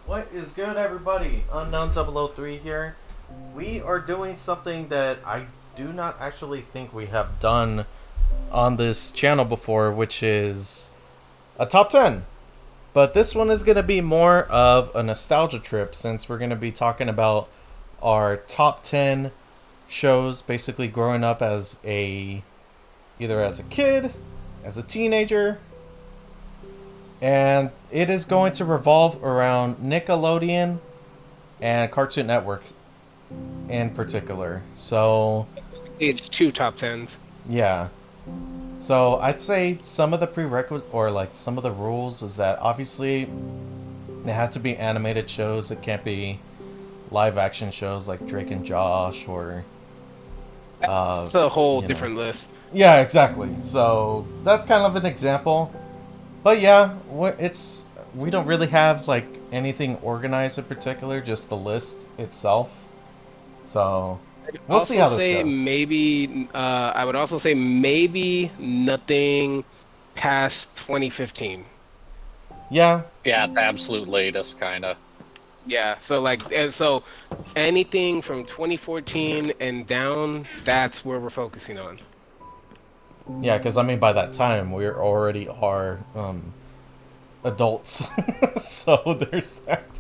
What is good, everybody? Unknown003 here. We are doing something that I do not actually think we have done on this channel before, which is a top 10. But this one is going to be more of a nostalgia trip since we're going to be talking about our top 10 shows basically growing up as either as a kid, as a teenager, and it is going to revolve around Nickelodeon and Cartoon Network in particular. So, It's two top tens. yeah. So, I'd say some of the prerequisites or like some of the rules is that obviously they have to be animated shows. It can't be live action shows like Drake and Josh or uh, It's a whole you know. different list. Yeah, exactly. So, that's kind of an example. But yeah, it's we don't really have like anything organized in particular, just the list itself. So we'll see Also how this say goes. maybe I would also say maybe nothing past 2015. Yeah, Yeah, the absolute latest, kind of. Yeah, so anything from 2014 and down, that's where we're focusing on. yeah, because I mean by that time we already are adults, so there's that.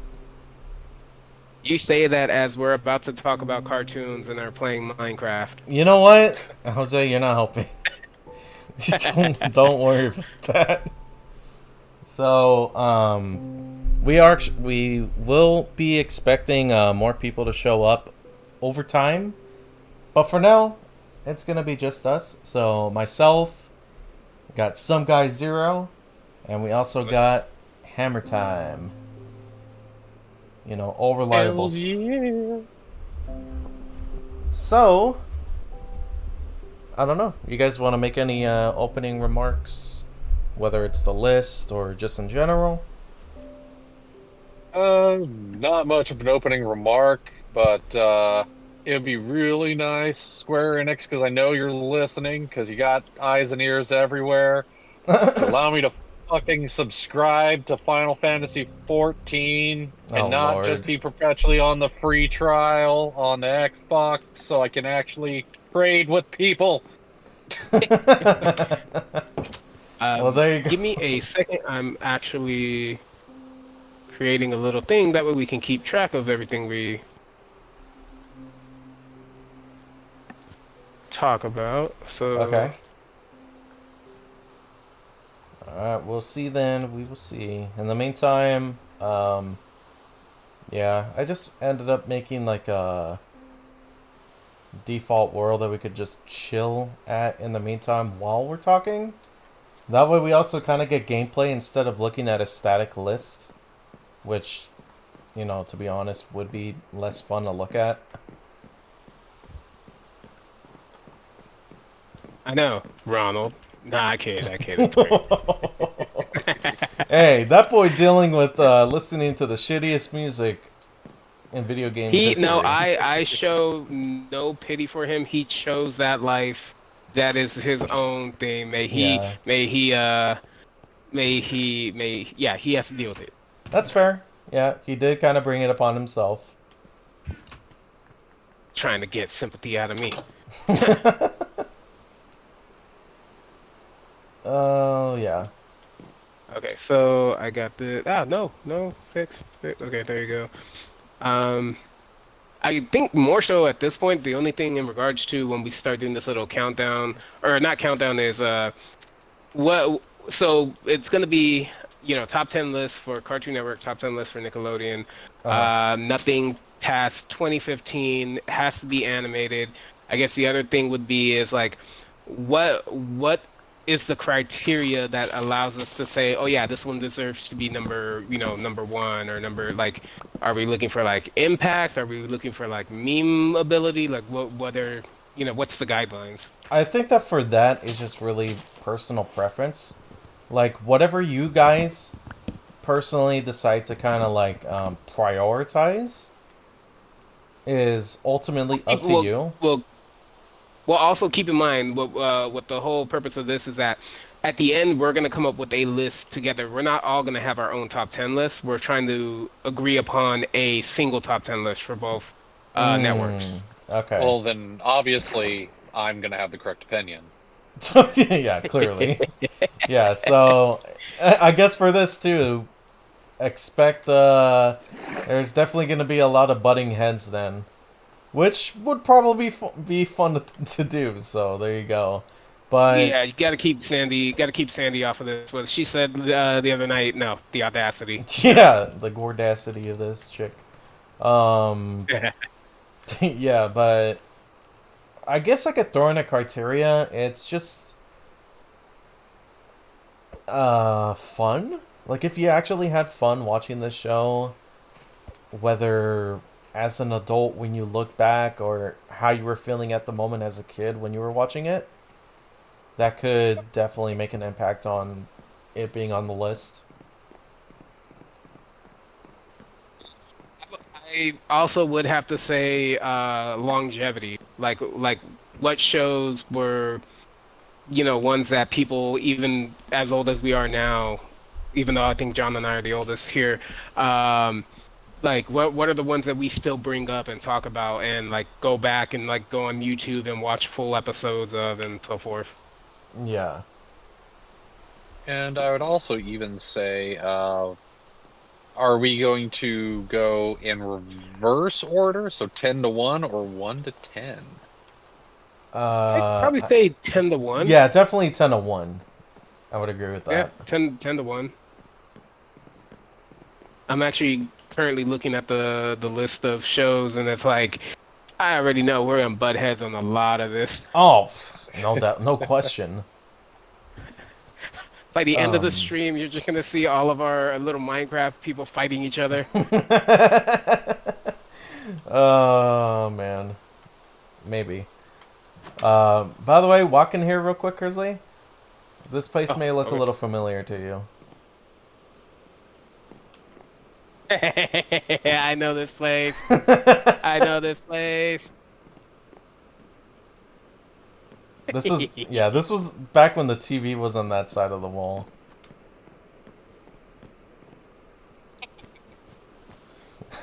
You say that as we're about to talk about cartoons and are playing Minecraft. You know what, Jose, you're not helping. don't worry about that. So we will be expecting more people to show up over time. But for now, it's gonna be just us. So myself, got some guy zero, and we also got Hammer Time. You know, all Hell reliables. yeah. So I don't know. You guys want to make any opening remarks, whether it's the list or just in general? Not much of an opening remark, but it'd be really nice, Square Enix, because I know you're listening, because you got eyes and ears everywhere, to allow me to fucking subscribe to Final Fantasy 14 Oh and not just Lord. be perpetually on the free trial on the Xbox, so I can actually trade with people. Well, there you Give me go. a second. I'm actually creating a little thing. That way we can keep track of everything we talk about. So, Okay. All right. We'll see then. We will see. In the meantime, yeah, I just ended up making like a default world that we could just chill at in the meantime while we're talking. That way we also kind of get gameplay instead of looking at a static list, which, you know, to be honest, would be less fun to look at. I know, Ronald. Nah, I kid. I kid. It's great. Hey, that boy dealing with listening to the shittiest music in video game No, history. I show no pity for him. He chose that life. That is his own thing. Yeah, Yeah, he has to deal with it. that's fair. Yeah, he did kind of bring it upon himself. Trying to get sympathy out of me. Oh, yeah. Okay, so I got the no fix. Okay, there you go. Um, I think more so at this point, the only thing in regards to when we start doing this little countdown, or not countdown, is what. So it's gonna be top 10 list for Cartoon Network, top 10 list for Nickelodeon. Uh-huh. Nothing past 2015 has to be animated. I guess the other thing would be is like what is the criteria that allows us to say, oh yeah, this one deserves to be number one or number like, are we looking for like impact? Are we looking for like meme ability? Like what are, what's the guidelines? I think that for that is just really personal preference. Like, whatever you guys personally decide to kind of like prioritize is ultimately up Keep- to Well, you. well, well. Also keep in mind what the whole purpose of this is that at the end, we're gonna come up with a list together. We're not all gonna have our own top 10 lists. We're trying to agree upon a single top 10 list for both networks. Okay. Well, then obviously I'm gonna have the correct opinion. Yeah, clearly. Yeah, so I guess for this too, expect there's definitely going to be a lot of butting heads then, which would probably be fun to do. So there you go. But Yeah, you gotta keep Sandy. Got to keep Sandy off of this. What she said the other night. No, the audacity. yeah, the gordacity of this chick. Um, yeah, but I guess I could throw in a criteria. It's just fun. Like if you actually had fun watching this show, whether as an adult when you look back or how you were feeling at the moment as a kid when you were watching it, that could definitely make an impact on it being on the list. I also would have to say longevity. Like what shows were, ones that people even as old as we are now, even though I think John and I are the oldest here, um, like what are the ones that we still bring up and talk about and like go back and like go on YouTube and watch full episodes of and so forth. Yeah. And I would also even say, are we going to go in reverse order? So 10 to 1 or 1 to 10? I'd probably say 10 to 1. Yeah, definitely 10 to 1. I would agree with Yeah, that. 10 to 1. I'm actually currently looking at the list of shows, and it's like I already know we're gonna butt heads on a lot of this. Oh, no doubt, no question. By the end of the stream, you're just gonna see all of our little Minecraft people fighting each other. Oh, man. Maybe. By the way, walk in here real quick, Grizzly. This place may look a little familiar to you. I know this place. I know this place. This is, yeah, this was back when the TV was on that side of the wall.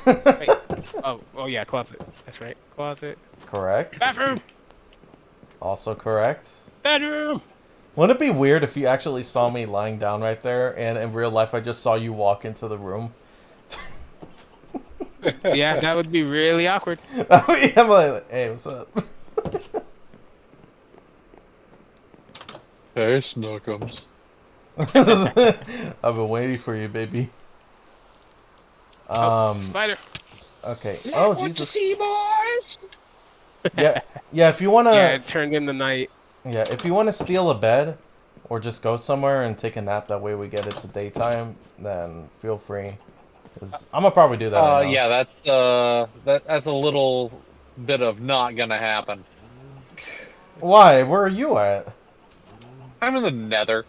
Wait. Oh yeah, closet. That's right, closet. Correct. Bathroom. Also correct. Bedroom. Wouldn't it be weird if you actually saw me lying down right there, and in real life I just saw you walk into the room? Yeah, that would be really awkward. I'm like, hey, what's up? Hey, Snookums. I've been waiting for you, baby. Spider. Okay. Yeah, Oh, what Jesus. to see, boys? Yeah, yeah. If you wanna, Yeah, it turned in the night. yeah, if you wanna steal a bed, or just go somewhere and take a nap, that way we get it to daytime, then feel free. Cause I'm gonna probably do that right now. Yeah, that's a little bit of not gonna happen. Why? Where are you at? I'm in the Nether.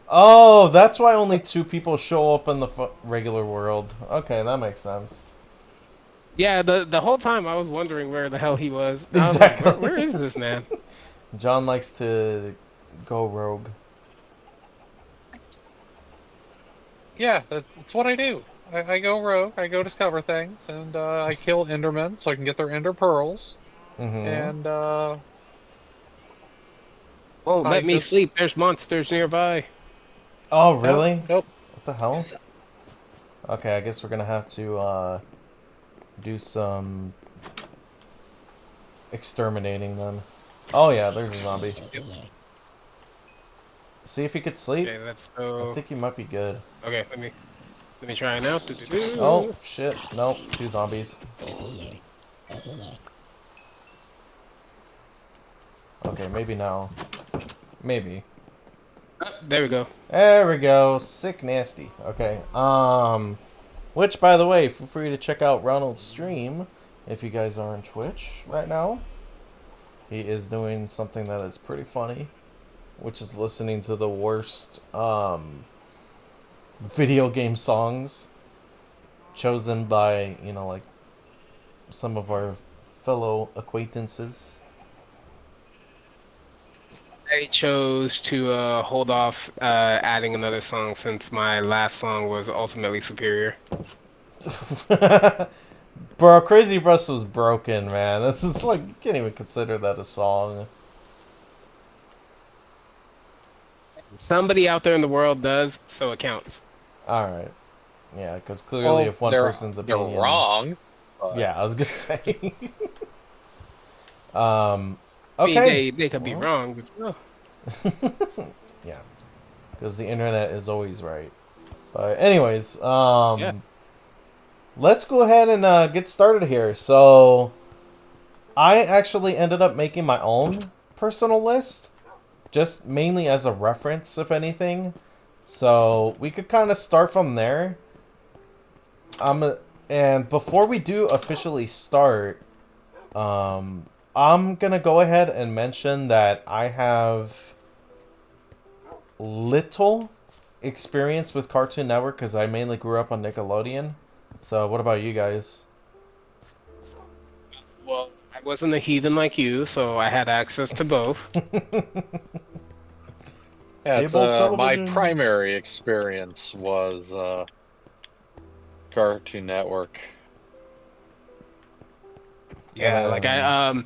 Oh, that's why only 2 people show up in the regular world. Okay, that makes sense. Yeah, the whole time I was wondering where the hell he was. Exactly. I was like, where is this man? John likes to go rogue. Yeah, that's what I do. I go rogue. I go discover things, and I kill Endermen so I can get their Ender pearls. And Won't let me sleep. There's monsters nearby. Oh, really? Nope. What the hell? Okay, I guess we're gonna have to do some exterminating then. Oh yeah, there's a zombie. See if he could sleep. Okay, let's go. I think he might be good. Okay, let me try now. Oh shit! Nope, 2 zombies. Okay, maybe now. Maybe. There we go. There we go. Sick nasty. Okay. Which, by the way, feel free to check out Ronald's stream if you guys are on Twitch right now. He is doing something that is pretty funny, which is listening to the worst video game songs chosen by, you know, like some of our fellow acquaintances. I chose to hold off adding another song since my last song was ultimately superior. Bro, Crazy Breast was broken, man. This is like you can't even consider that a song. Somebody out there in the world does, so it counts. All right, yeah, because clearly, Well, if one person's they're opinion, wrong, but yeah, I was gonna say. I mean, Okay. they could be Well, wrong, but yeah, because the internet is always right. But anyways, yeah. let's go ahead and get started here. So, I actually ended up making my own personal list, just mainly as a reference, if anything. So we could kind of start from there. And before we do officially start, I'm gonna go ahead and mention that I have little experience with Cartoon Network because I mainly grew up on Nickelodeon. So what about you guys? Well, I wasn't a heathen like you, so I had access to both. yeah, it's Cable my television. primary experience was Cartoon Network. And Yeah, like then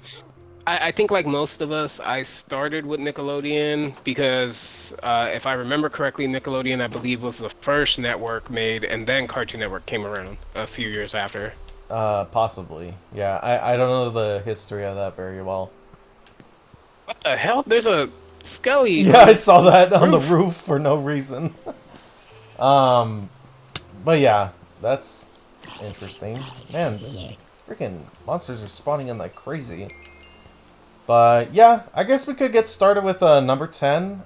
I think like most of us, I started with Nickelodeon because if I remember correctly, Nickelodeon I believe was the first network made, and then Cartoon Network came around a few years after. possibly. Yeah, I don't know the history of that very well. What the hell? There's a Skelly Yeah, on I the saw that on the roof. roof for no reason. Um, but yeah, that's interesting. Man, this freaking monsters are spawning in like crazy. But yeah, I guess we could get started with number 10.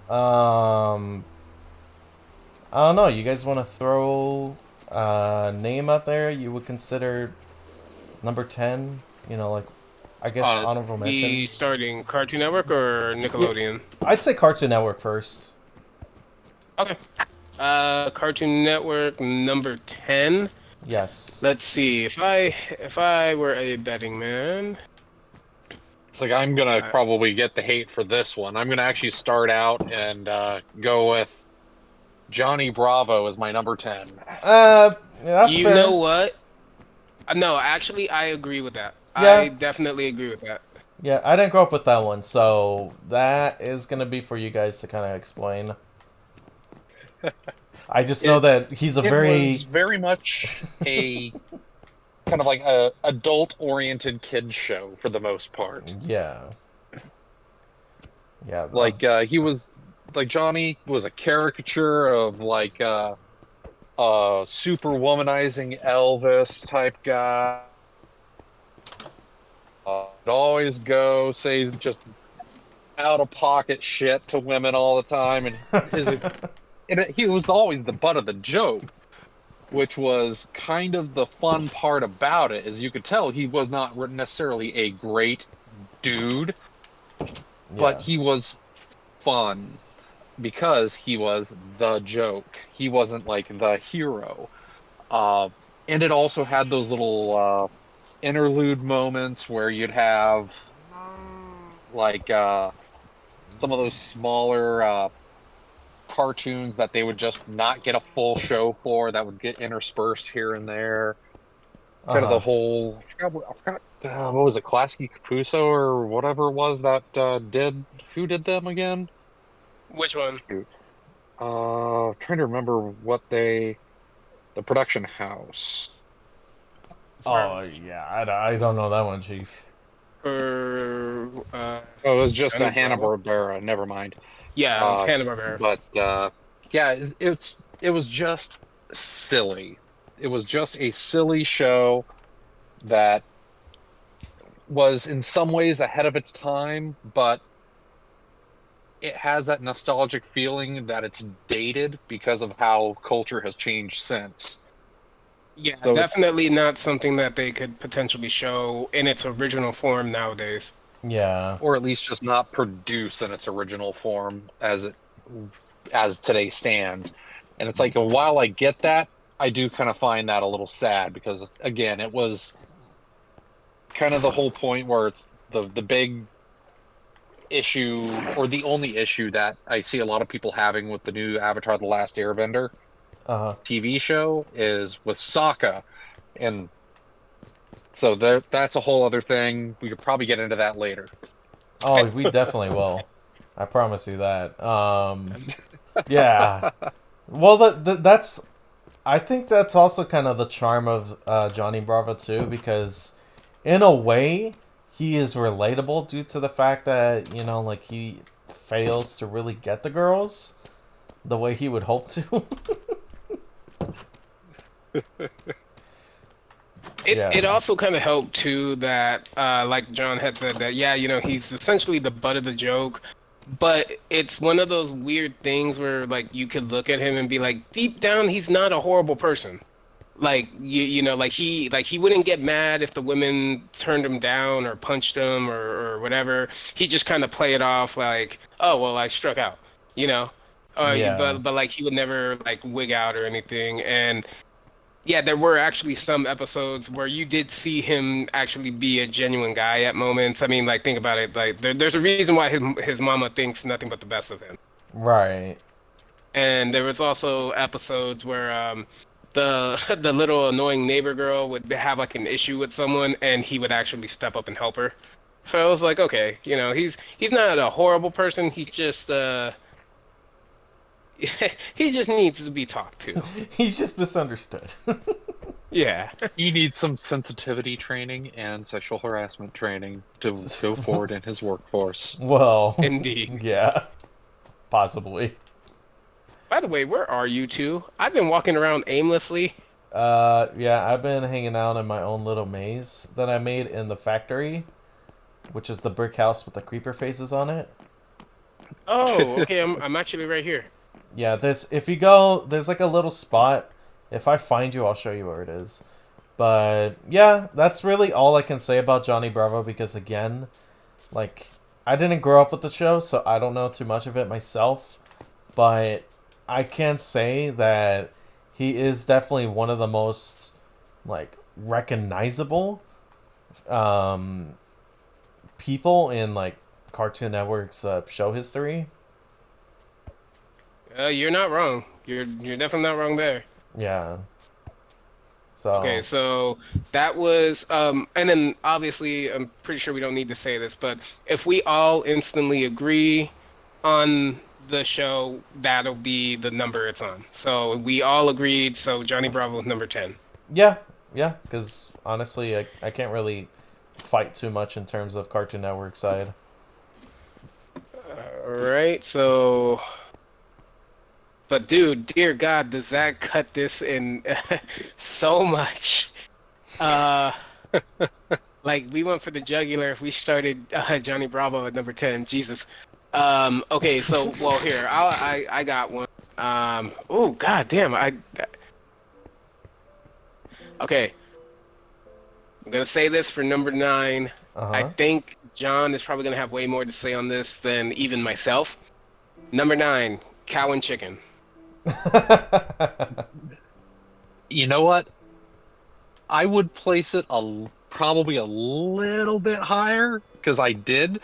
I don't know. You guys want to throw a name out there you would consider number 10? You know, like, I guess Uh, honorable mention? We starting Cartoon Network or Yeah, Nickelodeon? I'd say Cartoon Network first. Okay. Cartoon Network number 10. Let's Yes. see. If I were a betting man, it's like I'm gonna uh, probably get the hate for this one. I'm gonna actually start out and go with Johnny Bravo as my number 10. That's you know fair. what? No, actually, I agree with that. I Yeah, definitely agree with that. yeah, I didn't grow up with that one, so that is gonna be for you guys to kind of explain. I just know It that he's a it was very very much a kind of like a adult oriented kids show for the most part. yeah, yeah, Like he was like Johnny was a caricature of like super womanizing Elvis type guy. Would always go say just out of pocket shit to women all the time, and he was always the butt of the joke, which was kind of the fun part about it. Is you could tell he was not necessarily a great dude, but yeah. he was fun because he was the joke. He wasn't like the hero. Uh, and it also had those little interlude moments where you'd have like some of those smaller cartoons that they would just not get a full show for that would get interspersed here and there. Uh Kind of the huh. whole, I forgot what was it, Klasky Kapuso or whatever it was that who did them again? Which one? Shoot. Trying to remember the production house. Oh For yeah, I don't know that one, Chief. Oh, it was just Johnny a Bravo. Hanna-Barbera, never mind. Yeah, it was Uh, Hanna-Barbera. but yeah, it was just silly. It was just a silly show that was in some ways ahead of its time, but it has that nostalgic feeling that it's dated because of how culture has changed since. Yeah, So it's, definitely not something that they could potentially show in its original form nowadays. Yeah, or at least just not produce in its original form as today stands. And it's like, while I get that, I do kind of find that a little sad because again, it was kind of the whole point where it's the big issue, or the only issue that I see a lot of people having with the new Avatar: The Last Airbender Uh-huh. TV show is with Sokka, and so that's a whole other thing. We could probably get into that later. Oh, we definitely will. I promise you that. Yeah. Well, that's. I think that's also kind of the charm of Johnny Bravo too, because in a way, he is relatable due to the fact that like he fails to really get the girls the way he would hope to. It Yeah. also kind of helped too that like John had said that yeah, he's essentially the butt of the joke, but it's one of those weird things where like you could look at him and be like deep down he's not a horrible person. Like like he wouldn't get mad if the women turned him down or punched him or whatever. He just kind of play it off like, oh well, I struck out, you know. Yeah. But like he would never like wig out or anything. And yeah, there were actually some episodes where you did see him actually be a genuine guy at moments. I mean, like think about it. Like there's a reason why his mama thinks nothing but the best of him. Right. And there was also episodes where the the little annoying neighbor girl would have like an issue with someone and he would actually step up and help her. So I was like, okay, he's not a horrible person. He's just he just needs to be talked to. He's just misunderstood. Yeah. He needs some sensitivity training and sexual harassment training to go forward in his workforce. Well, Indeed. yeah, possibly. By the way, where are you two? I've been walking around aimlessly. Yeah, I've been hanging out in my own little maze that I made in the factory, which is the brick house with the creeper faces on it. Oh, okay, I'm actually right here. Yeah, if you go, there's like a little spot. If I find you, I'll show you where it is. But yeah, that's really all I can say about Johnny Bravo because again, like I didn't grow up with the show, so I don't know too much of it myself. But I can say that he is definitely one of the most like recognizable um, people in like Cartoon Network's show history. You're not wrong. You're definitely not wrong there. Yeah. Okay, So so that was and then obviously I'm pretty sure we don't need to say this, but if we all instantly agree on the show, that'll be the number it's on. So we all agreed, so Johnny Bravo is number 10. yeah, yeah. Because honestly, I can't really fight too much in terms of Cartoon Network side. All right, so but dude, dear God, does that cut this in so much? Uh like we went for the jugular if we started Johnny Bravo at number 10. Jesus. Okay, so well here, I got one. Oh God damn, okay, I'm gonna say this for number 9. Uh I huh. think John is probably gonna have way more to say on this than even myself. Number 9, cow and chicken. You know what? I would place it probably a little bit higher because I did,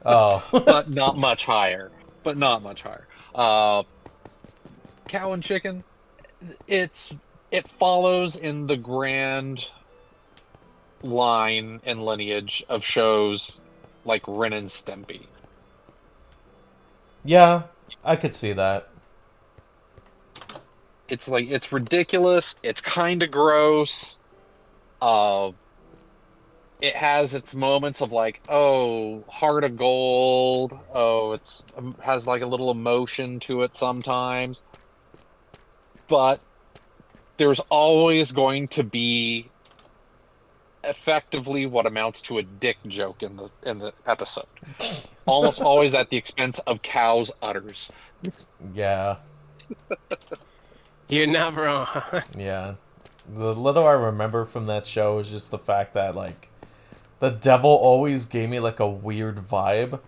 Oh. but not much higher. But not much higher. Uh, Cow and chicken. It's it follows in the grand line and lineage of shows like Ren and Stimpy. Yeah, I could see that. It's like it's ridiculous. It's kind of gross. Uh, it has its moments of like, oh, heart of gold. Oh, it's has like a little emotion to it sometimes. But there's always going to be effectively what amounts to a dick joke in the episode. Almost always at the expense of cows' udders. Yeah, You're not wrong. yeah. The little I remember from that show is just the fact that like the devil always gave me like a weird vibe.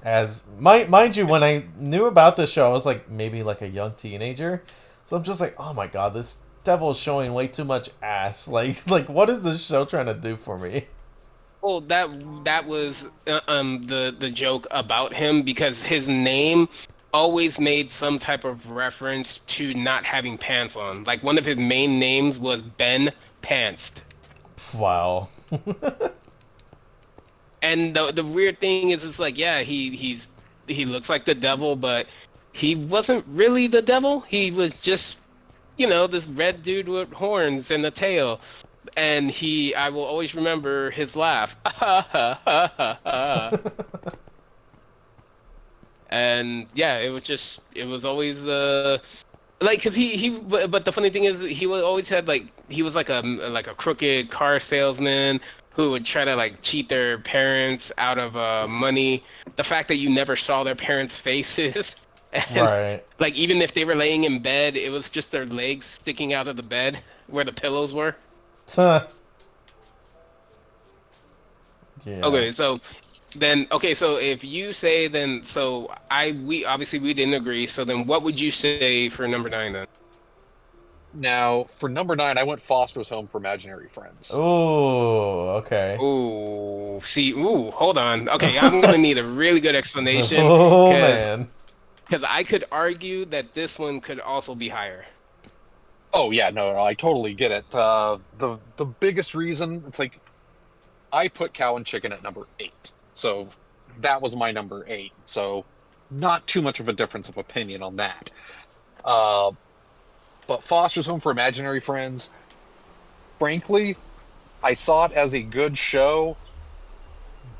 As mind you, when I knew about this show, I was like maybe like a young teenager. So I'm just like, oh my god, this devil is showing way too much ass. Like what is this show trying to do for me? Well, that was the joke about him because his name always made some type of reference to not having pants on. Like one of his main names was Ben Pantsed. Wow. And the weird thing is, it's like, yeah, he looks like the devil, but he wasn't really the devil. He was just, this red dude with horns and a tail. And I will always remember his laugh. And yeah, it was always like, cause but the funny thing is, he would always had like, he was like a crooked car salesman who would try to like cheat their parents out of money. The fact that you never saw their parents' faces, and Right. like even if they were laying in bed, it was just their legs sticking out of the bed where the pillows were. Yeah. Okay, so if you say, then so I we obviously we didn't agree. So then what would you say for number 9 then? Now, for number 9, I went Foster's Home for Imaginary Friends. Oh, okay. Hold on. Okay, I'm gonna need a really good explanation Oh because man. I could argue that this one could also be higher. Oh yeah, no, I totally get it. The biggest reason it's like I put Cow and Chicken at number 8, so that was my number 8. So not too much of a difference of opinion on that. Uh, but Foster's Home for Imaginary Friends, frankly, I saw it as a good show,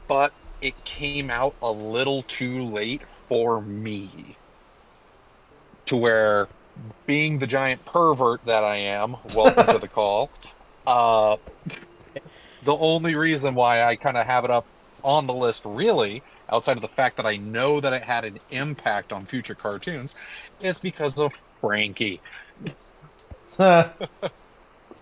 but it came out a little too late for me. To where, being the giant pervert that I am, welcome to the call. Uh, the only reason why I kind of have it up on the list, really, outside of the fact that I know that it had an impact on future cartoons, is because of Frankie.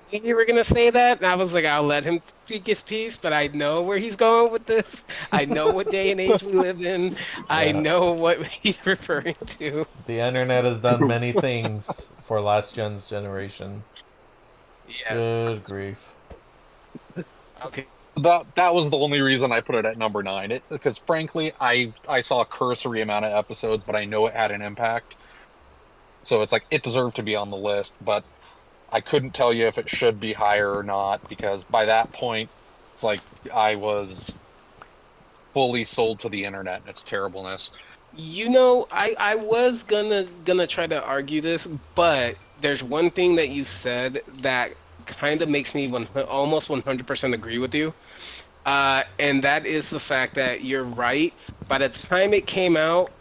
You were gonna say that, and I was like, I'll let him speak his piece, but I know where he's going with this. I know what day and age we live in. I Yeah. know what he's referring to. The internet has done many things for last gen's generation. Yes. Good grief. Okay. That was the only reason I put it at number 9. Because frankly, I saw a cursory amount of episodes, but I know it had an impact. So it's like it deserved to be on the list, but I couldn't tell you if it should be higher or not because by that point, it's like I was fully sold to the internet and its terribleness. I was gonna try to argue this, but there's one thing that you said that kind of makes me almost 100% agree with you. And that is the fact that you're right. By the time it came out,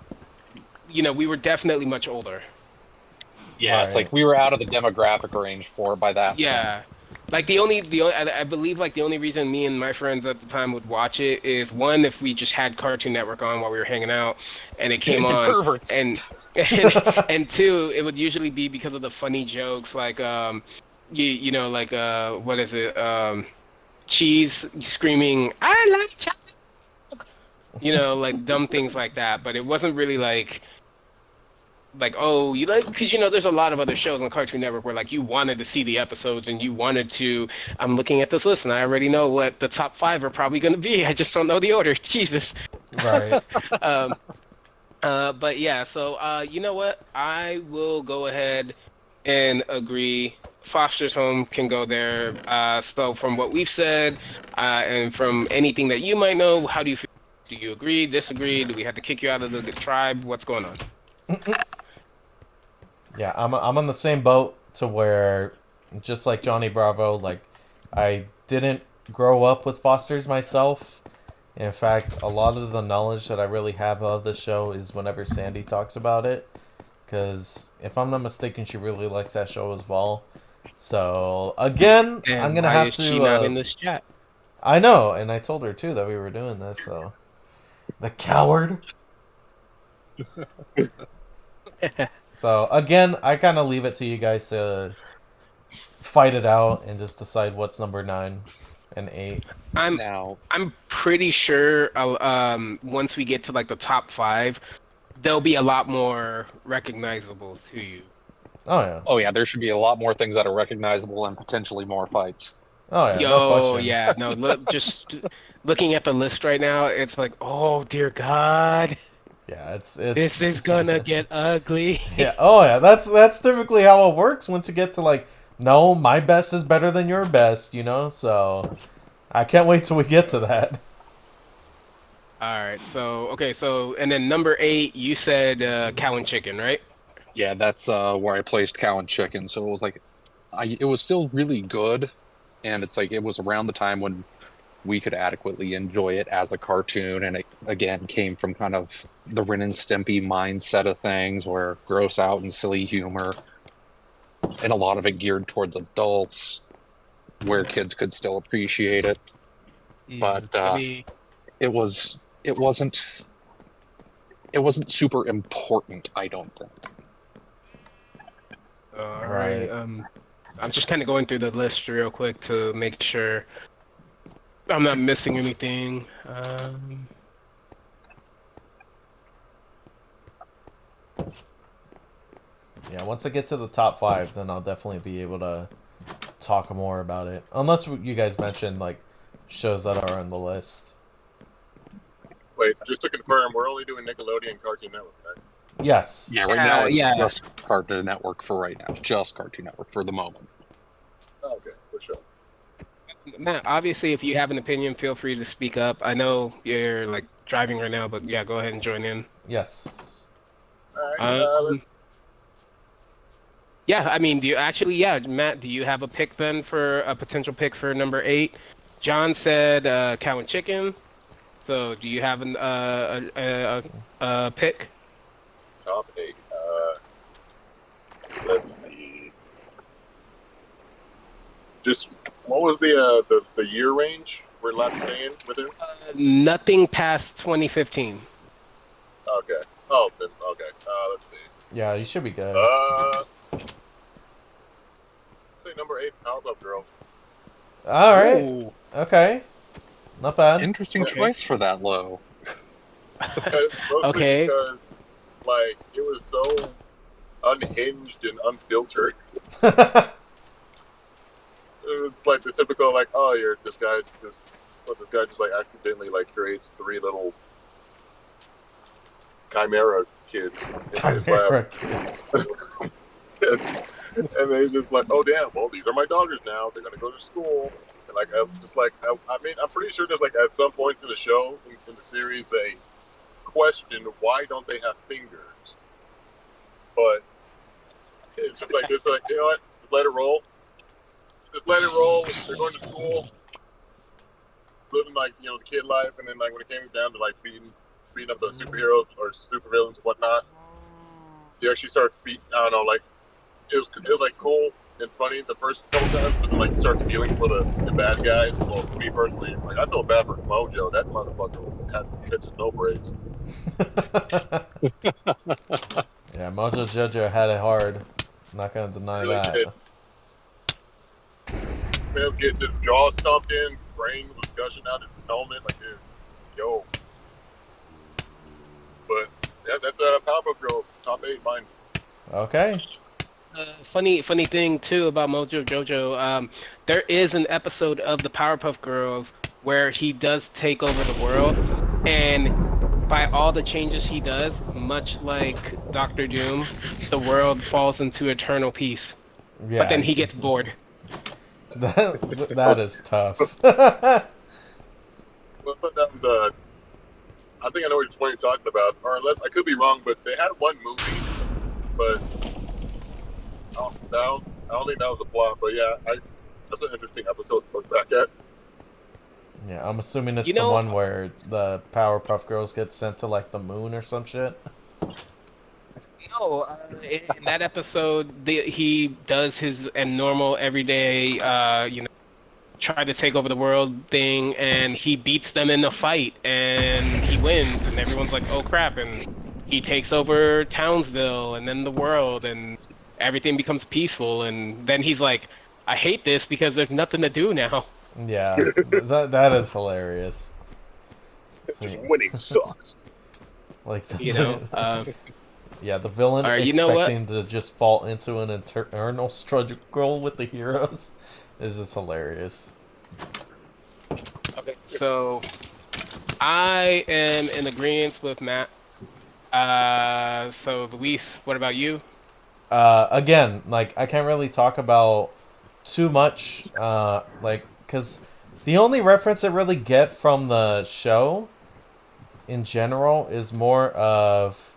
we were definitely much older. Yeah, it's Right. like we were out of the demographic range for it by that point. Yeah. Like I believe like the only reason me and my friends at the time would watch it is, one, if we just had Cartoon Network on while we were hanging out and it came You on, perverts. and and two, it would usually be because of the funny jokes, like like what is it, Cheese screaming I like chocolate, like dumb things like that. But it wasn't really like, oh, you like, because there's a lot of other shows on Cartoon Network where like you wanted to see the episodes and you wanted to. I'm looking at this list and I already know what the top 5 are probably going to be. I just don't know the order. Jesus. Right. um but yeah, so you know what, I will go ahead and agree. Foster's Home can go there. So from what we've said, and from anything that you might know, how do you feel? Do you agree, disagree? Do we have to kick you out of the tribe? What's going on? Yeah, I'm on the same boat to where, just like Johnny Bravo, like I didn't grow up with Foster's myself. In fact, a lot of the knowledge that I really have of the show is whenever Sandy talks about it. Because if I'm not mistaken, she really likes that show as well. So again, I'm And gonna why have is she to. not in this chat? I know, and I told her too that we were doing this. So the coward. So again, I kind of leave it to you guys to fight it out and just decide what's number 9 and 8. I'm Now, I'm pretty sure once we get to like the top 5, they'll be a lot more recognizable to you. Oh yeah. oh yeah, there should be a lot more things that are recognizable and potentially more fights. Oh yeah, no Yo, question. yeah, no, look, just looking at the list right now, it's like, oh dear God, Yeah, it's this is gonna get ugly. yeah. Oh yeah, that's typically how it works once you get to like, no, my best is better than your best, you know. So I can't wait till we get to that. All right, so okay, so and then number 8, you said cow and chicken, right? Yeah, that's where I placed Cow and Chicken. So it was like it was still really good, and it's like it was around the time when we could adequately enjoy it as a cartoon, and it again came from kind of the Ren and Stimpy mindset of things, where gross out and silly humor, and a lot of it geared towards adults, where kids could still appreciate it. But I mean, it was it wasn't super important, I don't think. all right. Right. I'm just kind of going through the list real quick to make sure I'm not missing anything. Yeah, once I get to the top 5, then I'll definitely be able to talk more about it. Unless you guys mentioned like shows that are on the list. Wait, just to confirm, we're only doing Nickelodeon Cartoon Network, right? Yes. Yeah, right now it's Yeah. just Cartoon Network for right now, just Cartoon Network for the moment. Oh, okay, for sure. Matt, obviously, if you have an opinion, feel free to speak up. I know you're like driving right now, but yeah, go ahead and join in. Yes. All right, Um, yeah, I mean, do you actually, yeah, Matt, do you have a pick then for a potential pick for number 8? John said cow and chicken. So, do you have a pick? top 8. Let's see. Just what was the year range we're allowed to stay in within? Nothing past 2015. Okay. Oh, then okay. Let's see. Yeah, you should be good. Say number 8, Powerpuff Girls. All right. Ooh, Okay. Not bad. Interesting okay. choice for that low. Mostly Okay. because like it was so unhinged and unfiltered. It was like the typical like, oh, you're this guy just like accidentally like creates 3 little chimera kids in his Chimera lab. kids. And they just like, oh damn, well these are my daughters now. They're gonna go to school. And like, I mean, I'm pretty sure there's like at some points in the show, in the series, they question why don't they have fingers. But it's just like you know what, just let it roll. Just let it roll. They're going to school, living like the kid life, and then like when it came down to like beating up the superheroes or supervillains and whatnot, they actually started beating. I don't know, like it was like cool and funny the first couple times, but then like start feeling for the bad guys. Well, for me personally, like I feel bad for Mojo. That motherfucker had just no brakes. Yeah, Mojo Jojo had it hard. Not gonna deny Really that. did. Man, get his jaw stomped in, brain was gushing out his helmet, like dude, yo. But yeah, that's Powerpuff Girls top 8 mine. Okay. Funny thing too about Mojo Jojo. There is an episode of the Powerpuff Girls where he does take over the world, and by all the changes he does, much like Doctor Doom, the world falls into eternal peace. But then Yeah. he gets bored. That is tough. Well, that was I think I know what you're talking about, or unless I could be wrong, but they had one movie, but I don't think that was a plot. But yeah, that's an interesting episode to look back at. Yeah, I'm assuming You it's the know, one where the Powerpuff Girls get sent to like the moon or some shit. no, in that episode, he does his and normal everyday, try to take over the world thing, and he beats them in a fight, and he wins, and everyone's like, "Oh crap!" And he takes over Townsville, and then the world, and everything becomes peaceful. And then he's like, "I hate this because there's nothing to do now." Yeah, that is hilarious. So, Just winning sucks. like You know. yeah, the villain All right, you know what? expecting to just fall into an eternal struggle with the heroes. is just hilarious. Okay, so I am in agreement with Matt. So Luis, what about you? Again, like I can't really talk about too much, like because the only reference I really get from the show in general is more of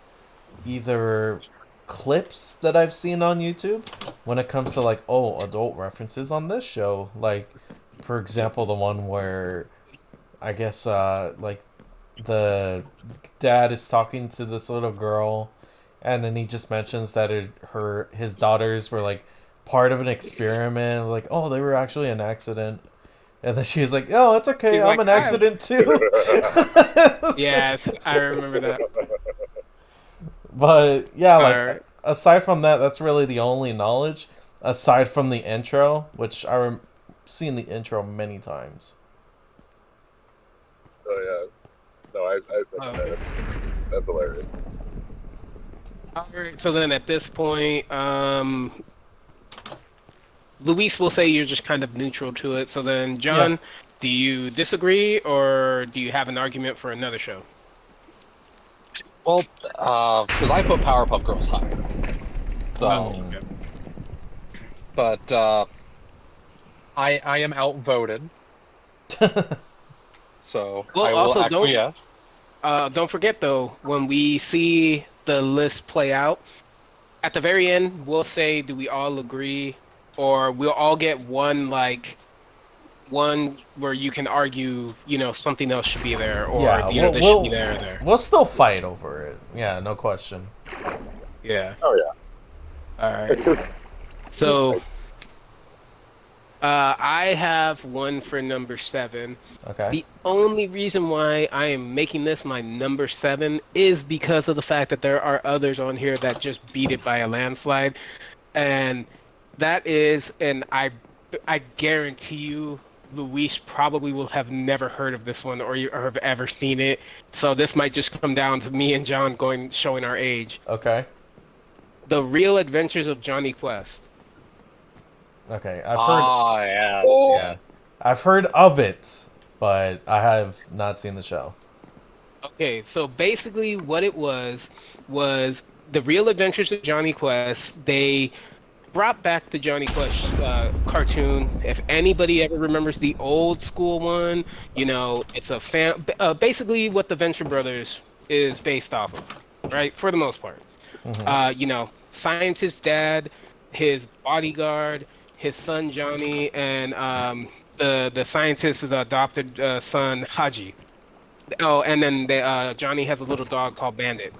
either clips that I've seen on YouTube when it comes to like, oh, adult references on this show, like for example the one where I guess like the dad is talking to this little girl, and then he just mentions that his daughters were like part of an experiment. Like, oh, they were actually an accident, and then she's like, oh, it's okay, He's I'm like, an accident too. yes, I remember that. But yeah, like Or aside from that, that's really the only knowledge. Aside from the intro, which seen the intro many times. Oh yeah, no, I second okay. that. That's hilarious. All right. So then, at this point, Luis will say you're just kind of neutral to it. So then, Yeah. John, do you disagree, or do you have an argument for another show? Well, because I put Powerpuff Girls higher. So, Okay. but I am outvoted, so Well, I will also acquiesce. don't forget though, when we see the list play out, at the very end, we'll say, do we all agree, or we'll all get one where you can argue, something else should be there, or Yeah, this should be there or there. we'll still fight over it. Yeah, no question. Yeah. Oh yeah. All right. So, I have one for number 7. Okay. The only reason why I am making this my number 7 is because of the fact that there are others on here that just beat it by a landslide, and that is, and I guarantee you, Luis probably will have never heard of this one, or have ever seen it. So this might just come down to me and John showing our age. Okay. The Real Adventures of Johnny Quest. Okay. I've heard. Ah, yes, Oh, Yeah. yes. I've heard of it, but I have not seen the show. Okay, so basically what it was the Real Adventures of Johnny Quest. They brought back the Johnny Quest cartoon. If anybody ever remembers the old school one, it's basically what the Venture Brothers is based off of, right? For the most part. Scientist dad, his bodyguard, his son Johnny, and the scientist's adopted son Haji. Oh, and then Johnny has a little dog called Bandit.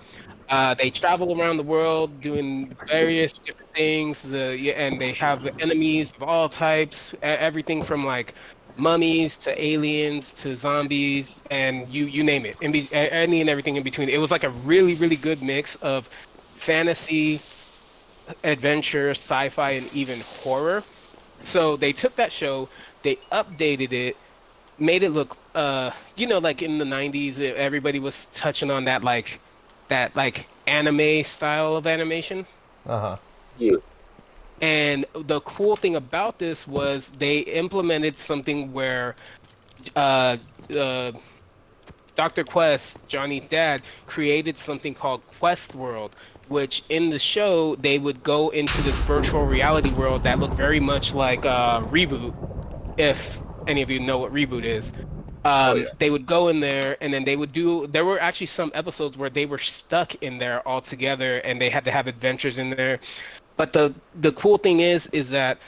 They travel around the world doing various different things, yeah, and they have enemies of all types, everything from like mummies to aliens to zombies, and you name it, any and everything in between. It was like a really, really good mix of fantasy, adventure, sci-fi, and even horror. So they took that show, they updated it, made it look like in the 90s, everybody was touching on that anime style of animation. Uh huh. yeah. And the cool thing about this was they implemented something where uh uh Dr. Quest, Johnny's dad, created something called Quest World, which in the show they would go into this virtual reality world that looked very much like Reboot, if any of you know what Reboot is. Oh yeah. They would go in there, and then there were actually some episodes where they were stuck in there all together and they had to have adventures in there. But the cool thing is that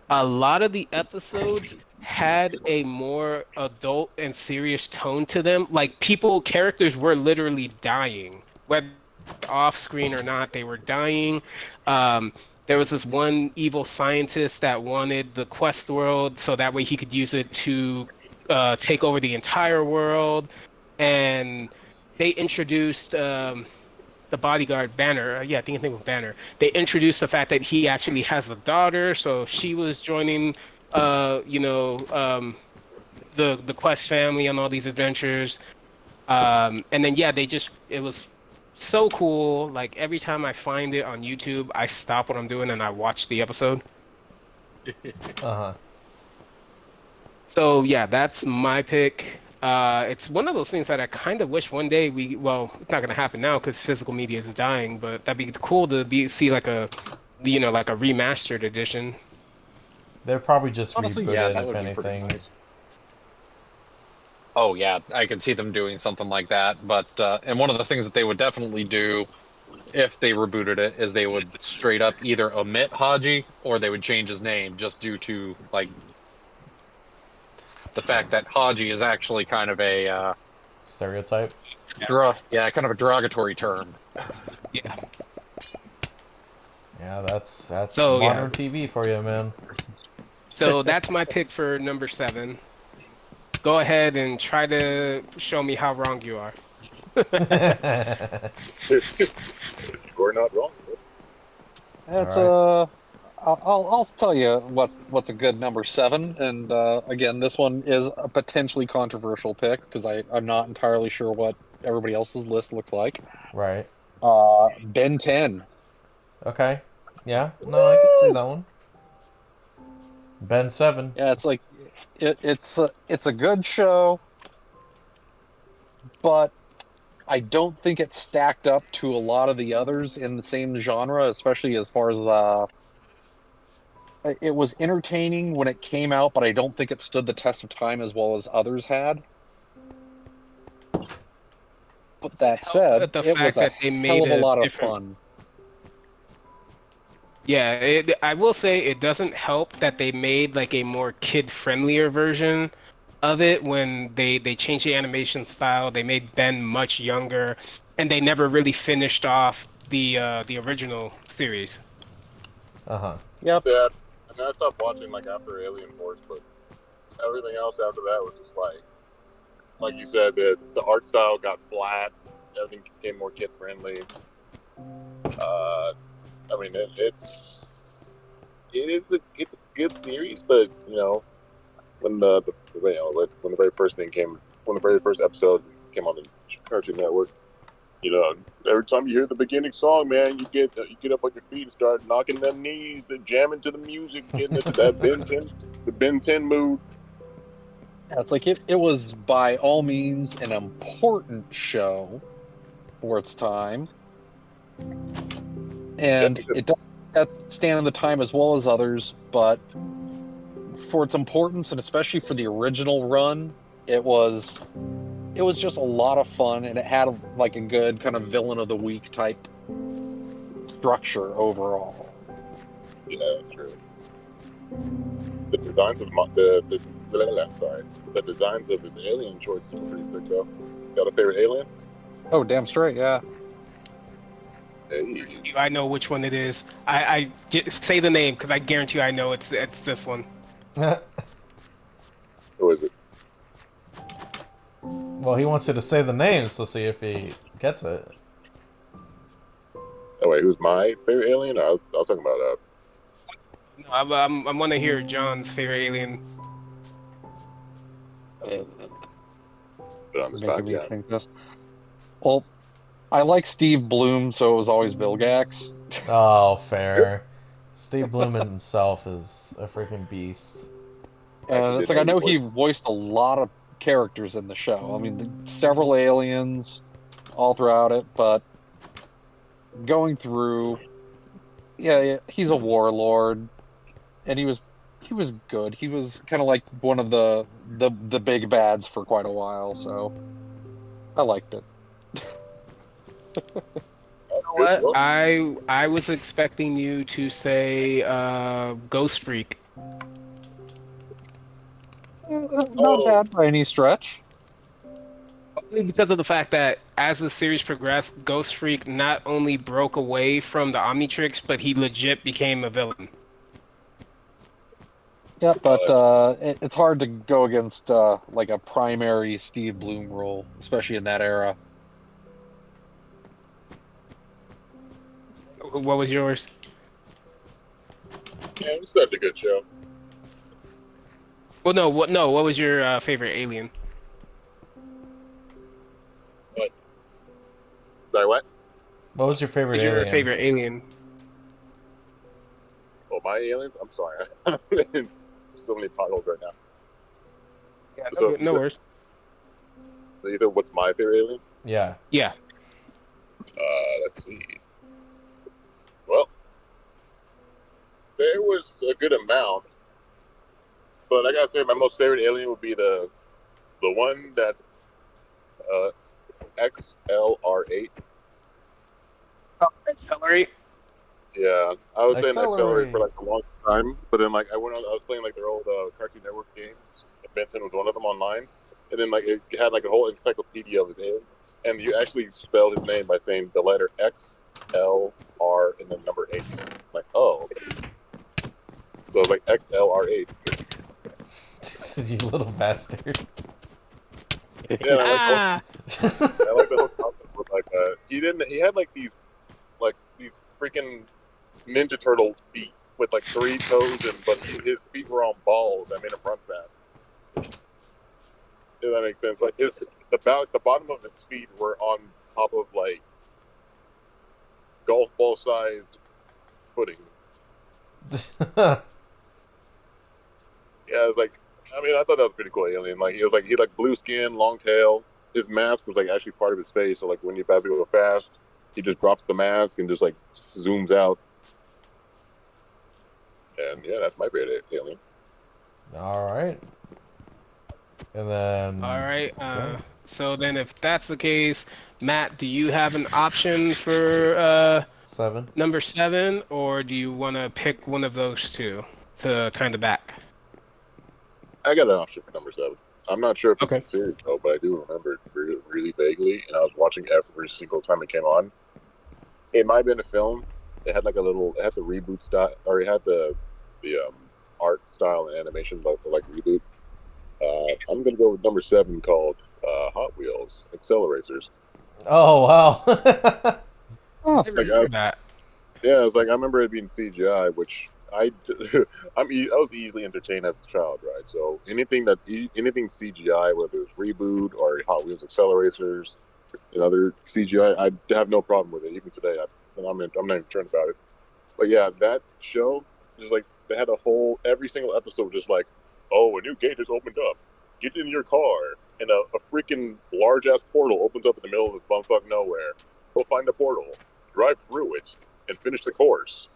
a lot of the episodes had a more adult and serious tone to them. Like characters were literally dying, whether off screen or not, they were dying. Um, there was this one evil scientist that wanted the quest world so that way he could use it to take over the entire world. And they introduced the bodyguard Banner. Yeah, I think his name was Banner. They introduced the fact that he actually has a daughter, so she was joining, uh, you know, um, the Quest family on all these adventures. And then yeah, it was so cool. Like every time I find it on YouTube, I stop what I'm doing and I watch the episode. Uh huh. So yeah, that's my pick. It's one of those things that I kind of wish one day well, it's not gonna happen now because physical media is dying, but that'd be cool to see like like a remastered edition. They'll probably just Honestly, reboot yeah, it, that if would be pretty anything. nice. Oh yeah, I could see them doing something like that. But and one of the things that they would definitely do if they rebooted it is they would straight up either omit Haji or they would change his name just due to like the fact that Haji is actually kind of a Stereotype. yeah, kind of a derogatory term. Yeah. Yeah, that's So yeah, modern TV for you, man. so that's my pick for number 7. Go ahead and try to show me how wrong you are. You're not wrong, sir. All That's right. I'll tell you what's a good number 7, and again, this one is a potentially controversial pick because I'm not entirely sure what everybody else's list looks like. Right. Ben 10. Okay. Yeah. No, I could see that one. Ben 7. Yeah, it's like it's a good show, but I don't think it's stacked up to a lot of the others in the same genre, especially as far as it was entertaining when it came out, but I don't think it stood the test of time as well as others had. But that said, The it was fact a that they hell made of a a lot of different fun. Yeah, I will say it doesn't help that they made like a more kid-friendlier version of it when they changed the animation style. They made Ben much younger, and they never really finished off the original series. Uh huh. Yep. Yeah, and then I stopped watching like after Alien Force, but everything else after that was just like you said, the art style got flat. Everything became more kid friendly. Uh, I mean, it's a good series, but you know when when the very first thing came, when the very first episode came on the Cartoon Network, you know, every time you hear the beginning song, man, you get up on your feet and start knocking them knees, then jamming to the music, getting into that Ben 10 mood. Yeah, it's like it was by all means an important show for its time, and Definitely, it doesn't stand the time as well as others, but for its importance and especially for the original run, it was it was just a lot of fun, and it had like a good kind of villain of the week type structure overall. yeah, that's true. The designs of I'm sorry, the designs of his alien choices were pretty sick though. Got a favorite alien? Oh, damn straight, yeah. Hey, I know which one it is. Say the name because I guarantee you I know it's this one. who is it? Well, he wants you to say the names to see if he gets it. Oh wait, who's my favorite alien? I'll talk about No, I want to hear John's favorite alien. Uh, put on the Making spot, me yeah. think this. Well, I like Steve Bloom, so it was always Vilgax. Oh, fair. Steve Bloom himself is a freaking beast. And Actually, it's didn't like I know you know he voiced. voiced a lot of characters in the show. I mean, several aliens all throughout it, but going through, yeah, he's a warlord, and he was good. He was kind of like one of the big bads for quite a while, so I liked it. Oh, You know good. what? Well, I was expecting you to say Ghost Freak. Not oh, bad by any stretch. Only because of the fact that as the series progressed, Ghost Freak not only broke away from the Omnitrix, but he legit became a villain. Yeah, but uh, it's hard to go against like a primary Steve Bloom role, especially in that era. What was yours? yeah, it's such a good show. Well, no, what was your favorite alien? But, sorry, what? What was your What favorite was your alien? favorite alien? Oh, my aliens? I'm sorry. So many potholes right now. So Okay, no worries. you said what's my favorite alien? Yeah. Yeah. Let's see. Well, there was a good amount, but I gotta say my most favorite alien would be the one that XLR8. Accelerate. Yeah, I was saying Accelerate for Accelerate. like a long time, but then like I was playing like their old Cartoon Network games. And Benson was one of them online, and then like it had like a whole encyclopedia of his aliens, and you actually spell his name by saying the letter X, L, R, and then number 8. Like, oh, okay. So it's like XLR8. You little bastard. Yeah, I like Ah. I like the whole concept with like he had like these freaking Ninja Turtle feet with like 3 toes, and but his feet were on balls that made him run fast. If that makes sense. Like the bottom of his feet were on top of like golf ball sized footing. Yeah, it was like, I mean, I thought that was pretty cool alien. Like he had like blue skin, long tail. His mask was like actually part of his face. So like when you bad people go fast, he just drops the mask and just like zooms out. And yeah, that's my favorite alien. All right. And then. All right. Okay. So then, if that's the case, Matt, do you have an option for 7. number 7, or do you want to pick one of those two to kind of back? I got an option for number 7. I'm not sure if it's Okay. in series though, but I do remember it really, really vaguely, and I was watching every single time it came on. It might have been a film. It had like it had the reboot style, or it had the art style and animation like reboot. I'm gonna go with number 7 called Hot Wheels Acceleracers. Oh, wow. I Like remember that. yeah, it's like I remember it being CGI, which I was easily entertained as a child, right? So anything CGI, whether it's reboot or Hot Wheels Acceleracers and other CGI, I have no problem with it. Even today, I'm not even turned about it. But yeah, that show is like they had every single episode just like, oh, a new gate has opened up. Get in your car, and a freaking large ass portal opens up in the middle of bumfuck nowhere. Go find the portal, drive through it, and finish the course.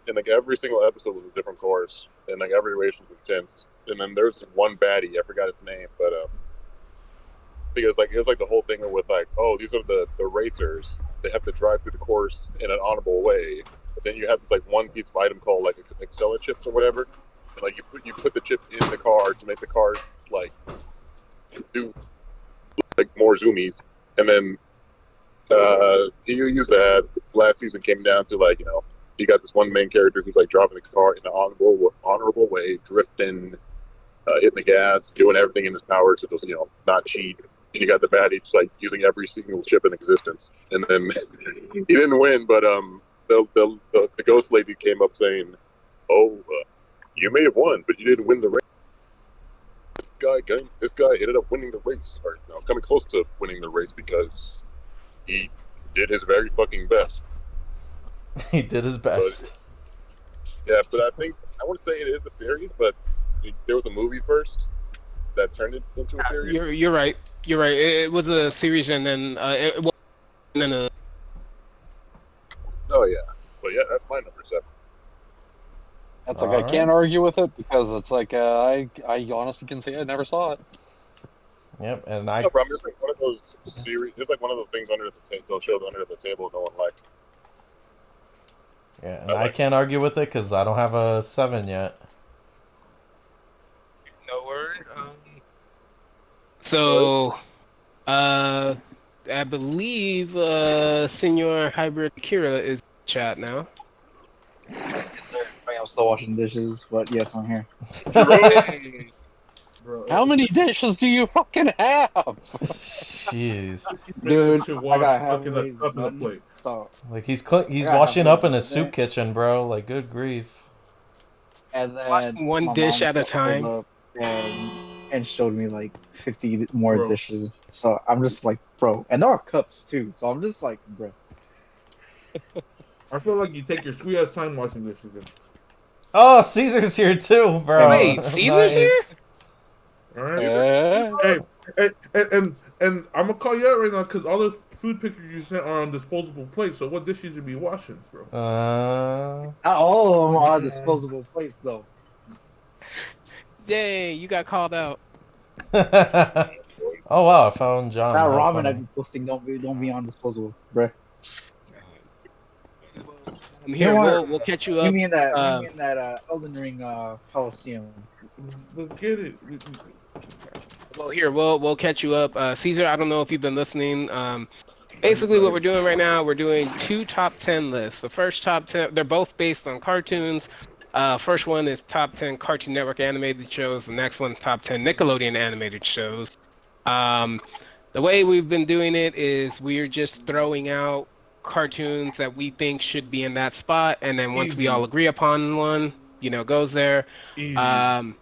And like every single episode was a different course, and like every race was intense. And then there's one baddie, I forgot his name, but because like it was like the whole thing with like, oh, these are the racers. They have to drive through the course in an honorable way. But then you have this like one piece of item called like Excella chips or whatever, and like you put the chip in the car to make the car like do like more zoomies, and then you use that. Last season came down to like you got this one main character who's like driving the car in an honorable way, drifting, hitting the gas, doing everything in his power to just not cheat. And you got the baddie just like using every single chip in existence, and then he didn't win, but the ghost lady came up saying, "Oh, you may have won, but you didn't win the race. This guy ended up winning the race, or coming close to winning the race because he did his very fucking best." He did his best. But I think I want to say it is a series, but there was a movie first that turned it into a series. You're right. You're right. It was a series, and then Oh yeah, but yeah, that's my number 7. That's like All I can't argue with it because it's like I honestly can say I never saw it. Yep, and I. No problem. It's like one of those series. It's like one of those things under the those shows under the table no one liked. Yeah, and I can't argue with it because I don't have a 7 yet. no worries. So, I believe Senor HybridAkira is in chat now. I'm still washing dishes, but yes, I'm here. Bro, How many dishes do you fucking have? Jeez. Dude, should I wash got fucking half-raised up in the done, plate. so Like he's I got washing up in a half-raised soup today. kitchen, bro. Like good grief. and then Washing one my dish mom at a pulled time. up and showed me like 50 more Bro. dishes. So I'm just like, bro, and there are cups too. So I'm just like, bro. I feel like you take your sweet ass time washing dishes. Oh, Caesar's here too, bro. Wait, Caesar's here? Nice. All right. Eh? And I'm gonna call you out right now because all those food pictures you sent are on disposable plates. So what dishes you be washing, bro? Not all of them are disposable plates though. Yay, you got called out. Oh wow, I found John. That How ramen I funny. be posting don't be on disposable, bruh. You know Here, what? we'll catch you Meet up. me in that meet Uh, me in that Elden Ring Coliseum. Let's get it. well, here we'll catch you up. Caesar, I don't know if you've been listening. Basically, what we're doing right now, we're doing two top 10 lists. The first top 10, they're both based on cartoons. First one is top 10 Cartoon Network animated shows. The next one's top 10 Nickelodeon animated shows. Um, the way we've been doing it is we're just throwing out cartoons that we think should be in that spot, and then once we all Easy, agree upon one, goes there. easy. Um,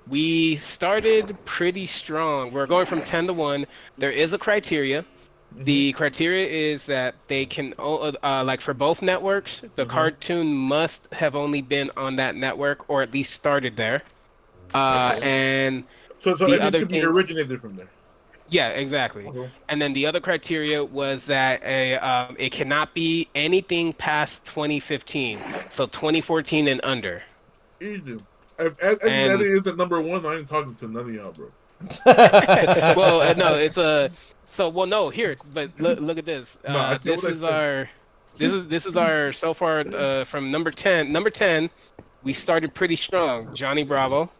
we started pretty strong. We're going from 10 to 1. There is a criteria. Mm-hmm. The criteria is that they can, like for both networks, the Uh-huh. cartoon must have only been on that network or at least started there. Okay. And So the it needs other to be thing, originated from there. yeah, exactly. Okay. And then the other criteria was that it cannot be anything past 2015, so 2014 and under. Easy. If And Eddie is the number one, I ain't talking to none of y'all, bro. well, no, it's a so well no here, but look at this. No, I said This what I is said. our this is our so far from number 10. Number 10, we started pretty strong. Johnny Bravo.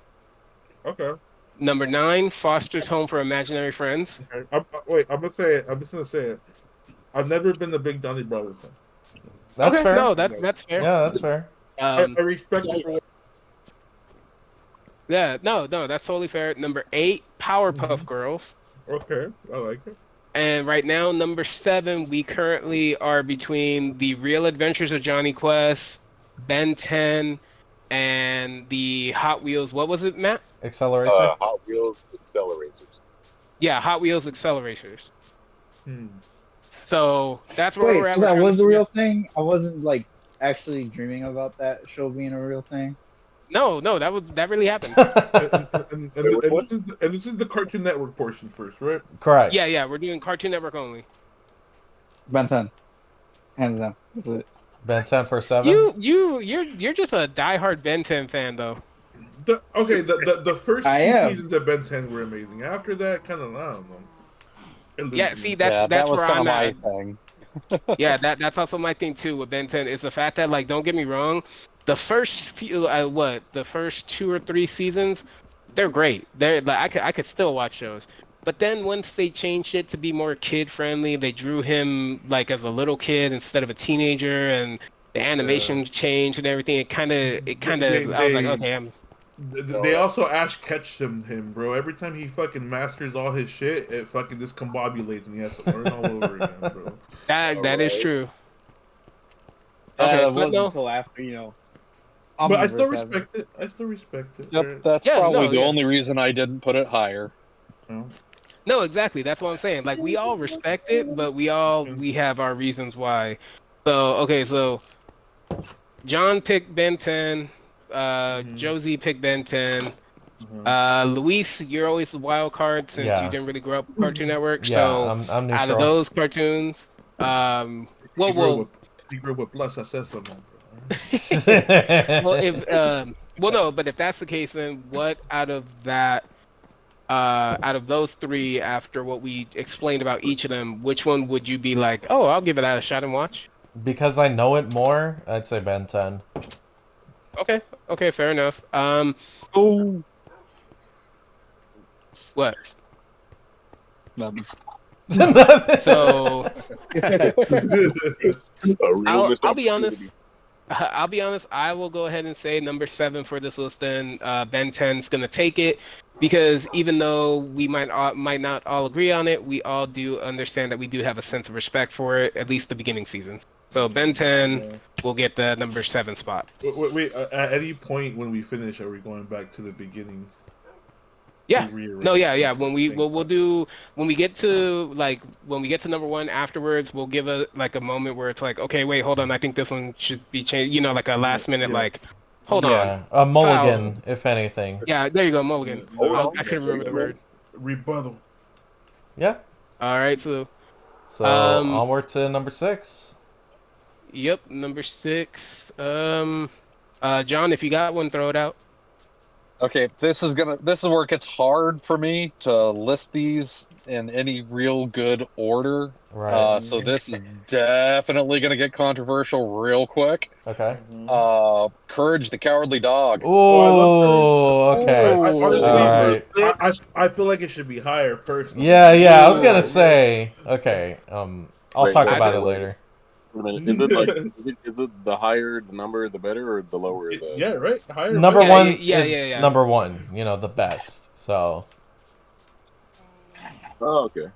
Okay. Number 9, Foster's Home for Imaginary Friends. Okay. Wait, I'm gonna say it. I'm just gonna say it. I've never been a big Johnny Bravo fan. That's Okay, fair. no, that's fair. Yeah, that's fair. Um, I respect it for what. yeah, no, that's totally fair. Number 8, Powerpuff Mhm. Girls. Okay, I like it. And right now, number 7, we currently are between The Real Adventures of Johnny Quest, Ben 10, and the Hot Wheels. What was it, Matt? Accelerator. Hot Wheels accelerators. Yeah, Hot Wheels Accelerators. Hmm. So that's where we're Wait, at. so We're that trying to was the figure real out. thing? I wasn't like actually dreaming about that show being a real thing. No, that really happened. Wait, which one? And this is the Cartoon Network portion first, right? Yeah, Correct. yeah, we're doing Cartoon Network only. Ben 10, hands down. That's it. Ben 10 for 7. You're just a diehard Ben 10 fan though. The first I two am. seasons of Ben 10 were amazing. After that, kind of I don't know. It Yeah, loses see, me. that's that was where kind of I'm my at. thing. Yeah, that's also my thing too with Ben 10 is the fact that like don't get me wrong, the first few the first 2 or 3 seasons, they're great. They're like I could still watch shows. But then once they changed it to be more kid friendly, they drew him like as a little kid instead of a teenager, and the Yeah. animation changed and everything. It They kind they of I was like, they, okay, I'm they also Ash catch him, bro. Every time he fucking masters all his shit, it fucking discombobulates and he has to learn all over again, bro. that is Alright. true. Okay, That but wasn't no, until after, But I still Omniverse happened. respect it. I still respect it. Yep, Right? that's yeah, probably no, the yeah. only reason I didn't put it higher. You know? No, exactly. That's what I'm saying. Like we all respect it, but we have our reasons why. So okay, so John picked Ben 10, Mhm. Josie picked Ben 10. Uh-huh. Luis, you're always the wild card since you Yeah. didn't really grow up with Cartoon Network. Yeah, So I'm out of neutral. those cartoons, He grew well, with he grew with plus accessory, bro. well, if well, no, but if that's the case, then what out of those three, after what we explained about each of them, which one would you be like, oh, I'll give it a shot and watch? Because I know it more, I'd say Ben 10. Okay, okay, fair enough. Oh, What? nothing. So A real missed I'll be honest. opportunity. I'll be honest. I will go ahead and say number 7 for this list. Then Ben 10's gonna take it because even though we might not all agree on it, we all do understand that we do have a sense of respect for it, at least the beginning seasons. So Ben 10 Yeah. will get the number 7 spot. Wait, at any point when we finish, are we going back to the beginning? Yeah. To rearrange? No, yeah. Okay, When we thank we'll God. do when we get to number 1 afterwards, we'll give a like a moment where it's like, okay, wait, hold on, I think this one should be changed. Like a Yeah, last minute yeah. like, hold on. Yeah, a mulligan, if anything. Yeah, there you go, mulligan. No, I couldn't remember the word. rebuttal. Yeah. All right, so So um, onward to number 6. yep, number 6. John, if you got one, throw it out. Okay, this is where it gets hard for me to list these in any real good order. Right. So this is definitely gonna get controversial real quick. Okay. Courage the Cowardly Dog. Oh, I love Courage. Ooh, okay. I Oh, honestly, All Number right. six. I feel like it should be higher personally. Yeah, yeah. I was gonna ooh. say. Okay. I'll Wait, talk wait, I about could. it wait, wait. later. Wait a minute. Is it like is it the higher the number the better or the lower the Yeah, right. Higher, Number better. Yeah, yeah, one yeah, yeah, is yeah. number one. You know, the best. So. Oh, okay.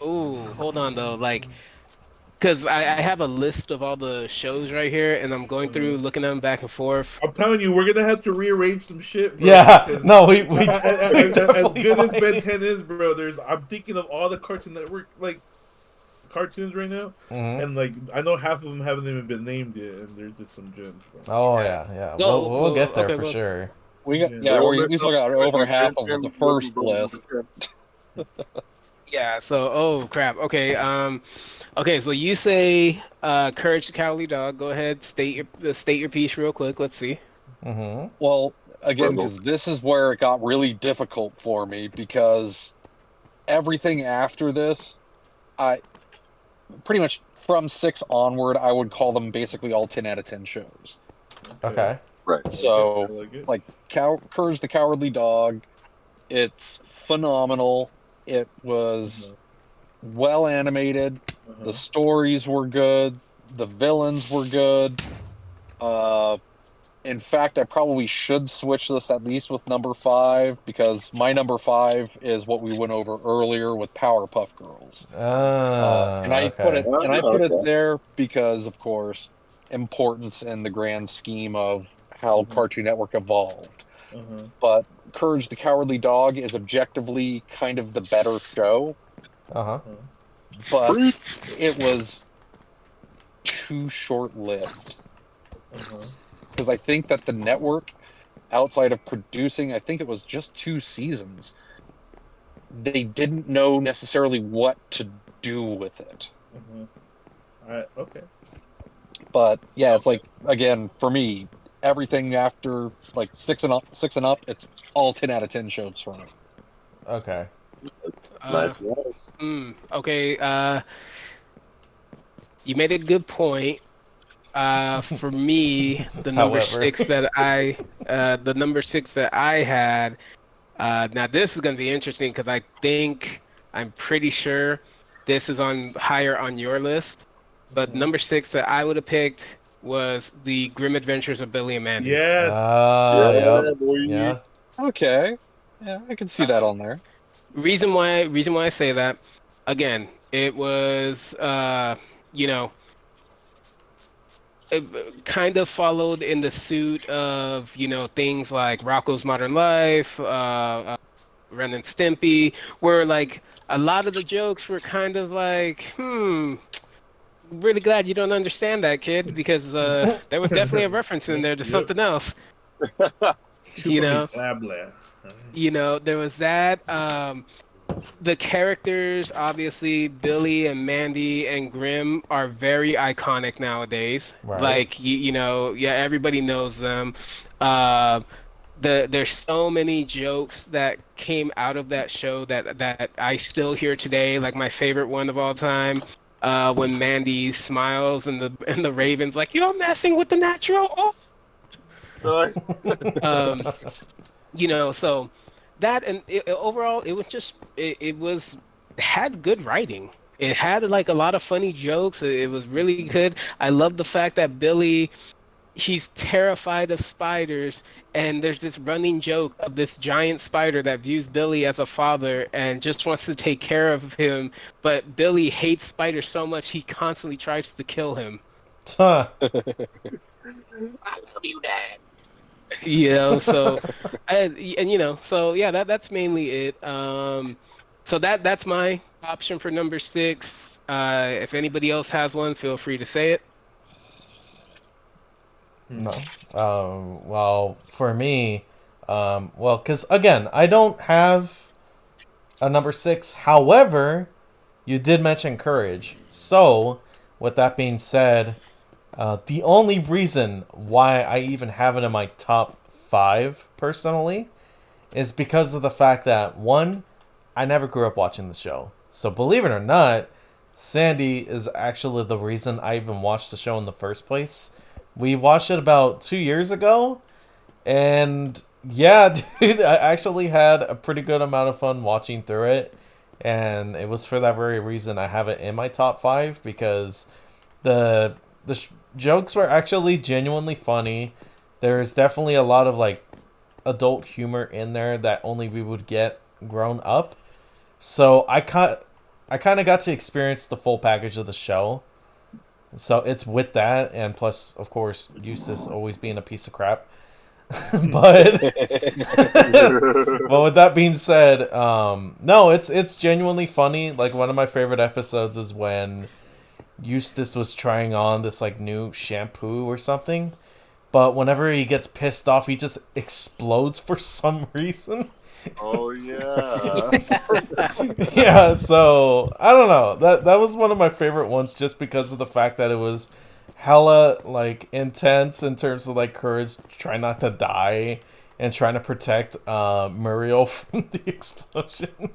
Ooh, hold on though, like, cause I have a list of all the shows right here, and I'm going through looking at them back and forth. I'm telling you, we're gonna have to rearrange some shit, bro. Yeah. Because No, we as definitely good as Ben might. 10 is, bro, I'm thinking of all the Cartoon Network like cartoons right now, Hmm. and like I know half of them haven't even been named yet, and there's just some gems, bro. Oh Yeah. yeah, yeah. We'll get Go. there Okay, for go. sure. We got Yeah. yeah, Real we messed still up got over like half Ben of 10 the wasn't first number list. 10. Yeah. So, oh crap. Okay. Okay. So you say, Courage the Cowardly Dog. Go ahead. State your piece real quick. Let's see. Hmm. Well, again, Struggle. because this is where it got really difficult for me because everything after this, I pretty much from 6 onward, I would call them basically all 10 out of 10 shows. Okay. Okay. Right. I like it. I So, like it. like Courage the Cowardly Dog, it's phenomenal. It was well animated. The Uh-huh. stories were good. The villains were good. Uh, in fact, I probably should switch this at least with number 5 because my number 5 is what we went over earlier with Powerpuff Girls. And I put Okay. it and I Oh, put it okay. there because, of course, importance in the grand scheme of how Uh-huh. Cartoon Network evolved. Uh-huh. But Courage the Cowardly Dog is objectively kind of the better show, Uh-huh. Uh-huh. but Preach. it was too short-lived. Uh-huh. Because I think that the network, outside of producing, I think it was just 2 seasons, they didn't know necessarily what to do with it. Uh-huh. Okay. But yeah, it's Okay. like again for me, everything after like 6 and up, it's all 10 out of 10 shows for me. Okay. Uh. Nice guys. Okay. You made a good point. For me, However. the number 6 that I had. Now this is gonna be interesting because I'm pretty sure this is on higher on your list. But Uh-huh. number 6 that I would have picked was the Grim Adventures of Billy and Mandy. Yes. Yep. Yeah, boy. Yeah. Okay, yeah, I can see that on there. Reason why I say that, again, it was you know, it kind of followed in the suit of, things like Rocco's Modern Life, Ren and Stimpy, where like a lot of the jokes were kind of like, really glad you don't understand that, kid, because there was definitely a reference in Yep. there to Yep. something else. Too You funny, know, blabla. there was that. The characters, obviously, Billy and Mandy and Grim are very iconic nowadays. Right. Like yeah, everybody knows them. Uh, there's so many jokes that came out of that show that I still hear today. Like my favorite one of all time, when Mandy smiles and the Raven's like, "You're messing with the natural." Oh. Nice. Um, so that and overall, it was just it had good writing. It had like a lot of funny jokes. It was really good. I love the fact that Billy, he's terrified of spiders, and there's this running joke of this giant spider that views Billy as a father and just wants to take care of him, but Billy hates spiders so much he constantly tries to kill him. Huh. I love you, Dad. So so yeah, that's mainly it. So that's my option for number 6. If anybody else has one, feel free to say it. No. Well, for me, well, because again, I don't have number 6. However, you did mention Courage. So, with that being said, the only reason why I even have it in my top 5 personally is because of the fact that, one, I never grew up watching the show. So, believe it or not, Sandy is actually the reason I even watched the show in the first place. We watched it about 2 years ago, and yeah, dude, I actually had a pretty good amount of fun watching through it, and it was for that very reason I have it in my top 5, because the jokes were actually genuinely funny. There's definitely a lot of like adult humor in there that only we would get grown up. So I kind of got to experience the full package of the show. So it's with that, and plus, of course, Eustace always being a piece of crap. but but with that being said, no, it's genuinely funny. Like, one of my favorite episodes is when Eustace was trying on this like new shampoo or something, but whenever he gets pissed off, he just explodes for some reason. Oh yeah. Yeah, so I don't know. That was one of my favorite ones just because of the fact that it was hella like intense in terms of like Courage trying not to die and trying to protect Muriel from the explosion.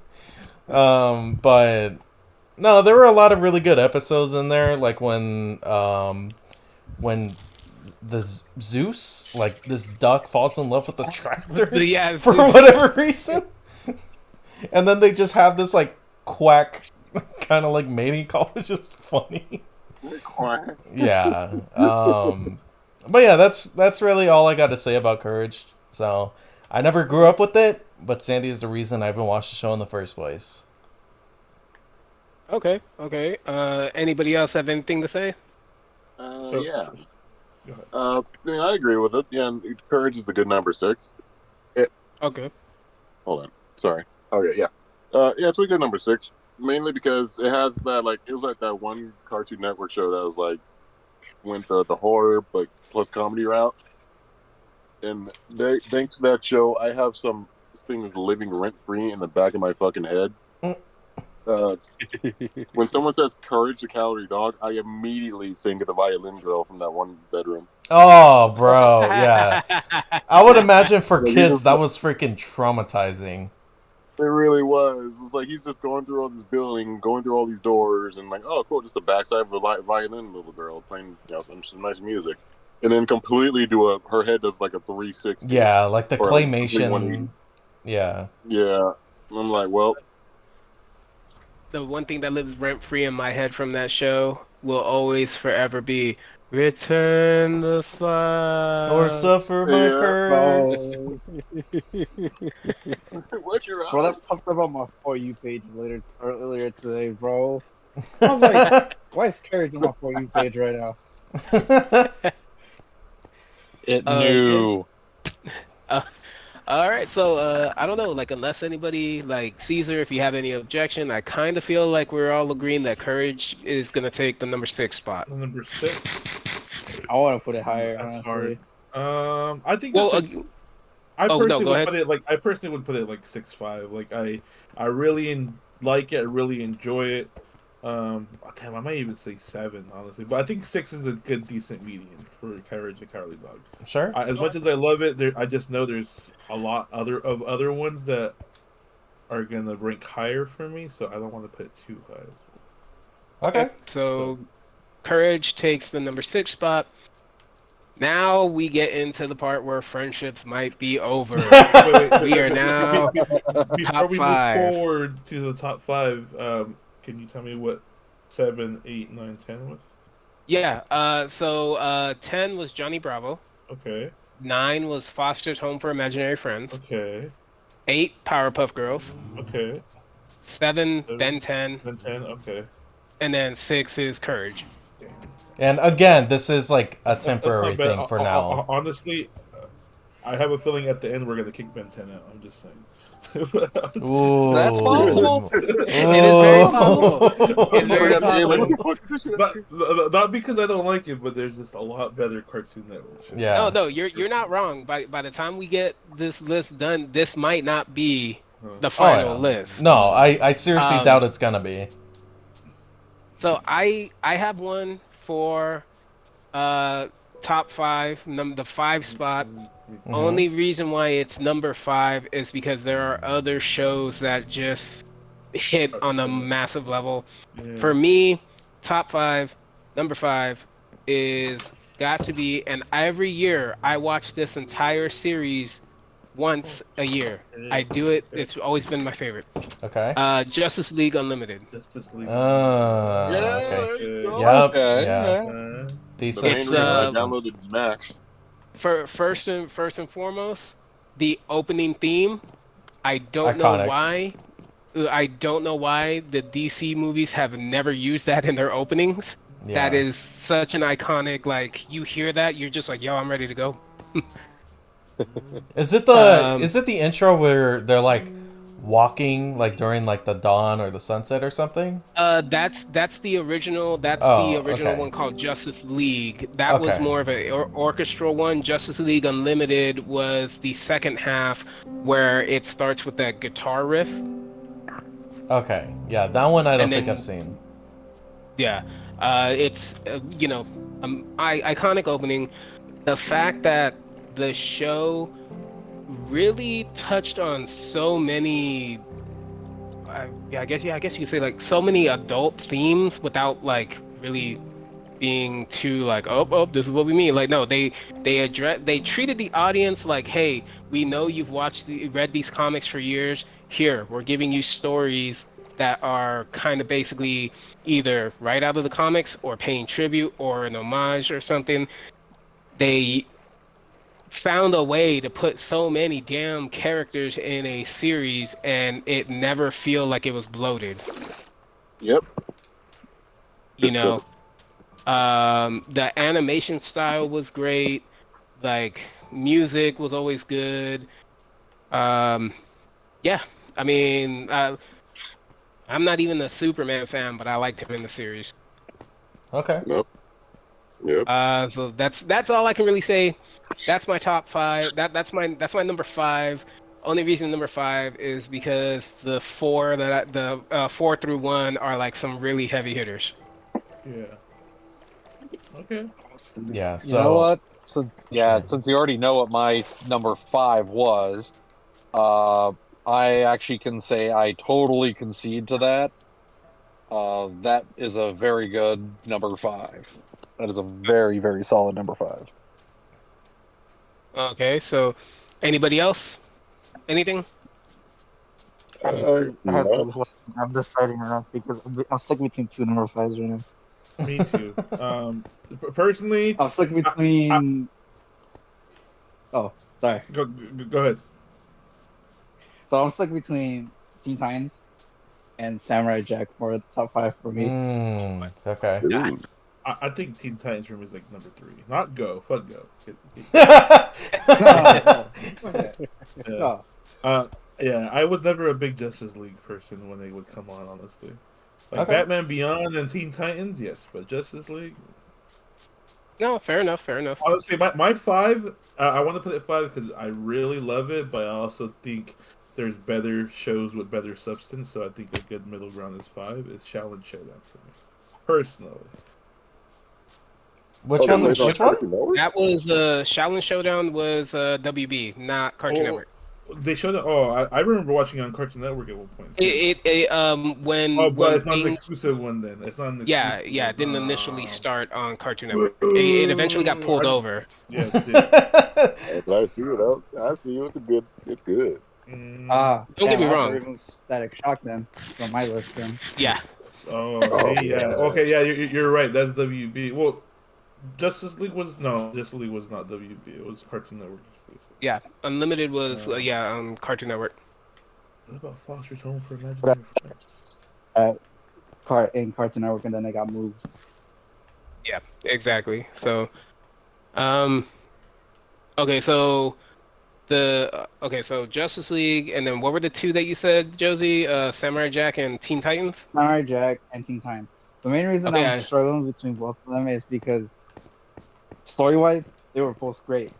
But no, there were a lot of really good episodes in there, like when the Zeus, like this duck, falls in love with the tractor Yeah, for whatever reason, and then they just have this like quack kind of like mating call, which is funny. Yeah. But yeah, that's really all I got to say about Courage. So I never grew up with it, but Sandy is the reason I even watched the show in the first place. Okay. Anybody else have anything to say? Yeah. Go ahead. I mean, I agree with it. Yeah, and Courage is a good number 6. Okay. Hold on. Sorry. Okay, yeah. Yeah, it's a good number 6. Mainly because it has that, like, it was like that one Cartoon Network show that was like, went the horror, but plus comedy route. And thanks to that show, I have some things living rent free in the back of my fucking head. When someone says Courage the Calorie Dog, I immediately think of the violin girl from that one bedroom. Oh, bro, yeah. I would imagine for Like, kids that was freaking traumatizing. it really was. It's like he's just going through all this building, going through all these doors, and like, oh, cool, just the backside of a violin little girl playing, some nice music, and then completely her head does like a 360. Yeah, like the or like a complete claymation. 180. Yeah. Yeah, I'm like, well, The one thing that lives rent free in my head from that show will always forever be Return the Slide. Or suffer my Yeah. curse. Bro, what's your bro, eyes? that popped up on my For You page earlier today, bro. I was like, why is Carrot on my For You page right now? It Yeah. knew. All right, so I don't know, like, unless anybody, like Caesar, if you have any objection, I kind of feel like we're all agreeing that Courage is gonna take the number 6 spot. Number 6. I want to put it higher, That's honestly. hard. I think Well, that's I no, personally go would ahead. put it like 6.5. Like I really like it. I really enjoy it. Damn, I might even say 7, honestly. But I think 6 is a good, decent median for Courage the Cowardly Dog. Sure. As much as I love it, I just know there's a lot other ones that are gonna rank higher for me. So I don't want to put it too high. Okay. So Courage takes the number 6 spot. Now we get into the part where friendships might be over. We are now Before top we 5. move forward to the top 5, can you tell me what 7, 8, 9, 10 was? Yeah, so 10 was Johnny Bravo. Okay. 9 was Foster's Home for Imaginary Friends. Okay. 8, Powerpuff Girls. Okay. 7, Ben 10. Then 10. Okay. And then 6 is Courage. Damn. And again, this is like a That's temporary not bad. thing for now. Honestly, I have a feeling at the end we're gonna kick Ben 10 out. I'm just saying. Ooh. That's possible. It is very possible. It's very Forgot possible. But not because I don't like it, but there's just a lot better Cartoon Network shows. Yeah. No, you're not wrong. By the time we get this list done, this might not be the Oh, final yeah. list. No, I seriously Um, doubt it's gonna be. So I have one for uh top five, the five spot. Hmm. Only reason why it's number five is because there are other shows that just hit on a massive level. Yeah. For me, top five, number five is got to be, and every year I watch this entire series once a year. I do it. It's always been my favorite. Okay. Justice League Unlimited. Just leave. Yeah, Okay. there you go. Yep. Okay, Yeah. yeah. The Decent. main It's reason I Decent. downloaded Max. for first and foremost, the opening theme. I don't know Iconic. why. I don't know why the DC movies have never used that in their openings. That Yeah. is such an iconic, like you hear that, you're just like, yo, I'm ready to go. Um, Is it the intro where they're like walking like during like the dawn or the sunset or something? that's the original. That's the Oh, original okay. one called Justice League. That was Okay. more of a orchestral one. Justice League Unlimited was the second half where it starts with that guitar riff, Okay. Yeah, that one I and don't think I've then seen. yeah, it's iconic opening. The fact that the show really touched on so many, I guess you could say like so many adult themes without like really being too like this is what we mean. Like no, they treated the audience like, hey, we know you've read these comics for years. Here, we're giving you stories that are kind of basically either right out of the comics or paying tribute or an homage or something. They found a way to put so many damn characters in a series and it never feel like it was bloated, Yep. you Good stuff. know. The animation style was great. Like music was always good. Um, yeah, I mean, I'm not even a Superman fan, but I liked him in the series. Okay. Yep. Yep. So that's all I can really say. That's my top five. That's my number five. Only reason number five is because the four through one are like some really heavy hitters. Yeah. Okay. Yeah. You know So what? Since you already know what my number 5 was, I actually can say I totally concede to that. That is a very good number 5. That is a very, very solid number 5. Okay, so anybody else? Anything? I have No. to. I'm deciding now because I'm stuck between two number fives right now. Me too. Personally, I'm stuck I between. Oh, sorry. go ahead. So I'm stuck between Teen Titans and Samurai Jack for the top five for me. Okay. Ooh. I think Teen Titans for me is like number 3. Not Go. Fuck Go. No, no, Yeah. no. Uh, yeah, I was never a big Justice League person when they would come on, honestly. Like Okay. Batman Beyond and Teen Titans, yes, but Justice League. No, fair enough, fair enough. Honestly, my 5, I want to put it 5 because I really love it, but I also think there's better shows with better substance, so I think a good middle ground is 5. It's Challenge Showdown for me, personally. Which Oh, one? that's on Which one? Cartoon Network? That was Shaolin Showdown was WB, not Cartoon Oh, Network. they showed it. Oh, I remember watching it on Cartoon Network at one point. Too. When Oh, but it's not an things exclusive one then. It's not an yeah, exclusive yeah, one. it didn't initially start on Cartoon Network. It eventually got pulled Boo! over. Yeah, it did. But I see it. I see it. It's a good. It's good. Ah, Don't get damn, me I have to wrong. remove Static Shock then from my list then. Yeah. Oh, Oh see, yeah. yeah. Okay, yeah, you're right. That's WB. Well, Justice League was not WB. It was Cartoon Network exclusive. Yeah. Unlimited was Uh, on Cartoon Network. what about Foster's Home for But Imaginary Friends? in Cartoon Network and then it got moved. Yeah, exactly. So, um, okay, so so Justice League, and then what were the two that you said, Josie? Samurai Jack and Teen Titans. Samurai Jack and Teen Titans. The main reason Okay, I'm struggling between both of them is because story wise, they were both great.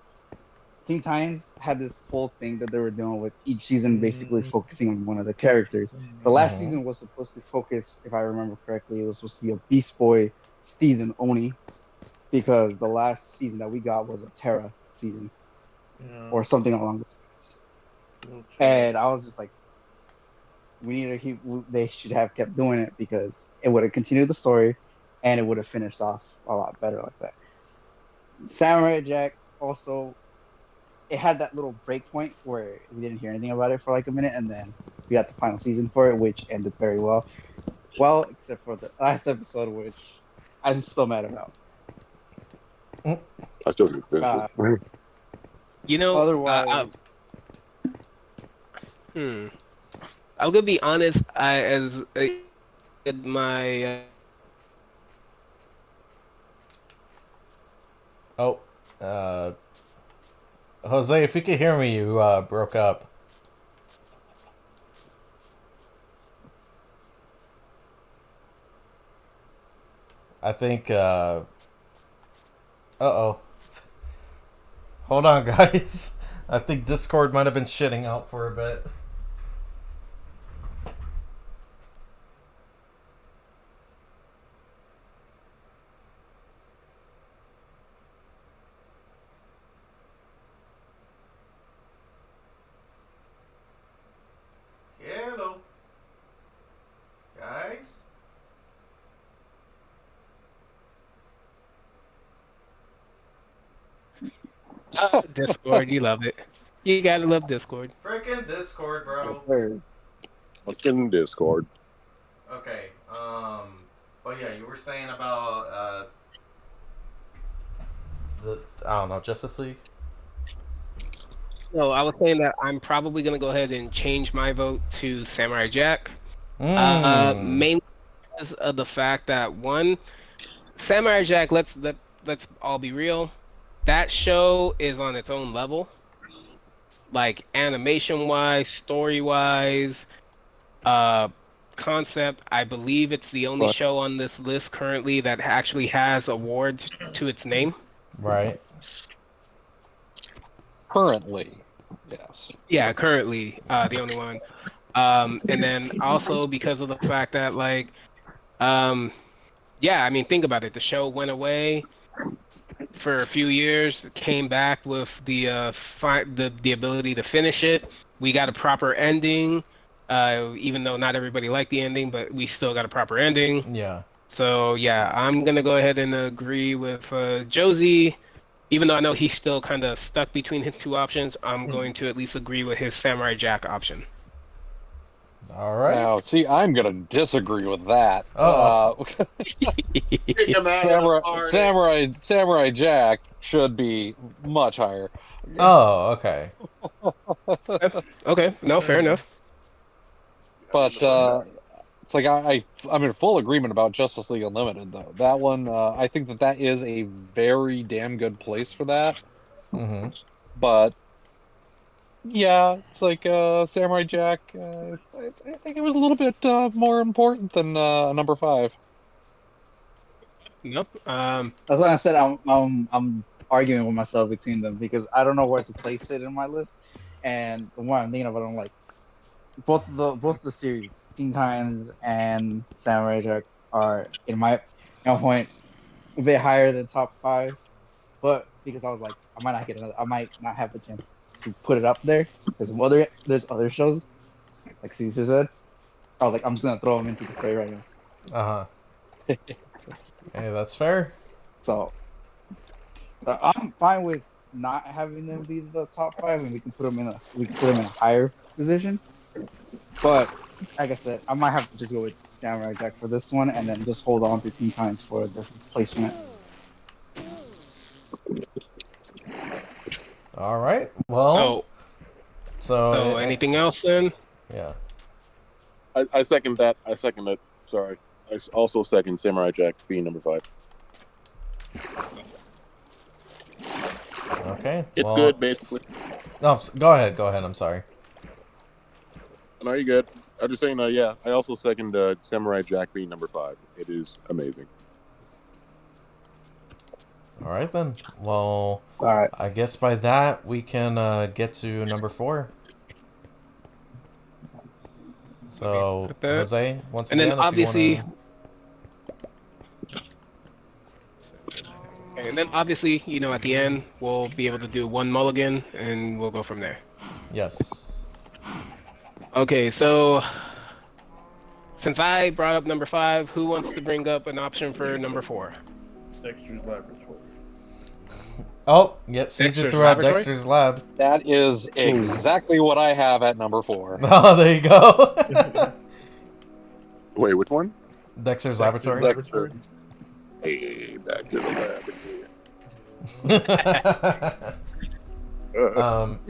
Teen Titans had this whole thing that they were doing with each season basically focusing on one of the characters. The last Mhm. season was supposed to focus, if I remember correctly, it was supposed to be a Beast Boy, Steve, and Oni, because the last season that we got was a Terra season Yeah. or something along those lines. Real chat. And I was just like, they should have kept doing it because it would have continued the story and it would have finished off a lot better like that. Samurai Jack also, it had that little break point where we didn't hear anything about it for like a minute, and then we got the final season for it, which ended very well. Well, except for the last episode, which I'm still mad about. I still didn't finish Uh, it. You know, otherwise, hmm. I'm gonna be honest. My Oh, uh, Jose, if you could hear me, you broke up. I think. Uh-oh. Hold on, guys. I think Discord might have been shitting out for a bit. Hello. Guys? Discord, you love it. You gotta love Discord. Freaking Discord, bro. What's in Discord? Okay, but yeah, you were saying about, I don't know, Justice League? No, I was saying that I'm probably gonna go ahead and change my vote to Samurai Jack. Mmm. Mainly because of the fact that one, Samurai Jack. Let's all be real. That show is on its own level, like animation wise, story wise, uh, concept. I believe it's the only But show on this list currently that actually has awards to its name. Right. currently, yes. Yeah, currently, the only one. And then also because of the fact that um, yeah, I mean, think about it. The show went away for a few years, came back with the ability to finish it. We got a proper ending, even though not everybody liked the ending, but we still got a proper ending. Yeah. So yeah, I'm gonna go ahead and agree with Josie. Even though I know he's still kind of stuck between his two options, I'm going to at least agree with his Samurai Jack option. All right. Now, see, I'm gonna disagree with that. Uh-oh. Kick him out of the party. Samurai Jack should be much higher. Oh, okay. Okay, no, fair enough. But it's like I'm in full agreement about Justice League Unlimited though. That one, I think that is a very damn good place for that. Mm-hmm. But yeah, it's like Samurai Jack. I think it was a little bit more important than number 5. Nope. that's why I said I'm arguing with myself between them because I don't know where to place it in my list. And the one I'm thinking about, I'm like both the series, Teen Titans and Samurai Jack, are in my point a bit higher than top 5. But because I was like, I might not have the chance to put it up there because there's other shows like Cesar said. I was like, I'm just gonna throw them into the fray right now. Uh-huh. Hey, that's fair. So I'm fine with not having them be the top 5, and we can put them in a higher position. But like I said, I might have to just go with Samurai Jack for this one, and then just hold on to Teen Titans for the placement. All right. Well, So anything else then? Yeah. I second that. I second that. Sorry. Also second Samurai Jack being number 5. Okay. It's well, good, basically. No, go ahead. Go ahead. I'm sorry. No, you're good. I'm just saying, yeah, I also second Samurai Jack being number 5. It is amazing. All right then. Well, All right. I guess by that we can get to number 4. So, Put that. Jose, once And then again, if you want obviously, to. and then obviously, you know, at the end we'll be able to do one mulligan, and we'll go from there. Yes. Okay, so since I brought up number 5, who wants to bring up an option for number 4? Dexter's Laboratory. Oh, yeah, Caesar Dexter's threw out Laboratory? Dexter's Lab. That is exactly what I have at number 4. Oh, there you go. Wait, which one? Dexter's Laboratory. Laboratory. Hey, back to the lab.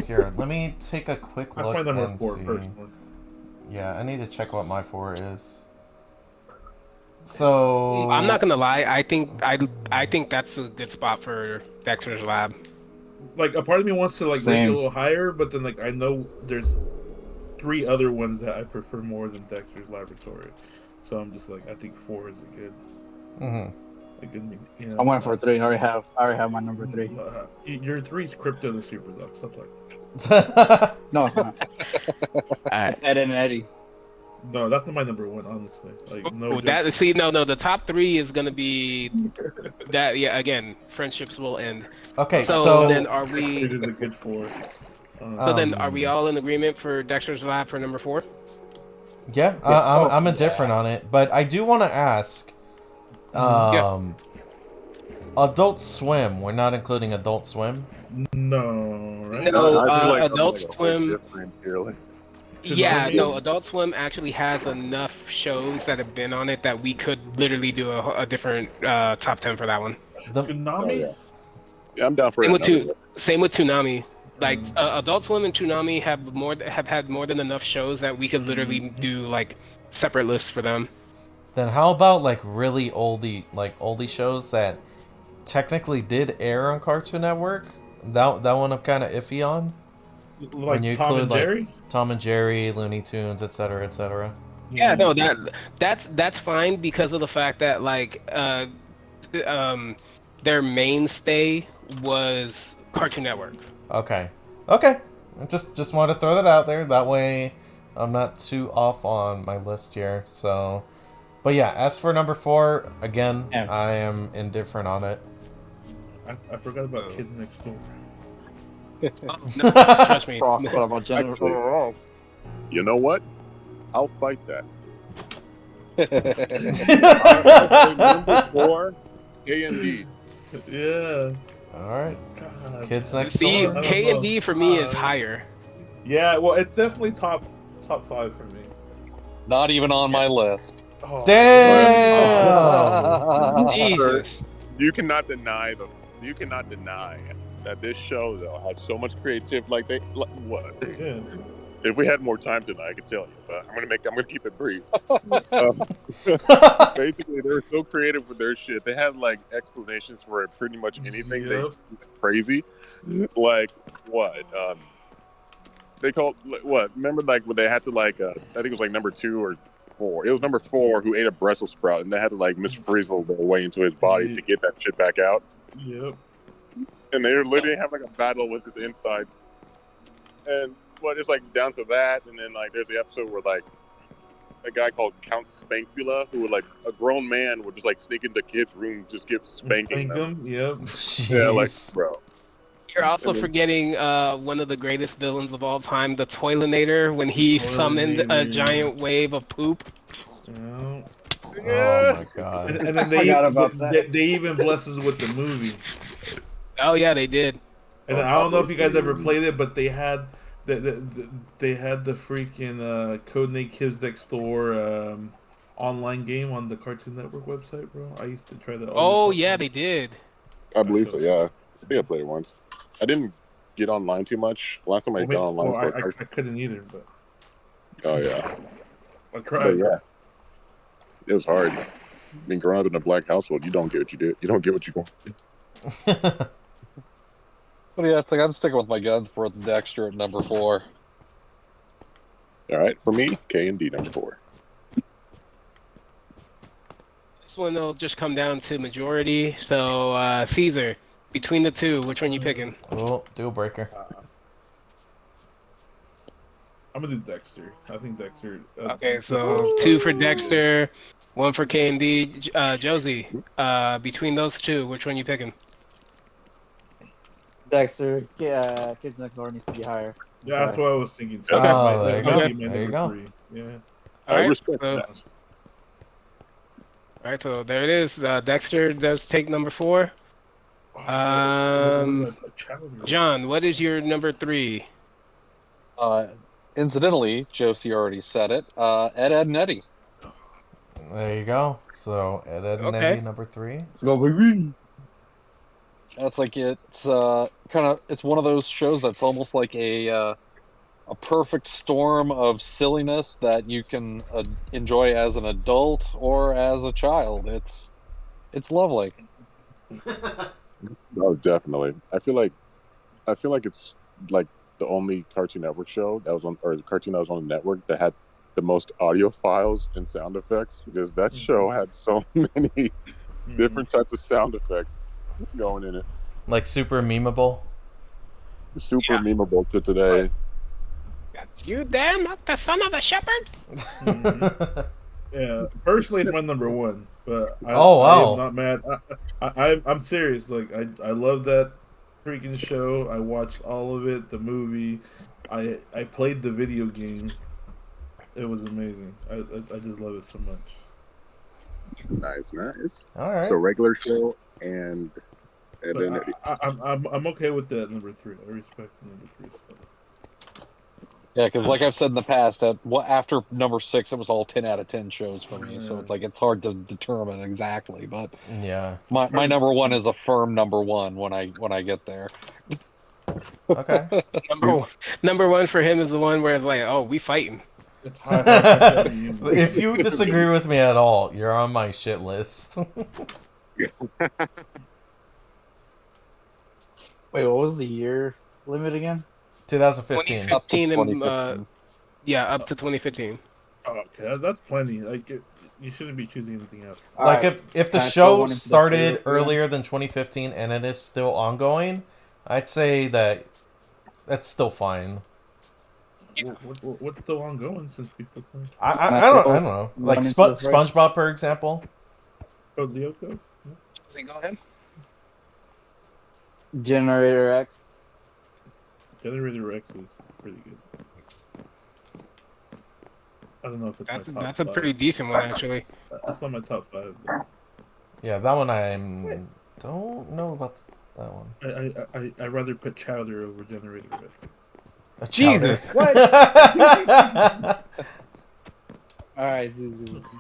Here, let me take a quick That's look my number and 4 see. personally. Yeah, I need to check what my 4 is. So I'm not gonna lie. I think that's a good spot for Dexter's Lab. Like, a part of me wants to like rank it a Same. little higher, but then like I know there's 3 other ones that I prefer more than Dexter's Laboratory. So I'm just like, I think 4 is a good, you know. I went for 3. I already have my number 3. Your 3's Crypto the Super Dog. Stop talking. No, it's not. Alright. It's Ed and Eddie. No, that's not my number 1, honestly. Like, no. The top 3 is gonna be that. Yeah, again, friendships will end. okay, So, so then are we? It is a good 4. So then are we all in agreement for Dexter's Lab for number 4? yeah, I'm indifferent on it, but I do want to ask. Adult Swim. We're not including Adult Swim. No, right? No, I feel like Adult something like a Swim. different here, like- Yeah, Tsunami? no, Adult Swim actually has enough shows that have been on it that we could literally do a different top 10 for that one. Tsunami? Oh, yeah. Yeah, I'm down for Same it. with, same with Toonami. Like Adult Swim and Toonami have had more than enough shows that we could literally do like separate lists for them. Then how about like really oldie shows that technically did air on Cartoon Network? That one I'm kind of iffy on. Like When you Tom include and like Jerry? Tom and Jerry, Looney Tunes, etc., etc. Yeah, no, that's fine because of the fact that like their mainstay was Cartoon Network. Okay. I just wanted to throw that out there. That way, I'm not too off on my list here. So, but yeah, as for number 4, again, Yeah. I am indifferent on it. I forgot about Kids Next Door. No, trust me. What about Jennifer? You know what? I'll fight that. Number 4, A&D. Yeah. All right, God. Kids Next See, Door. K and D for me is higher. Yeah, well, it's definitely top 5 for me. Not even on my list. Oh, Damn! Jesus. You cannot deny that this show though had so much creativity. Like what? Yeah. If we had more time tonight, I could tell you, but I'm gonna keep it brief. Basically, they were so creative with their shit. They had like explanations for pretty much anything. Yep. Crazy. Like what? They called what? Remember like when they had to like I think it was like number 2 or 4. It was number 4 who ate a Brussels sprout, and they had to like Miss Frizzle their way into his body to get that shit back out. Yep. And they were literally having like a battle with his insides. And what it's like down to that, and then like there's the episode where like a guy called Count Spankula, who would like a grown man would just like sneak into kids' room, just give spanking them. Yep. Yeah, like Jeez. bro. You're also forgetting one of the greatest villains of all time, the Toilinator, when he summoned a Toilinator. giant wave of poop. Yeah. Oh my god. And then Forgot about that. they even bless us with the movie. Oh yeah, they did. And I don't know if you guys ever played it, but they had they had the freaking Codename Kids Next Door online game on the Cartoon Network website, bro. I used to try that. Oh yeah, they did. I believe so. Yeah, I think I played it once. I didn't get online too much. Last time I got online. I couldn't either, but Oh yeah. I But tried. yeah. It was hard. I mean, growing up in a black household, you don't get what you do. You don't get what you want. But yeah, it's like I'm sticking with my guns for Dexter at number 4. All right, for me, K and D number 4. This one will just come down to majority. So Caesar, Between the two, which one you picking? Oh, deal breaker. I'm gonna do Dexter. I think Dexter. Okay, so 2 for Dexter, 1 for K&D. Josie, between those two, which one you picking? Dexter, Kids Next Door needs to be higher. Yeah, that's what I was thinking. So Okay. Oh, there that you might go. be my There you number go. 3. Yeah. I Alright, respect so, that. alright, so there it is. Dexter does take number 4. Where did I put Chowder? John, what is your number 3? Incidentally, Josie already said it. Ed, Ed, and Eddie. There you go. So Ed, Ed, and Okay. Eddie, number 3. Let's go, baby. That's like it's it's one of those shows that's almost like a perfect storm of silliness that you can enjoy as an adult or as a child. It's lovely. Oh, definitely. I feel like it's like the only Cartoon Network show that was on, or the cartoon that was on the network that had the most audio files and sound effects, because that show had so many different types of sound effects going in it. Like super memeable. Super memeable to today. You dare not the son of a shepherd? Yeah, personally, it's my number 1, but Oh, I wow. am not mad. I'm serious. Like I love that freaking show. I watched all of it. The movie. I played the video game. It was amazing. I just love it so much. Nice, nice. All right. So regular show and Ed But and Eddie. I'm okay with that number 3. I respect the number 3 stuff. Yeah, because like I've said in the past, after number 6, it was all 10 out of 10 shows for me. So it's like it's hard to determine exactly. But Yeah. my number 1 is a firm number 1 when I get there. Okay. Number 1 for him is the one where it's like, oh, we fighting. It's high reunion. If you disagree with me at all, you're on my shit list. Wait, what was the year limit again? 2015. 2015 and 2015. yeah, up to 2015. Oh, okay, that's plenty. Like you shouldn't be choosing anything else. Like Alright, if the can I throw show one into the started fire again? earlier than 2015 and it is still ongoing, I'd say that that's still fine. What's still ongoing since people play? I don't know. Like One into the fray? SpongeBob, for example. Code Lyoko? Does he go ahead? Generator X. Generator X is pretty good. I don't know if it's my top That's a 5. pretty decent one, actually. That's not my top 5. Though. Yeah, that one I don't know about that one. I rather put Chowder over Generator X. A chowder. What? Alright,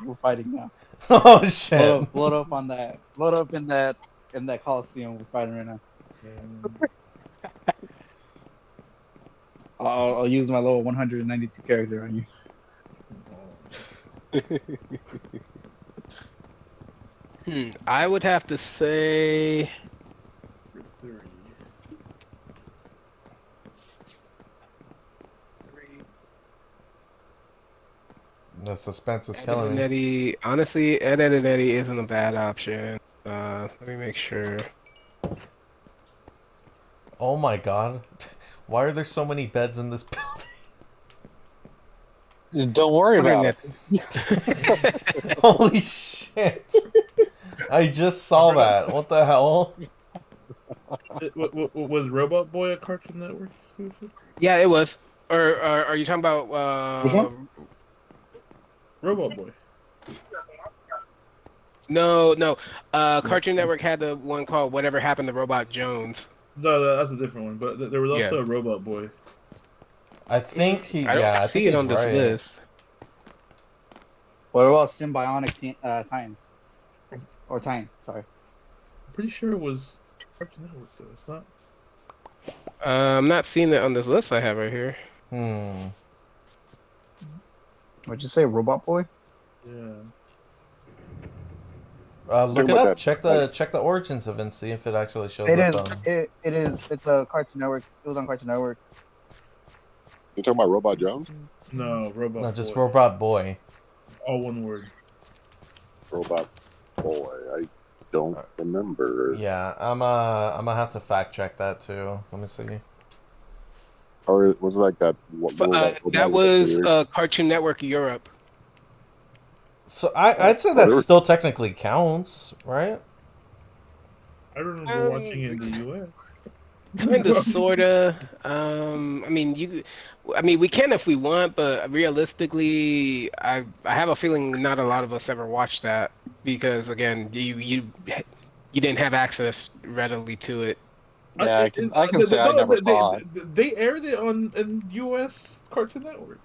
we're fighting now. Oh shit. Load up on that. Load up in that Coliseum. We're fighting right now. I'll use my level 192 character on you. I would have to say. The suspense is Ed, Ed, killing and me. Eddie. Honestly, Ed, Ed, and Eddie isn't a bad option. Let me make sure. Oh my god. Why are there so many beds in this building? Don't worry about it. Holy shit. I just saw that. What the hell? Was Robot Boy a Cartoon Network exclusive? Yeah, it was. Or are you talking about? Which one? Robot Boy. No. Cartoon Network had the one called "Whatever Happened to Robot Jones." No, that's a different one. But there was also Yeah. a Robot Boy. I think he. I don't Yeah, I see think it he's on this right. list. What about Symbionic Times? Or Time, sorry. I'm pretty sure it was Cartoon Network though. It's not. I'm not seeing it on this list I have right here. What'd you say, Robot Boy? Yeah. Look it about up. that. Check the origins of it and see if it actually shows It up. is. It is. It's a Cartoon Network. It was on Cartoon Network. You talking about Robot Jones? No, Robot No, just Boy. Robot Boy. All one word. Robot Boy. don't remember. Yeah, I'm gonna have to fact check that too. Let me see. Or was it like that? What that That was Cartoon Network Europe. So I'd say Oh, that there was- still technically counts, right? I remember watching it in the U.S. Kind of, sorta. I mean, we can if we want, but realistically, I have a feeling not a lot of us ever watched that because, again, you didn't have access readily to it. Yeah, I can say I No, never saw it. they aired it on U.S. Cartoon Network.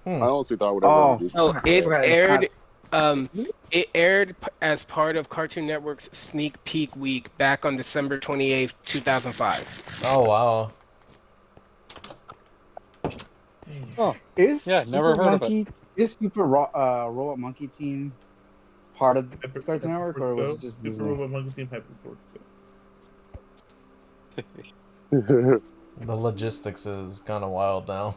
I Hmm. honestly thought I would ever Oh, introduce Oh, it. I forgot it's not. um, it aired as part of Cartoon Network's Sneak Peek Week back on December 28th, 2005. Oh wow. Oh, Is yeah, never Super heard of it. Monkey Robot Monkey Team part of Cartoon Network, or was it just Super Disney? Robot Monkey Team Hyperforce Go. The logistics is kind of wild now.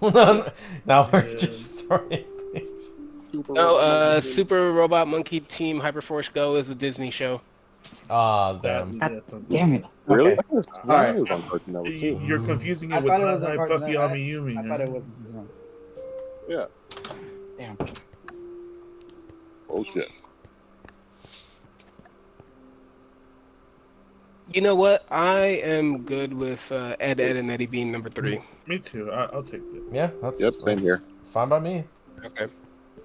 Now we're Yeah. just throwing things. Super Oh, Robot Monkey Team. Super Robot Monkey Team Hyperforce Go is a Disney show. Ah, That, damn. yeah, something. Damn it. Really? Okay. I was All right. it was on Cartoon Network too. You're confusing I it with thought it was a Hi Cartoon Puffy Network. Ami Yumi. I thought it was. Yeah. Damn. Oh shit. You know what? I am good with Ed, Ed, and Eddie being number 3. Me too. I'll take that. Yeah, that's Yep, same that's here. fine by me. Okay.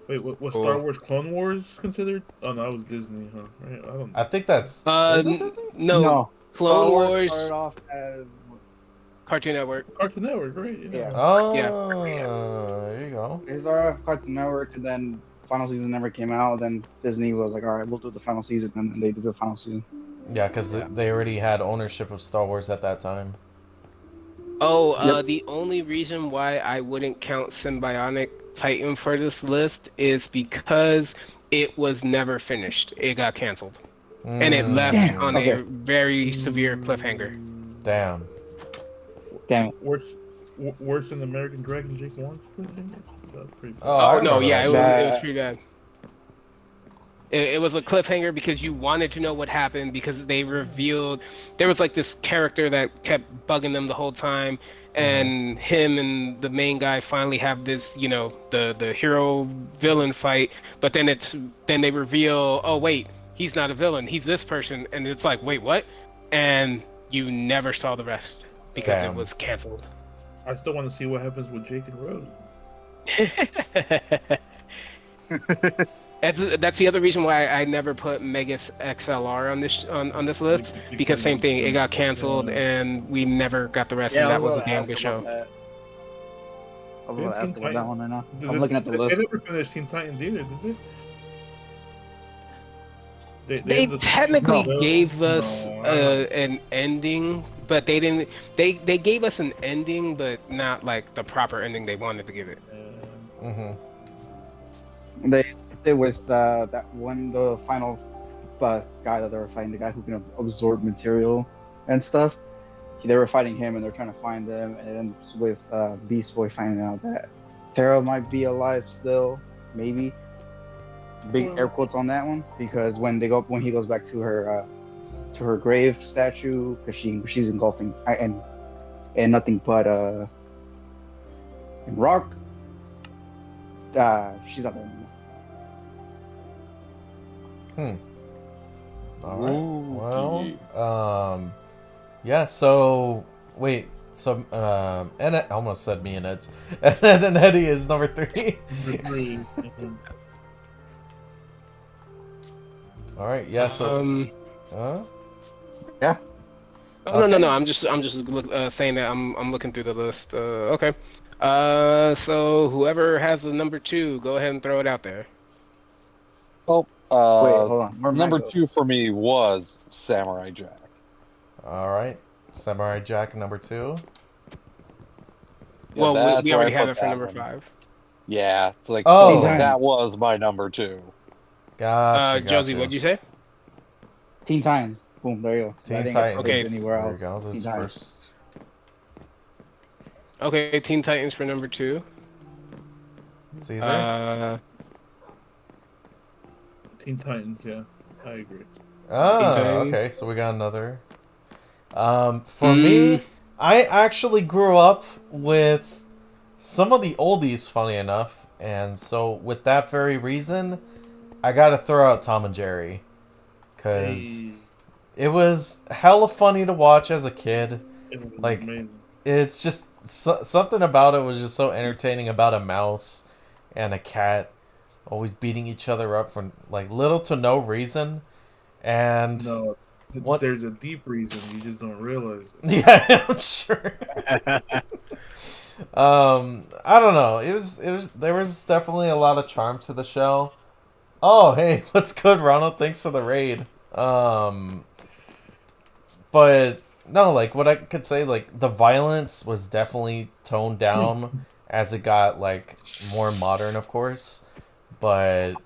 Wait, was Cool. Star Wars Clone Wars considered? Oh no, that was Disney, huh? Right? I don't. I think that's is it Disney? No, Clone Star Wars, started off as Cartoon Network. Cartoon Network, right? yeah. Oh, Yeah. there you go. It started off Cartoon Network, and then final season never came out. Then Disney was like, "All right, we'll do the final season," and then they did the final season. Yeah, because Yeah. they already had ownership of Star Wars at that time. Oh, Yep. the only reason why I wouldn't count Symbionic Titan for this list is because it was never finished. It got canceled. And it left Damn. on Okay. a very severe cliffhanger. Damn. Damn it. Worse than American Dragon Jake 1? That's pretty bad. Oh, I Oh no, remember yeah, that it shit. was pretty bad. It was a cliffhanger because you wanted to know what happened because they revealed there was like this character that kept bugging them the whole time, and him and the main guy finally have this, the hero villain fight, but then they reveal, oh wait, he's not a villain, he's this person, and it's like, wait, what? And you never saw the rest because it Damn. was canceled. I still want to see what happens with Jake and Rose. That's the other reason why I never put Megas XLR on this list, because same thing, it got canceled and we never got the rest, and that was a damn good show. I was going to ask about that one right now. They- I'm looking at the They list. never finished Teen Titans either, did they? They ended up- technically No, gave us no, I don't- an ending, but they didn't. They gave us an ending, but not like the proper ending they wanted to give it. Mm-hmm. They did with that one, the final guy that they were fighting, the guy who can absorb material and stuff. They were fighting him, and they're trying to find them, and it ends with Beast Boy finding out that Terra might be alive still, maybe. Big air quotes on that one, because when he goes back to her grave statue, because she's engulfing and nothing but rock. She's not there anymore. All right. Ooh, Well, yeah. So wait. So and I almost said me and Ed. And Eddie is number 3. Number 3. All right. Yeah. So. Yeah. Oh Okay. no, I'm just saying that I'm looking through the list. Okay. So whoever has the number 2, go ahead and throw it out there. Oh, Wait, hold on. Where number Matt goes? 2 for me was Samurai Jack. All right. Samurai Jack number 2. Yeah, Well, that's we where I already had put it for that number one. 5. Yeah, it's like Oh. that was my number 2. Gotcha. Josie, what'd you say? Teen Titans. Boom, there you go. So I Teen didn't get Titans. Okay. placed anywhere There you else. go. This Teen is Titans. first. Okay, Teen Titans for number 2. Caesar. Uh, Teen Titans, yeah. I agree. Oh, Okay. okay. So we got another. For Mm. me, I actually grew up with some of the oldies, funny enough, and so with that very reason, I gotta throw out Tom and Jerry because Hey, it was hella funny to watch as a kid. it was Like, amazing. it's just something about it was just so entertaining about a mouse and a cat always beating each other up for like little to no reason. And No, what? there's a deep reason you just don't realize it. Yeah, I'm sure. I don't know. It was there was definitely a lot of charm to the show. Oh, hey, what's good, Ronald? Thanks for the raid. But no, like what I could say, like the violence was definitely toned down as it got like more modern, of course. But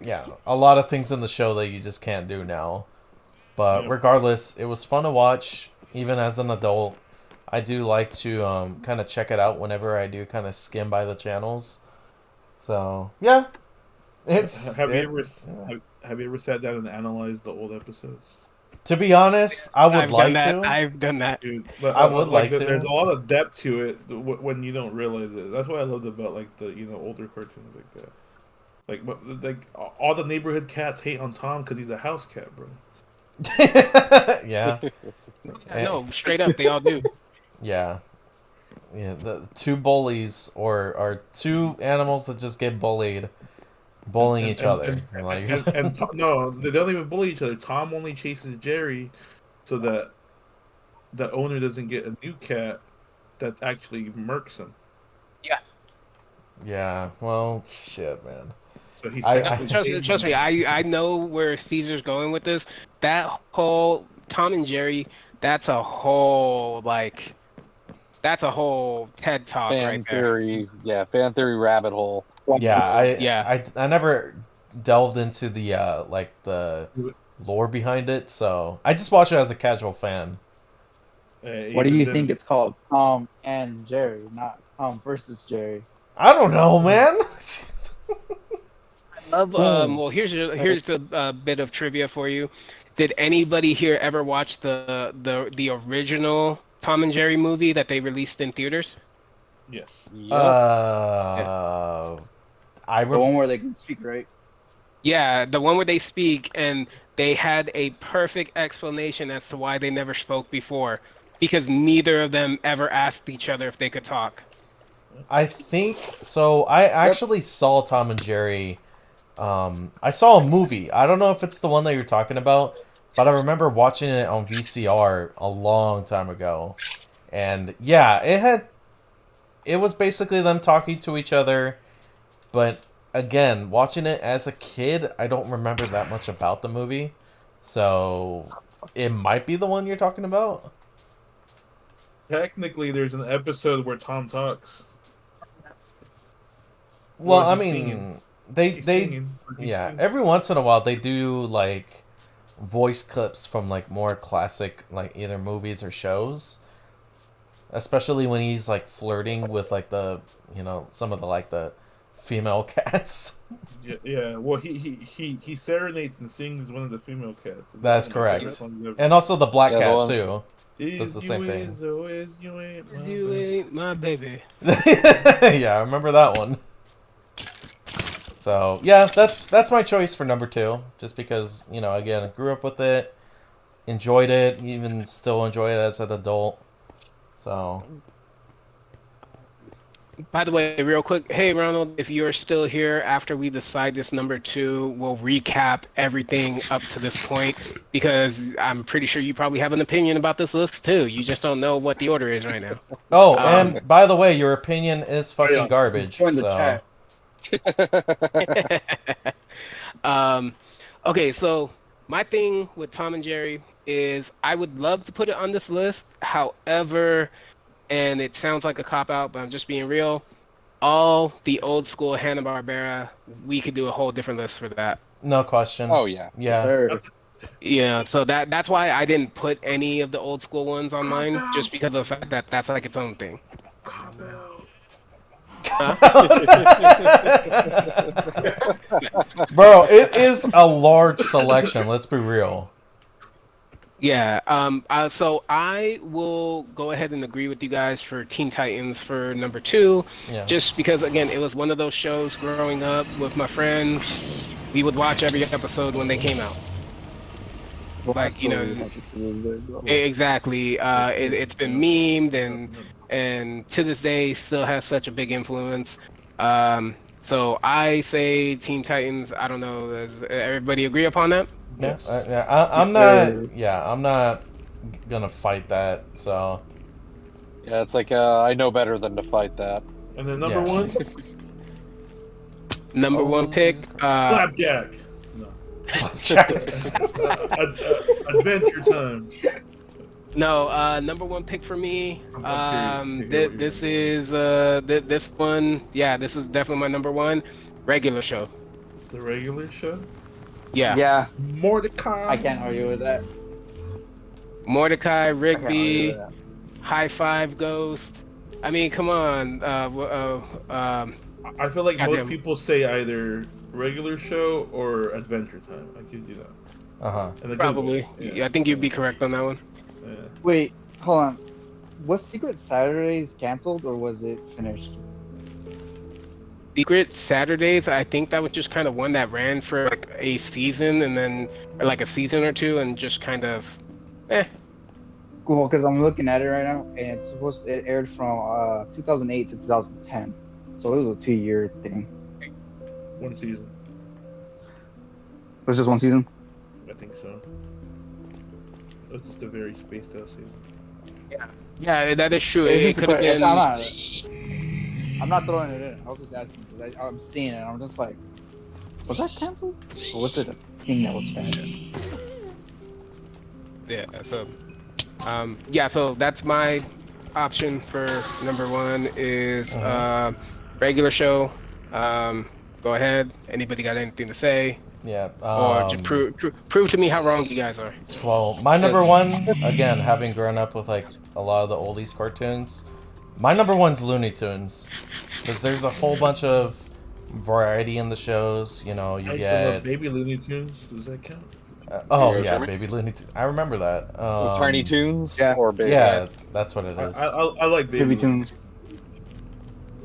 yeah, a lot of things in the show that you just can't do now. But Yep. regardless, it was fun to watch, even as an adult. I do like to kind of check it out whenever I do kind of skim by the channels. So yeah, it's Have you it. ever Yeah. have you ever sat down and analyzed the old episodes? To be honest, I would I've done like that. to. I've done that. Dude, I would like like there's a to. lot of depth to it when you don't realize it. That's what I loved about like the older cartoons like that. Like all the neighborhood cats hate on Tom because he's a house cat, bro. Yeah. Yeah, Eh, no, straight up, they all do. yeah. Yeah. The two bullies or two animals that just get bullied, And bullying and each and other. and, Like, No, they don't even bully each other. Tom only chases Jerry so that the owner doesn't get a new cat that actually murks him. Yeah. yeah. Well, shit, man. So he I, No, technically saved trust him. me. I know where Caesar's going with this. That whole Tom and Jerry. That's a whole like. That's a whole TED talk right Fan there. theory, yeah, fan theory rabbit hole. yeah. Yeah. I never delved into the like the lore behind it, so I just watch it as a casual fan. What do Even you then, think it's called? Tom and Jerry, not Tom versus Jerry. I don't know, man. Love. Boom. Well, here's a bit of trivia for you. Did anybody here ever watch the original Tom and Jerry movie that they released in theaters? yes. Yep. Yeah. uh, I The re- one where they can speak, right? Yeah, the one where they speak and they had a perfect explanation as to why they never spoke before, because neither of them ever asked each other if they could talk. I think so. I Yep. actually saw Tom and Jerry. I saw a movie. I don't know if it's the one that you're talking about, but I remember watching it on VCR a long time ago. And yeah, it was basically them talking to each other, but again, watching it as a kid, I don't remember that much about the movie. So it might be the one you're talking about. Technically, there's an episode where Tom talks. Well, Well, I he's singing. mean, He's they singing. He's yeah, singing. every once in a while they do like voice clips from like more classic like either movies or shows, especially when he's like flirting with like the, some of the like the female cats. Yeah. Well, he serenades and sings one of the female cats. It's That's one of my favorite correct. songs ever. And also the black Yeah, the cat one. too. That's Is the you same is thing. or is you ain't my You baby. ain't my baby. Yeah, I remember that one. So yeah, that's my choice for number two. Just because, again, I grew up with it, enjoyed it, even still enjoy it as an adult. So By the way, real quick, hey Ronald, if you're still here after we decide this number two, we'll recap everything up to this point because I'm pretty sure you probably have an opinion about this list too. You just don't know what the order is right now. oh, Um, and by the way, your opinion is Oh, fucking yeah. garbage. Join the So chat. um, okay, so my thing with Tom and Jerry is I would love to put it on this list. However, and it sounds like a cop out, but I'm just being real. All the old school Hanna-Barbera, we could do a whole different list for that. no question. Oh yeah. Yes, Yeah. sir. Yeah, so that's why I didn't put any of the old school ones on mine, just because of the fact that that's like its own thing. Bro, it is a large selection. Let's be real. Yeah. So I will go ahead and agree with you guys for Teen Titans for number two, Yeah. just because again, it was one of those shows growing up with my friends. We would watch every episode when they came out. Well, I Like, you still know, watch it to this day, bro. exactly. It's been memed and to this day still has such a big influence. So I say Teen Titans. I don't know. Does everybody agree upon that? Yeah. Yes. Yeah. I'm Yes, not. sir. Yeah. I'm not gonna fight that. So. Yeah, it's like I know better than to fight that. And then number Yeah. one, Number one Oh Jesus pick. Christ. Flapjack. No. Flapjacks. Adventure Time. No, number one pick for me. I'm curious to hear what This you're is this one. Yeah, this is definitely my number one. Regular show. The regular show. Yeah, Yeah, Mordecai. I can't argue with that. Mordecai, I can't argue with Rigby, that. High Five, Ghost. I mean, come on. I feel like most Goddamn. people say either regular show or Adventure Time. I give you that. Uh huh. And the good Probably. way. Yeah. I think you'd be correct on that one. Yeah. Wait, hold on. Was Secret Saturdays canceled or was it finished? Secret Saturdays, I think that was just kind of one that ran for like a season and then, or like a season or two, and just kind of, Cool, because I'm looking at it right now, and it aired from 2008 to 2010, so it was a 2-year thing. One season. It was just one season. I think so. It was just a very spaced out season. Yeah, that is true. It's It just a could have question. been. I'm not throwing it in. I was just asking because I'm seeing it. And I'm just like, was that canceled? Or was it a thing that was finished? Yeah, so yeah, so that's my option for number one is regular show. Go ahead. Anybody got anything to say? Yeah. Or just prove to me how wrong you guys are. Well, my number one, again, having grown up with like a lot of the oldies cartoons, my number one's Looney Tunes, because there's a whole bunch of variety in the shows. You know, you I used to get love Baby Looney Tunes. Does that count? oh You guys yeah, hear me? Baby Looney Tunes. I remember that. Tiny Toons yeah. or big? Yeah, that's what it is. I like Baby Baby Looney Tunes.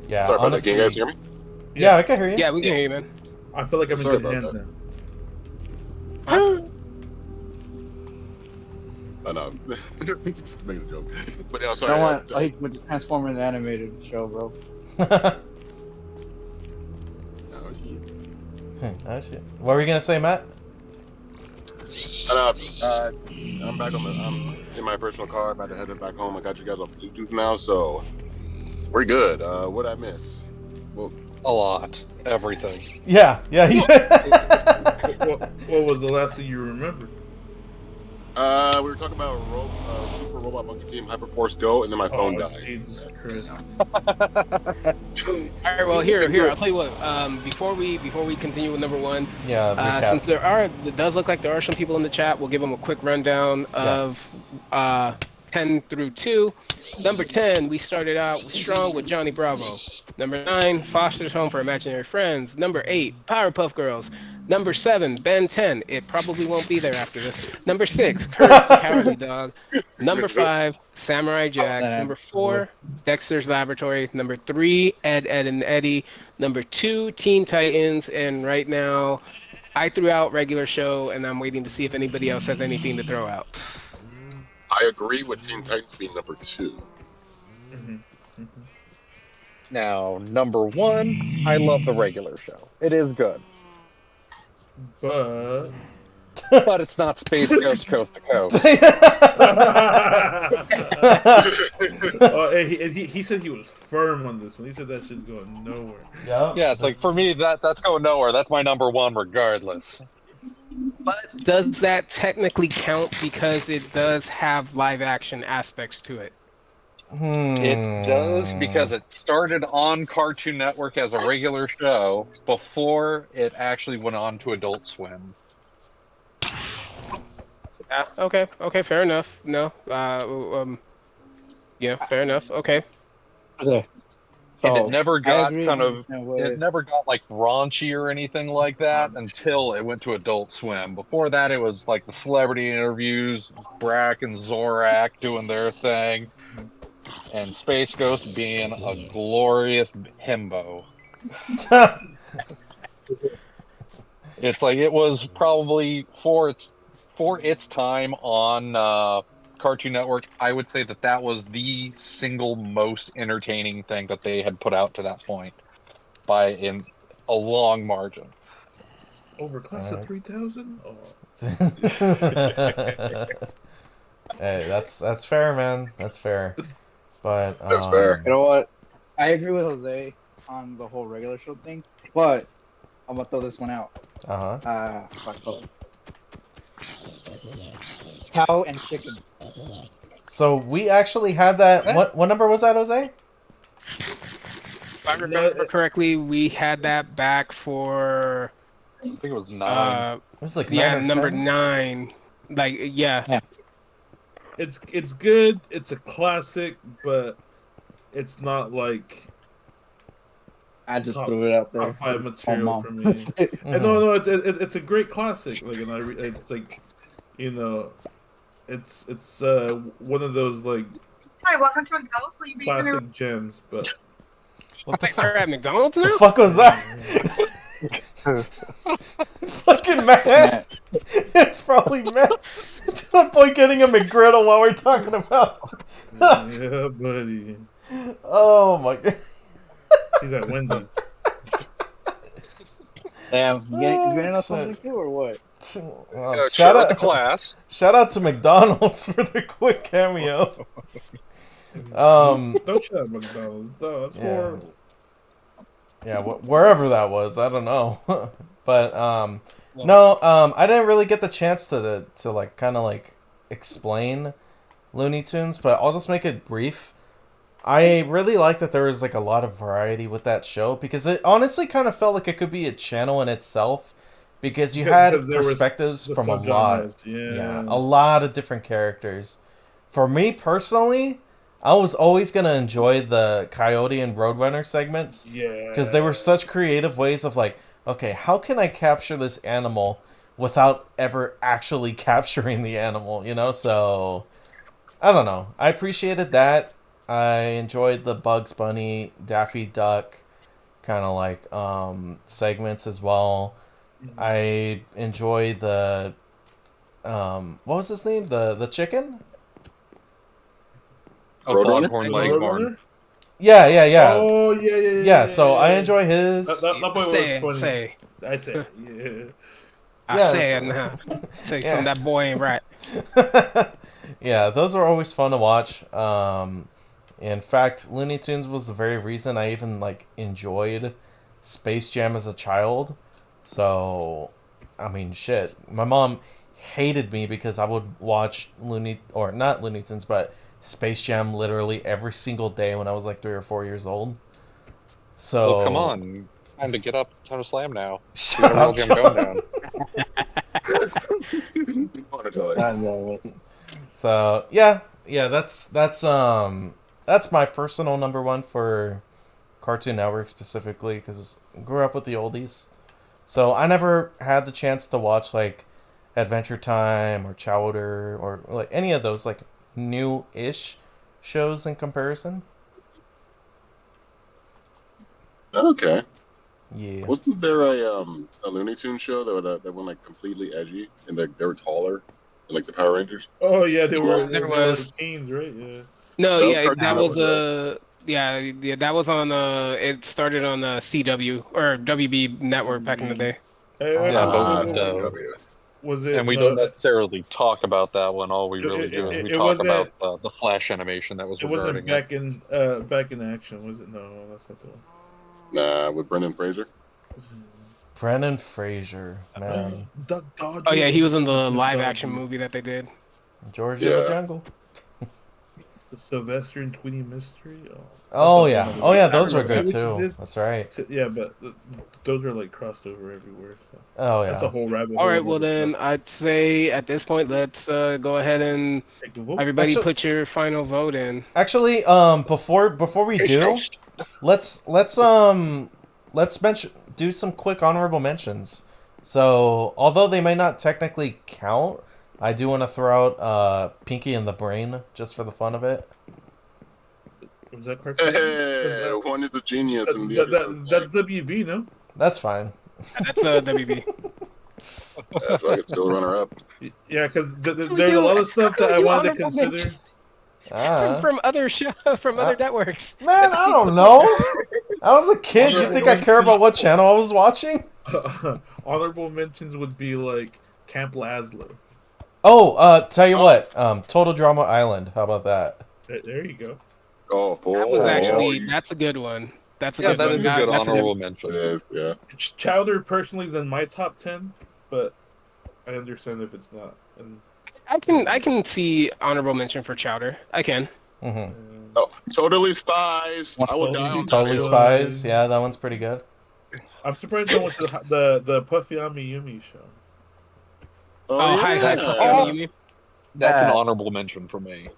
Yeah, Sorry about that. honestly. Can you guys hear me? Yeah, I can hear you. Yeah, we can hear you, man. I feel like I'm in Sorry good about hands that. now. I know. Just making a joke. But yeah, I sorry. want like with the Transformers animated show, bro. Oh shit. What were you gonna say, Matt? I'm back I'm in my personal car. About to head back home. I got you guys on Bluetooth now, so we're good. What'd I miss? Well, A lot. Everything. Yeah. What was the last thing you remember? we were talking about Super Robot Monkey Team Hyperforce Go, and then my phone died. Jesus Christ. All right, well here I'll tell you what. Before we continue with number one, Yeah. Recap. since it does look like there are some people in the chat, we'll give them a quick rundown of Yes. 10 through 2. Number 10, we started out strong with Johnny Bravo. Number 9, Foster's Home for Imaginary Friends. Number 8, Powerpuff Girls. Number 7, Ben 10. It probably won't be there after this. Number 6, Courage the Cowardly Dog. Number 5, Samurai Jack. Number 4, Dexter's Laboratory. Number 3, Ed, Ed, and Eddie. Number 2, Teen Titans. And right now, I threw out regular show, and I'm waiting to see if anybody else has anything to throw out. I agree with Teen Titans being number 2. Now, number one, I love the regular show. It is good. But But it's not Space Ghost Coast to Coast. He said he was firm on this one. He said that shit's going nowhere. Yeah, it's like, for me, that's going nowhere. That's my number one regardless. But does that technically count because it does have live action aspects to it? It does because it started on Cartoon Network as a regular show before it actually went on to Adult Swim. Okay, fair enough. No, yeah, fair enough. Okay. Okay. And it So never I got agree kind 100% of, with. it never got like raunchy or anything like that until it went to Adult Swim. Before that, it was like the celebrity interviews, Brack and Zorak doing their thing, and Space Ghost being a glorious himbo. It's like it was probably for its time on Cartoon Network. I would say that that was the single most entertaining thing that they had put out to that point by in a long margin. Over class of 3000. Oh, Hey, that's fair, man. That's fair. But That's fair. You know what? I agree with Jose on the whole regular show thing, but I'm gonna throw this one out. uh-huh. Fuck, hold on. Cow and chicken. So we actually had that. What number was that, Jose? If I remember correctly, we had that back for I think it was 9. It was like yeah, 9 or number 10. 9. Like yeah. Yeah. it's good. It's a classic, but it's not like I just top threw it out there. top 5 Oh, material mom. for me. And no, no, it's a great classic. Like, and it's like, you know, it's one of those like Hi, welcome to McDonald's. Will you be in classic gems. But What the Wait, they're fuck? at McDonald's The now? fuck was that? Fucking Matt. Matt. It's probably Matt. To the point getting a McGriddle while we're talking about. yeah, buddy, Oh my god. he's at Wendy's. Damn, you getting us shit. something too, or what? Well, Shout out to class. Shout out to McDonald's for the quick cameo. Don't shut up, McDonald's. No, that's Yeah. horrible. Yeah, wherever that was, I don't know. But no, I didn't really get the chance to like kind of like explain Looney Tunes, but I'll just make it brief. I really like that there was like a lot of variety with that show because it honestly kind of felt like it could be a channel in itself because you had Because there was perspectives the from a lot. subgenres, Yeah, a lot of different characters. For me personally, I was always going to enjoy the Coyote and Roadrunner segments. Yeah. Because they were such creative ways of like, okay, how can I capture this animal without ever actually capturing the animal, you know? So, I don't know. I appreciated that. I enjoyed the Bugs Bunny, Daffy Duck kind of like segments as well. I enjoyed the what was his name? The chicken? Oh, Roadrunner? Foghorn Leghorn. Yeah. Oh yeah. Yeah, so I enjoy his. That boy was funny. Say. I said, yeah. I Yes. say it now. Say Yeah. something that boy ain't right. Yeah, those are always fun to watch. In fact, Looney Tunes was the very reason I even like enjoyed Space Jam as a child. So, I mean, shit. My mom hated me because I would watch not Looney Tunes, but Space Jam literally every single day when I was like 3 or 4 years old. So, Well, come on. Time to get up. Time to slam now. Shut up, Jam going down. I know it. So yeah, that's my personal number one for Cartoon Network specifically because I grew up with the oldies. So I never had the chance to watch like Adventure Time or Chowder or like any of those like new-ish shows in comparison. Okay. Yeah. Wasn't there a Looney Tunes show that went like completely edgy and they were taller, like the Power Rangers? Oh yeah, they were. There They were was. teens, right? Yeah. No, That was yeah, Cartoon that was Network, yeah, that was on it started on CW or WB network back in the day. Yeah, but was it? and we don't necessarily talk about that one. All we really do is we it talk wasn't- about the Flash animation that was It wasn't regarding back in action, was it? No, that's not the one. Nah, with Brendan Fraser. Brendan Fraser, man. Duck Dodger. Oh yeah, he was in the Duck live Dodger. action movie that they did. George of the Yeah. Jungle. The Sylvester and Tweety Mystery. Oh That's yeah, one of oh the- yeah, I those were remember good that. too. That's right. Yeah, but those are like crossed over everywhere. So. Oh That's a yeah. whole rabbit hole. All right, of well other then stuff. I'd say at this point let's go ahead and Take a vote. everybody Actually- put your final vote in. Actually, before we Case do, Ghost. let's do some quick honorable mentions. So, although they may not technically count, I do want to throw out Pinky and the Brain just for the fun of it. Was that cartoon? Hey, one is a genius and the other is That's WB, no? That's fine. That's WB. that's why I get still runner up. Yeah, because we there's a do- lot of stuff how that can I we do wanted to honorable consider. From other from other networks. Man, I don't know. I was a kid. You think I care about what channel I was watching? Honorable mentions would be like Camp Lazlo. Oh, tell you what. Total Drama Island. How about that? There you go. Oh, boy. That was actually that's a good one. That's a Yeah, good that one. is a good That's honorable It mention. is, yeah. Chowder personally is in my top 10, but I understand if it's not. And, I can see honorable mention for Chowder. I can. Mm-hmm. Oh, Totally Spies. I would die on Totally that. Spies. Yeah, that one's pretty good. I'm surprised no one's the Puffy Yumi show. Oh, yeah. hi, Puffy, you mean? That's an honorable mention for me.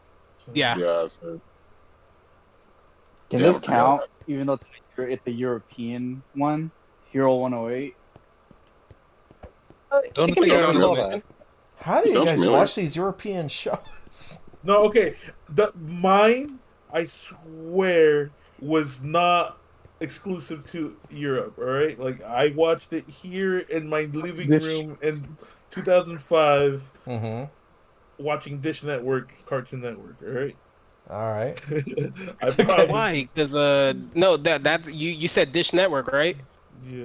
Yeah. Yeah, so, Can Yeah, this I count? forgot Even though it's a European one, Hero 108. Don't It can think be I an ever saw honorable that. mention. How do you Sounds guys familiar. watch these European shows? No, okay. Mine, I swear, was not exclusive to Europe. All right, like I watched it here in my living room in 2005, Mm-hmm. watching Dish Network, Cartoon Network. All right. All right. I It's okay. probably Why? Because no, that you said Dish Network, right? yeah.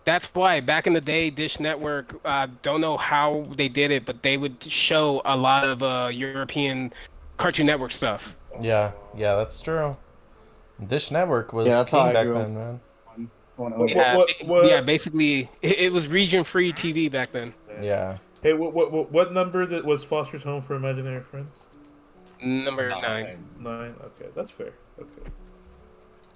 That's why back in the day, Dish Network, don't know how they did it, but they would show a lot of European Cartoon Network stuff. Yeah, that's true. Dish Network was Yeah, that's how king I back grew up. then, man. 108. Yeah, What- yeah, basically, it was region-free TV back then. Yeah. Hey, what number that was Foster's Home for Imaginary Friends? Number 9. 9. Okay, that's fair. Okay.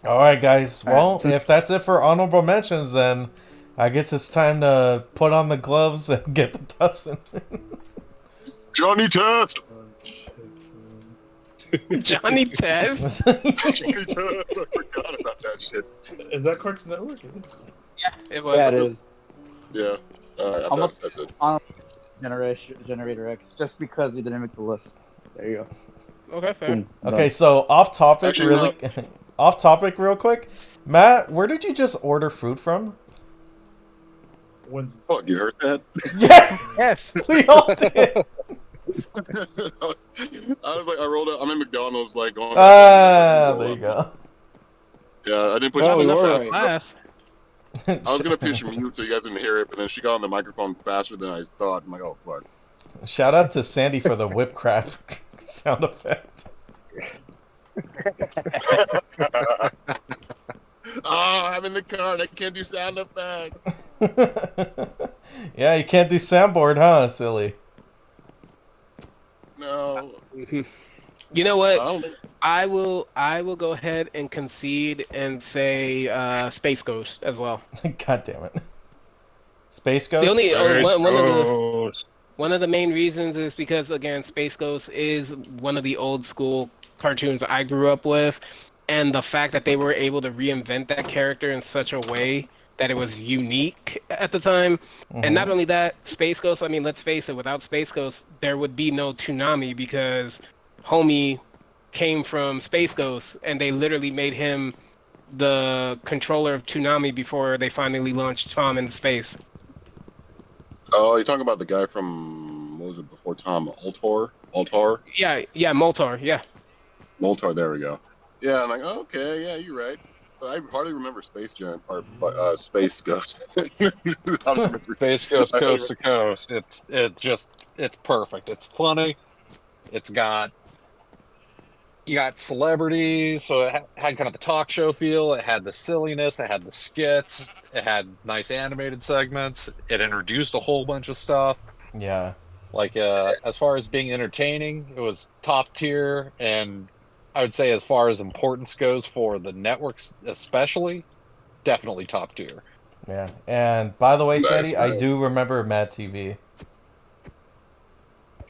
All right, guys. Well, Alright. if that's it for honorable mentions, then I guess it's time to put on the gloves and get the tussin. Johnny Test! Johnny Test? Johnny Test! I forgot about that shit. Is that Cartoon Network? It is. Yeah, it was. Yeah, it is. Yeah. Alright, I'm that's it. Generator X, just because he didn't make the list. There you go. Okay, fair. Boom. Okay, so off topic, Actually, really. Off topic, real quick. Matt, where did you just order food from? When Oh, you heard that? Yeah, Yes. we all did. I was like, I rolled up. I'm in McDonald's, like, going. There you go. Yeah, I didn't put Well, you we on the were fast. right. Class. I was gonna push mute so you guys didn't hear it, but then she got on the microphone faster than I thought. I'm like, oh fuck. Shout out to Sandy for the whip crap sound effect. Oh, I'm in the car and I can't do sound effects. Yeah, you can't do soundboard, huh, silly? No. You know I what? don't think. I will go ahead and concede and say Space Ghost as well. God damn it. Space Ghost? The only Ghost. one of the main reasons is because again, Space Ghost is one of the old school cartoons I grew up with, and the fact that they were able to reinvent that character in such a way that it was unique at the time. And not only that, Space Ghost, I mean, let's face it, without Space Ghost, there would be no Toonami because Homie came from Space Ghost, and they literally made him the controller of Toonami before they finally launched Tom into space. Oh, you're talking about the guy from, what was it before Tom? Altor? Yeah, Moltar, yeah. Moltar, there we go. Yeah, I'm like, oh, okay, yeah, you're right. But I hardly remember Space Jam, or Space Ghost. Space Ghost Coast to Coast. It's perfect. It's funny. You got celebrities, so it had kind of the talk show feel. It had the silliness. It had the skits. It had nice animated segments. It introduced a whole bunch of stuff. Yeah. Like, as far as being entertaining, it was top tier, and I would say as far as importance goes for the networks, especially, definitely top tier. Yeah. And by the way, Nice, Sandy, I nice. do remember Mad TV.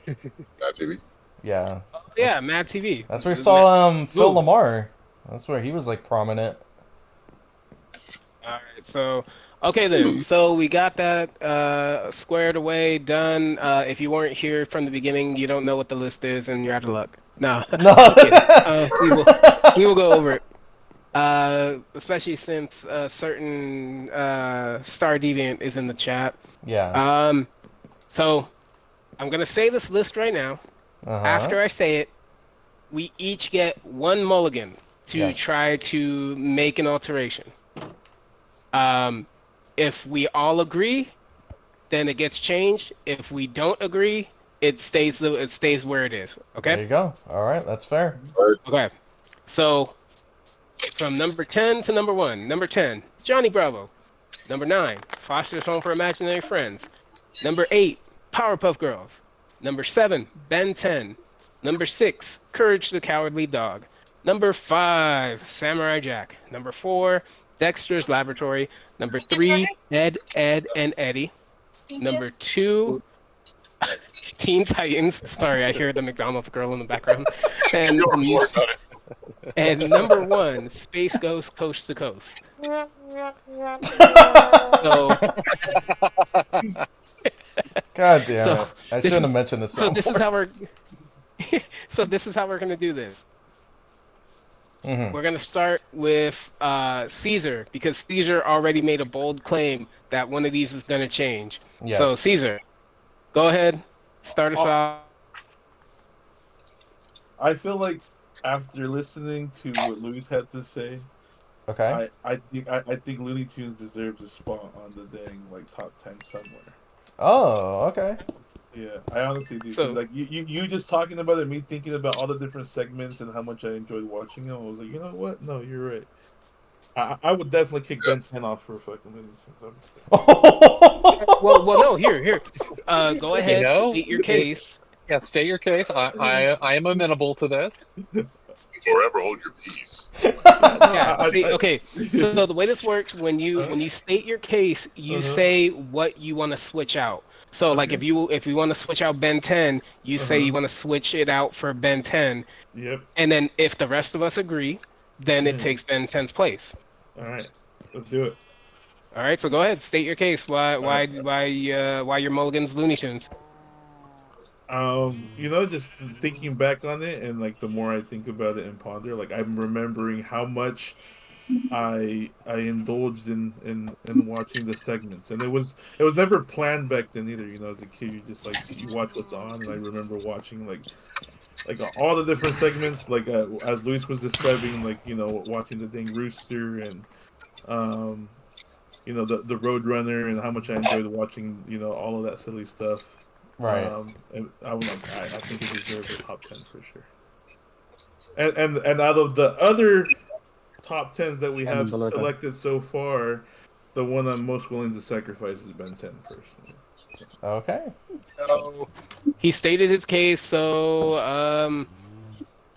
Not TV. Yeah. Yeah, Mad TV. That's where we saw Phil Lamar. That's where he was like prominent. All right, so okay then. So we got that squared away, done. If you weren't here from the beginning, you don't know what the list is, and you're out of luck. No, No. just kidding. We will go over it. Especially since a certain Star Deviant is in the chat. Yeah. So I'm gonna say this list right now. Uh-huh. After I say it, we each get one mulligan to try to make an alteration. If we all agree, then it gets changed. If we don't agree, it stays where it is. Okay. There you go. All right, that's fair. Okay. So from number 10 to number 1. Number 10, Johnny Bravo. Number 9, Foster's Home for Imaginary Friends. Number 8, Powerpuff Girls. Number 7, Ben 10. Number 6, Courage the Cowardly Dog. Number 5, Samurai Jack. Number 4, Dexter's Laboratory. Number 3, Ed, and Eddie. Number 2, Teen Titans. Sorry, I hear the McDonald's girl in the background. And number 1, Space Ghost Coast to Coast. So, God damn it! I shouldn't have mentioned this. So this is how we're. This is how we're gonna do this. Mm-hmm. We're gonna start with Cesar because Cesar already made a bold claim that one of these is gonna change. Yes. So Cesar, go ahead, start us off. I feel like after listening to what Luis had to say, Okay. I think Looney Tunes deserves a spot on the dang like top 10 somewhere. Oh, okay. Yeah, I honestly do. So- Like you just talking about it, me thinking about all the different segments and how much I enjoyed watching them. I was like, you know what? No, you're right. I would definitely kick Ben 10 off for fucking Looney Tunes. well, no, here. Go ahead, know, state your case. Yeah, state your case. I am amenable to this. Forever hold your peace. Yeah, okay. So the way this works, when you state your case, you say what you want to switch out. So like if you want to switch out Ben 10, you say you want to switch it out for Ben 10. Yep. And then if the rest of us agree, then it takes Ben 10's place. All right, let's do it. All right, so go ahead, state your case. Why your mulligan's Looney Tunes? Just thinking back on it, and like the more I think about it and ponder, like I'm remembering how much I indulged in watching the segments, and it was never planned back then either. As a kid, you just you watch what's on, and I remember watching like all the different segments, like as Luis was describing, watching the dang rooster and the Roadrunner, and how much I enjoyed watching all of that silly stuff. Right. And I think it deserves a top 10 for sure. And out of the other top 10s that we have selected so far, the one I'm most willing to sacrifice is Ben 10 personally. Okay. So he stated his case. So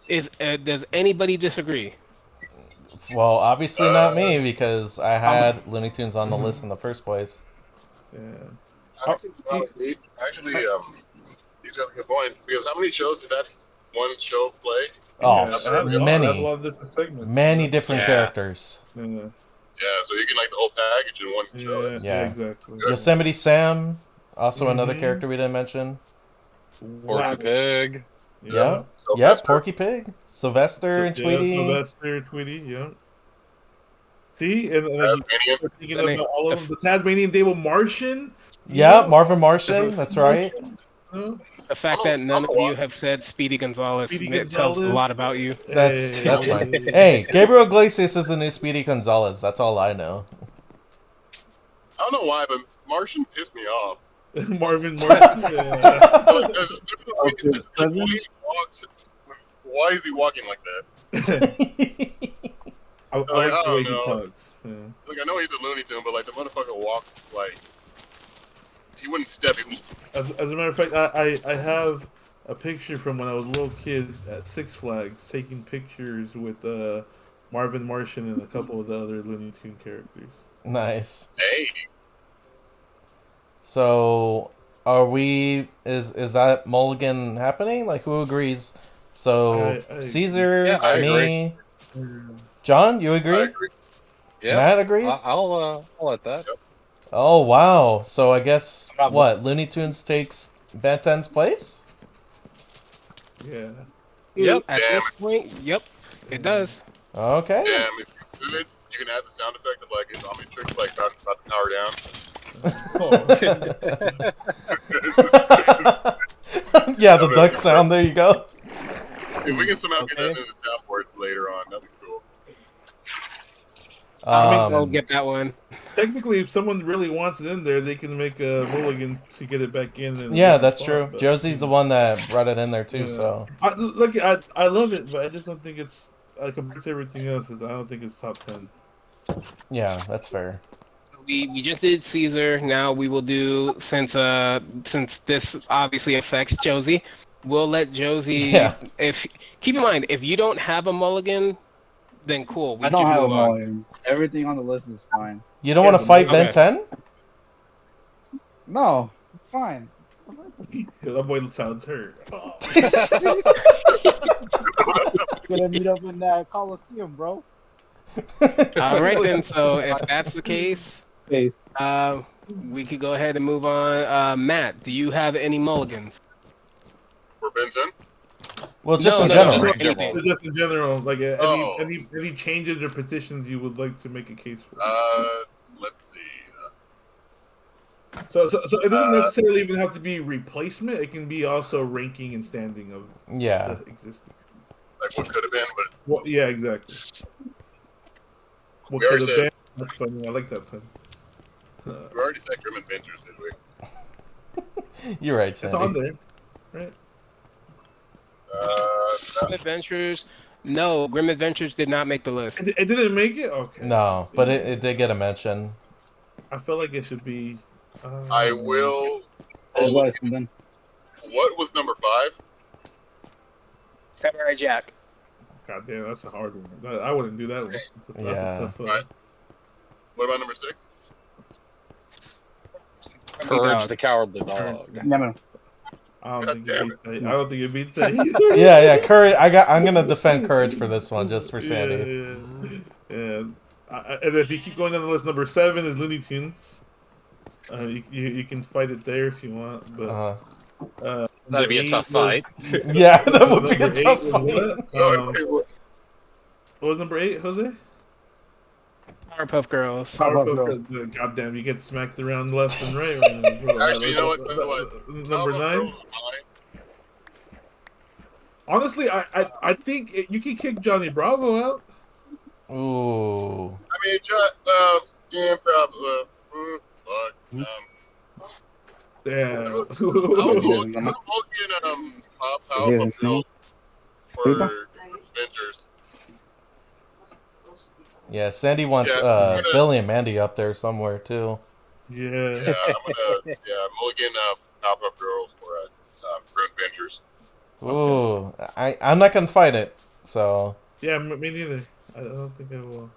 does anybody disagree? Well, obviously not me because I had Looney Tunes on the list in the first place. Yeah. Actually, he's got a good point. Because how many shows did that one show play? Oh, Yeah, many. a lot of different segments. Many different characters. Yeah. Yeah, so you get like the whole package in one show. Yeah. Exactly. Yosemite Sam, also another character we didn't mention. Porky Pig. Yeah. Yeah, Porky Pig. Sylvester and Tweety. Sylvester, Tweety, yeah. See? And I'm thinking about all of them. The Tasmanian Devil Martian. Yeah, Marvin Martian, that's right. The fact that none of you have said Speedy Gonzalez, tells a lot about you. That's fine. Hey, Gabriel Iglesias is the new Speedy Gonzalez. That's all I know. I don't know why, but Martian pissed me off. Marvin Martian. Why is he walking like that? I like the way he talks. Like I know he's a Looney Tune, but like the motherfucker walks like he wouldn't step. He was, As a matter of fact, I have a picture from when I was a little kid at Six Flags taking pictures with Marvin Martian and a couple of the other Looney Tune characters. Nice. hey, So, are we? Is that mulligan happening? Like, who agrees? So, I Caesar, Yeah, I agree. me, John, you I agree? agree. Yeah, Matt agrees. I'll let that. Oh wow! So I guess I'm not what Looney Tunes takes Ben 10's place? Yeah. Yep. At Damn this point, yep, it does. Okay. Damn, if you could, you can add the sound effect of like his Omnitrix like about to power down. Yeah, the duck sound. There you go. If we can somehow get that Okay. in the soundboard later on, that'd be cool. We'll get that one. Technically, if someone really wants it in there, they can make a mulligan to get it back in. And Yeah, that's true. Josie's the one that brought it in there too. Yeah. So Look, I love it, but I just don't think it's compared to everything else. I don't think it's top 10. yeah, that's fair. We just did Caesar. Now we will do since this obviously affects Josie. We'll let Josie. Yeah. If keep in mind, if you don't have a mulligan, then cool. We I don't can have a move on. mulligan. Everything on the list is fine. You don't Yeah, want to the fight Ben okay. 10? No, it's fine. That boy sounds hurt. Gonna meet up in that Coliseum, bro. All right then. So if that's the case, Face. we could go ahead and move on. Matt, do you have any mulligans? For Benson, Well, just in No, general. just- anything. Just in general, like Oh. any changes or petitions you would like to make a case for. let's see. So it doesn't necessarily even have to be replacement. It can be also ranking and standing of Yeah. the existing. Like what could have been, but Well, yeah, exactly. What We already could have said- been? That's funny. I like that pun. we already said Grim Adventures, did we? You're right, It's on Sandy. there, right? Grim Adventures. No, Grim Adventures did not make the list. It didn't make it. Okay. No, but it did get a mention. I feel like it should be. I will. As Oh, well as then. what was number 5? Samurai Jack. God damn, that's a hard one. I wouldn't do that one. That's a Yeah. tough one. Right. What about number 6? Courage the Cowardly Dog. No. I don't God think damn it beats that. I don't think it beats that. Yeah, courage. I'm gonna defend courage for this one, just for Sandy. Yeah. And if you keep going down the list, number 7 is Looney Tunes. You can fight it there if you want, but That'd be a tough fight. Yeah, that would be a number 8 tough was fight. what? What was number 8, Jose? Powerpuff Girls. Powerpuff Girls. Goddamn, you get smacked around left and right. Right now, bro. Actually, you know what? Number 9. Honestly, I think you can kick Johnny Bravo out. Ooh. I mean, yeah, probably. Fuck. Yeah. I'll get Powerpuff Girls for Avengers. Yeah, Sandy wants Yeah, Billy and Mandy up there somewhere too. Yeah. Yeah, I'm gonna mulligan Powerpuff Girls for Grim Adventures. Ooh, I'm not gonna fight it. So Yeah, me neither. I don't think I will.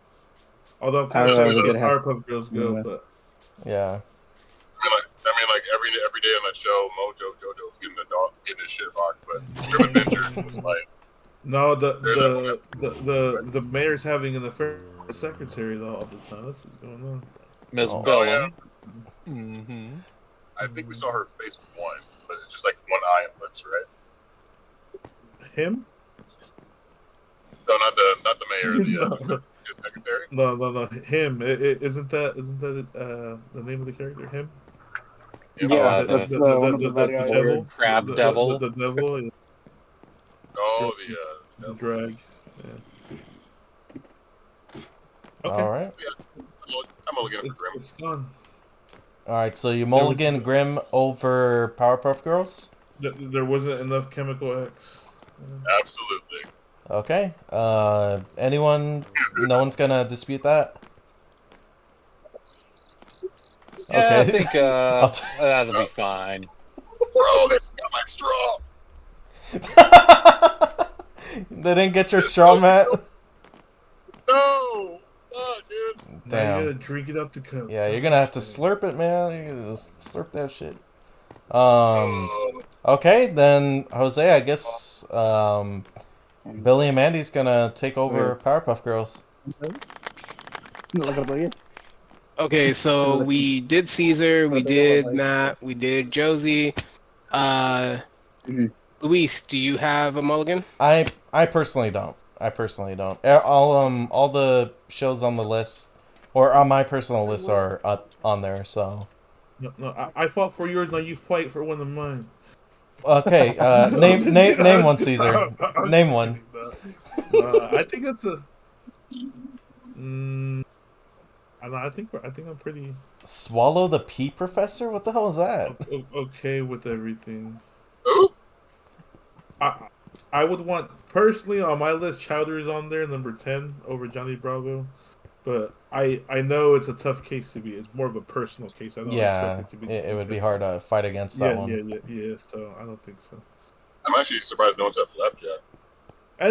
Although I'm I kind of really sure did those have- Powerpuff Girls go, Yeah. but yeah. I mean, like every day on that show, JoJo's getting his shit rocked, but Grim Adventures was like, no, the mayor's having an affair with the secretary though all the time. That's what's going on. Miss Oh, Bellum. yeah. Mm-hmm. I think we saw her face once, but it's just like one eye and lips, right? Him? No, not the mayor, his secretary. No. Him. Isn't that the name of the character? Him? Yeah, the- that's one of the bad guys. devil. Crab devil. The devil. Yeah, Oh, the drag. Yeah. Okay. All right. I'm only gonna for Grim. It's gone. All right. So you mulligan Grim over Powerpuff Girls. There wasn't enough Chemical X. Absolutely. Okay. Anyone? No one's gonna dispute that. Yeah, I Okay. think I'll t- that'll be fine. Bro, they got my straw. They didn't get your straw, Matt. No. Fuck, dude. Now you Damn. gotta drink it up the cup. Yeah, you're gonna have to slurp it, man. You're gonna slurp that shit. Oh, Okay, then Jose, I guess Billy and Mandy's gonna take over Okay. Powerpuff Girls. Okay, so we did Caesar, we did Matt, we did Josie. Mhm. Luis, do you have a mulligan? I personally don't. I personally don't. All the shows on the list, or on my personal list, are up on there. So No, I fought for yours. Now you fight for one of mine. okay, name one, Caesar. I'm Name just one. kidding. I think that's a. I think I'm pretty Swallow the Pea Professor. What the hell is that? okay with everything. who? I would want personally on my list. Chowder is on there, number 10 over Johnny Bravo, but I know it's a tough case to be. It's more of a personal case. I don't Yeah, expect it to be. it would be hard to fight against that one. Yeah. So I don't think so. I'm actually surprised no one's at Flapjack.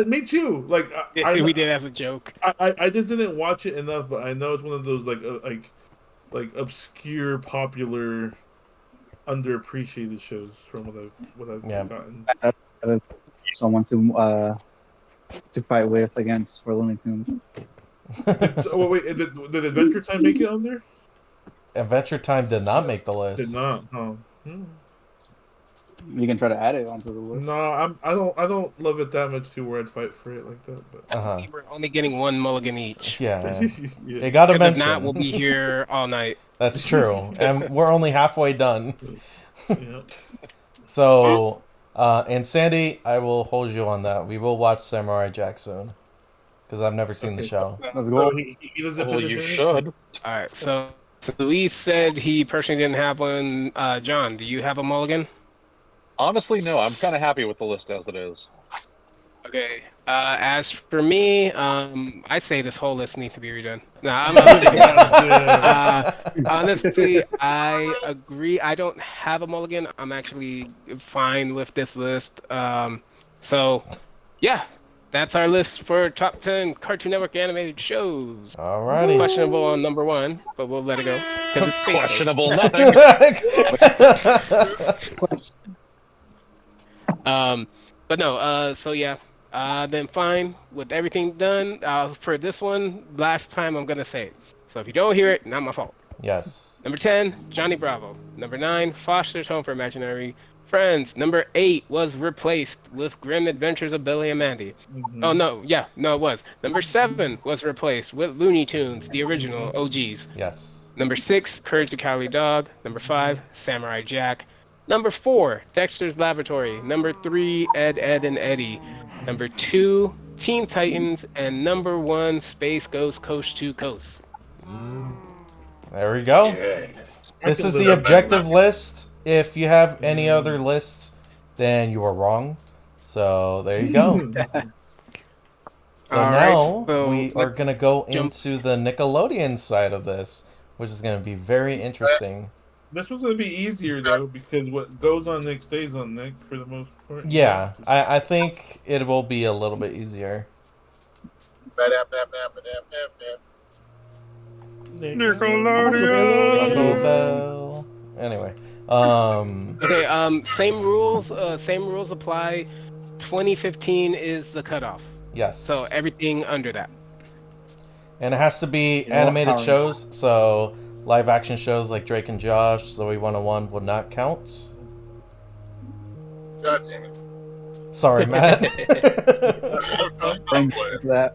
Me too. Like We did as a joke. I just didn't watch it enough, but I know it's one of those like obscure, popular, underappreciated shows from what I've Yeah. gotten. Someone to fight with against for Looney Tunes. So, wait, did Adventure Time make it on there? Adventure Time did not make the list. Did not. No. You can try to add it onto the list. No, I don't love it that much too, where I'd fight for it like that. But We're only getting one mulligan each. Yeah, yeah. it got to Because if mention. not, we'll be here all night. That's true, and we're only halfway done. Yeah. So, and Sandy, I will hold you on that. We will watch Samurai Jack soon, because I've never seen the Okay. show. Let's Oh, go. he doesn't Well, finish you it? should. All right, so Luis said he personally didn't have one. John, do you have a mulligan? Honestly, no. I'm kind of happy with the list as it is. Okay. As for me, I say this whole list needs to be redone. No, I'm not kidding. Honestly, I agree. I don't have a mulligan. I'm actually fine with this list. So, yeah, that's our list for top 10 Cartoon Network animated shows. Alrighty. Questionable on number 1, but we'll let it go. 'Cause it's Space Ghost. Questionable nothing. But no, so yeah, then fine, with everything done, for this one, last time I'm gonna say it. So if you don't hear it, not my fault. Yes. Number 10, Johnny Bravo. Number 9, Foster's Home for Imaginary Friends. Number 8 was replaced with Grim Adventures of Billy and Mandy. Oh no, yeah, no it was. Number 7 was replaced with Looney Tunes, the original OGs. Yes. Number 6, Courage the Cowardly Dog. Number 5, Samurai Jack. Number 4, Dexter's Laboratory. Number 3, Ed, Ed, and Eddie. Number 2, Teen Titans. And number 1, Space Ghost Coast to Coast. There we go. Yeah. This is the objective list. If you have any other lists, then you are wrong. So there you go. So All now right, so we are let's gonna go jump- into the Nickelodeon side of this, which is gonna be very interesting. This one's gonna be easier though, because what goes on Nick stays on Nick for the most part. Yeah, I think it will be a little bit easier. Taco Bell. Anyway, Okay, same rules apply. 2015 is the cutoff. yes. So everything under that. And it has to be know, animated Howard. shows, so live action shows like Drake and Josh, Zoe 101 will not count. God damn it. Sorry, Matt. Thanks for that.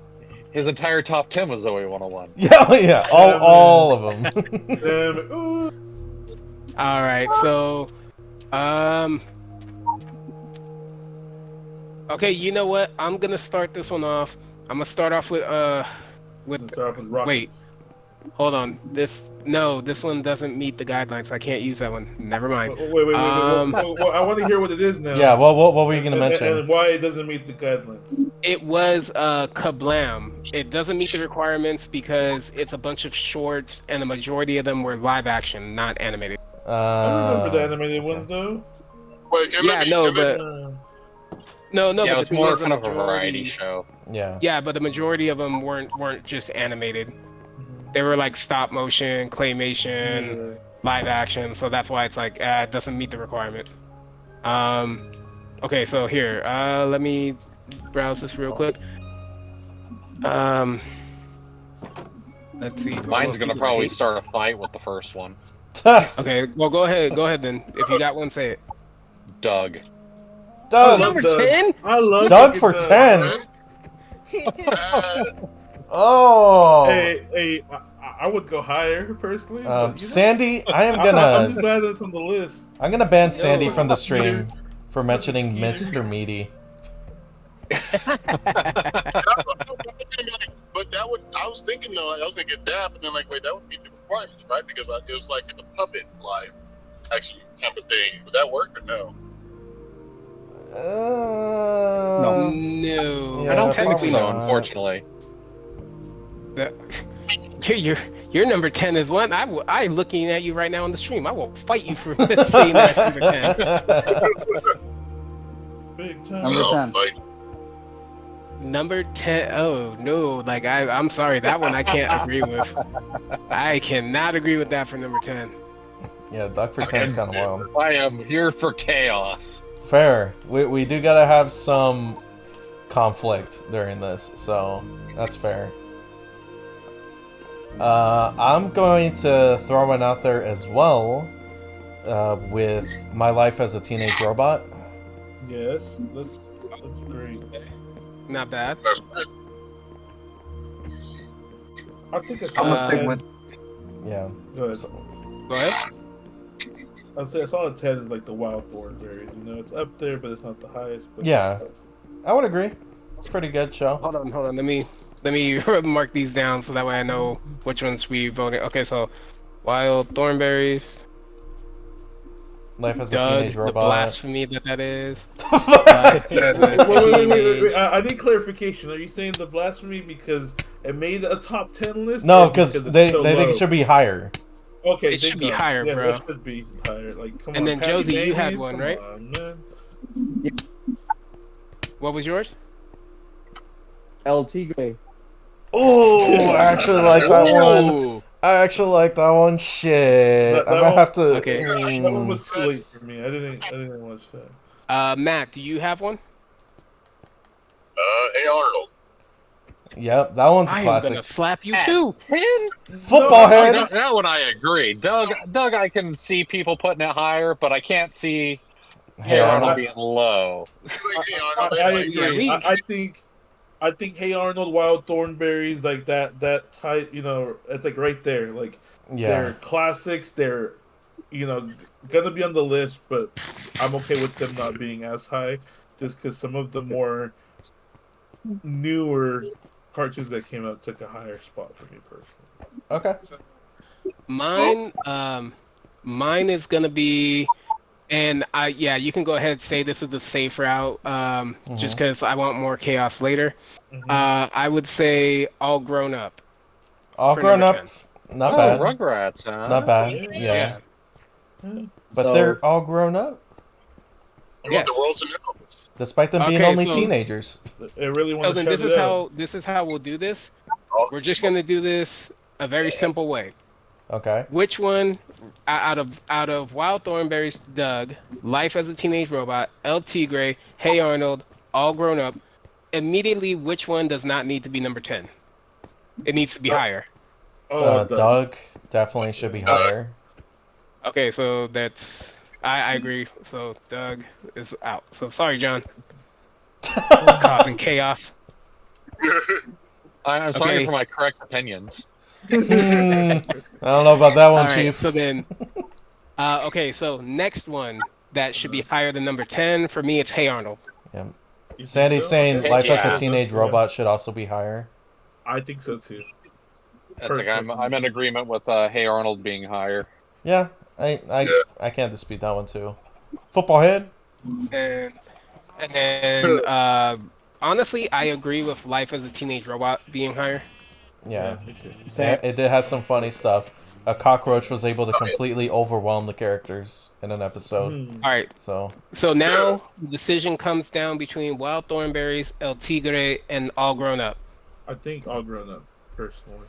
His entire top 10 was Zoe 101. yeah, all of them. All right, so, okay, you know what? I'm gonna start this one off. I'm gonna start off with wait, hold on. This one doesn't meet the guidelines. I can't use that one. Never mind. Wait. I want to hear what it is now. Yeah, what were you gonna mention? And why it doesn't meet the guidelines. It was Kablam. It doesn't meet the requirements because it's a bunch of shorts, and the majority of them were live action, not animated. I remember the animated Okay. ones though. Wait, Yeah, no, but Uh, no, Yeah, but it the was thing more is, the kind of a variety majority. show. Yeah. Yeah, but the majority of them weren't just animated. They were like stop motion, claymation, yeah. live action. So that's why it's like it doesn't meet the requirement. Um, okay, so here, let me browse this real quick. Um, let's see. Do I Mine's want gonna people to probably hate? start a fight with the first one. Okay, well go ahead then. If you got one, say it. Doug. I Doug. love Number Doug. 10? I love Doug fucking for Doug. 10. Oh. Hey, I would go higher personally, but Sandy, I am I'm just gonna glad that it's on the list. ban Sandy Yo. from the Top tier. stream for mentioning Tier. Mr. Meaty. But that would, I was thinking though, I was gonna get that, but then like, wait, that would meet the requirements, right? Because it was like it's a puppet live, actually, type of thing. Would that work or no? No. Yeah, I don't think probably so, not. unfortunately. That- your number 10 is one. I looking at you right now on the stream. I will fight you for saying that number 10. Big time. Number 10. Like, Number 10. Oh no, like I'm sorry, that one I can't agree with. I cannot agree with that for number 10. Yeah, Doug for 10's kind of wild. I am here for chaos. Fair. We do gotta have some conflict during this, so that's fair. I'm going to throw one out there as well, with My Life as a Teenage Robot. Yes, that's great. Not bad. that's good. I think it's I'm gonna stick Uh, with. Yeah. Go ahead. So- Go ahead. I'd say a solid 10 is like the wild thornberries. It's up there, but it's not the highest. But Yeah. I would agree. It's a pretty good show. Hold on. Let me mark these down so that way I know which ones we voted. Okay, so Wild Thornberries, Life as a Doug, Teenage the Robot. blasphemy that is. Wait. I need clarification. Are you saying the blasphemy because it made a top 10 list? No, or because it's they so think low? it should be higher. Okay, It should be higher, yeah, bro. It should be higher. Like, come And on. then, Patty Josie, you had Mayonnaise, one, come right? on, man. What was yours? El Tigre. Oh, I actually like that one. Ooh. I actually like that one. Shit. That I might one- have to. Okay. That one was too late for me. I didn't watch that. Matt, do you have one? Hey Arnold. Yep, that one's a I am classic. gonna slap you too. 10? Football head. That one I agree. Doug, I can see people putting it higher, but I can't see Hey Hey Arnold. Arnold being low. Hey Arnold, I like, agree. Yeah, I think Hey Arnold, Wild Thornberries, like that type, it's like right there. Like they're Yeah. classics. They're gonna be on the list, but I'm okay with them not being as high, just because some of the more newer cartoons that came out took a higher spot for me personally. Okay. Mine is gonna be, and you can go ahead and say this is the safe route, just because I want more chaos later. I would say All Grown Up. All For grown up. number Not Oh, bad. Rugrats, huh? Not bad. Yeah. Yeah. But So- they're all grown up, you Yes. want the world to know. despite them being Okay, only so- teenagers. They really So want to then shut this it is out. how we'll do this. We're just gonna do this a very simple way. Okay. Which one out of Wild Thornberries, Doug, Life as a Teenage Robot, El Tigre, Hey Arnold, All Grown Up, immediately which one does not need to be number 10? It needs to be higher. Doug definitely should be higher. Okay, so that's I agree. So Doug is out. So sorry, John. Causing chaos. I'm sorry Okay. for my correct opinions. I don't know about that one, All right, Chief. so then, okay, so next one that should be higher than number 10 for me. It's Hey Arnold. Yeah. You think Sandy's so? saying Okay. Life as Yeah. a Teenage Yeah. Robot should also be higher. I think so too. That's like I'm in agreement with Hey Arnold being higher. Yeah, I can't dispute that one too. Football head. And then honestly, I agree with Life as a Teenage Robot being higher. Yeah, me too. it did have some funny stuff. A cockroach was able to completely overwhelm the characters in an episode. Hmm. All right, So so now the decision comes down between Wild Thornberries, El Tigre, and All Grown Up. I think all grown up personally,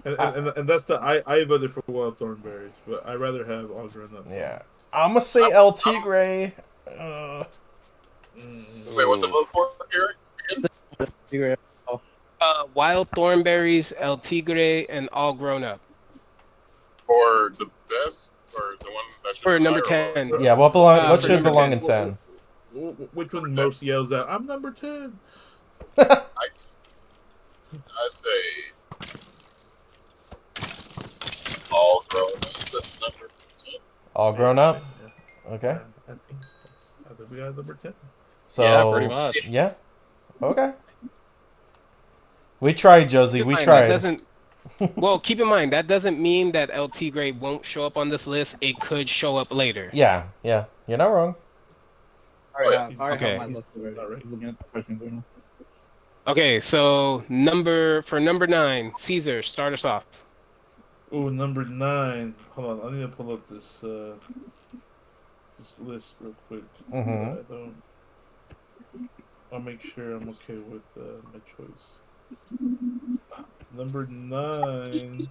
and that's I voted for Wild Thornberries, but I rather have all grown up. yeah, I'm gonna say El Tigre. Wait, what's the vote for here? Wild Thornberries, El Tigre, and All Grown Up. For the best, or the one that should For be number higher or 10. lower? Yeah, what for should number belong 10. in 10? Which one most yells out? I'm number 10. I say all grown up. That's number 10. All grown up. Yeah. Okay. I think we got number 10. So Yeah, pretty much. Yeah. Okay. We tried, Josie. Keep in We mind, tried. That doesn't, well, keep in mind, that doesn't mean that El Tigre won't show up on this list. It could show up later. Yeah. You're not wrong. I already Okay. have my list already. All right. Just looking at the questions right now. Okay, so number 9, Cesar, start us off. Oh, number 9. Hold on, I need to pull up this this list real quick. Mhm. I'll make sure I'm okay with my choice. Number 9.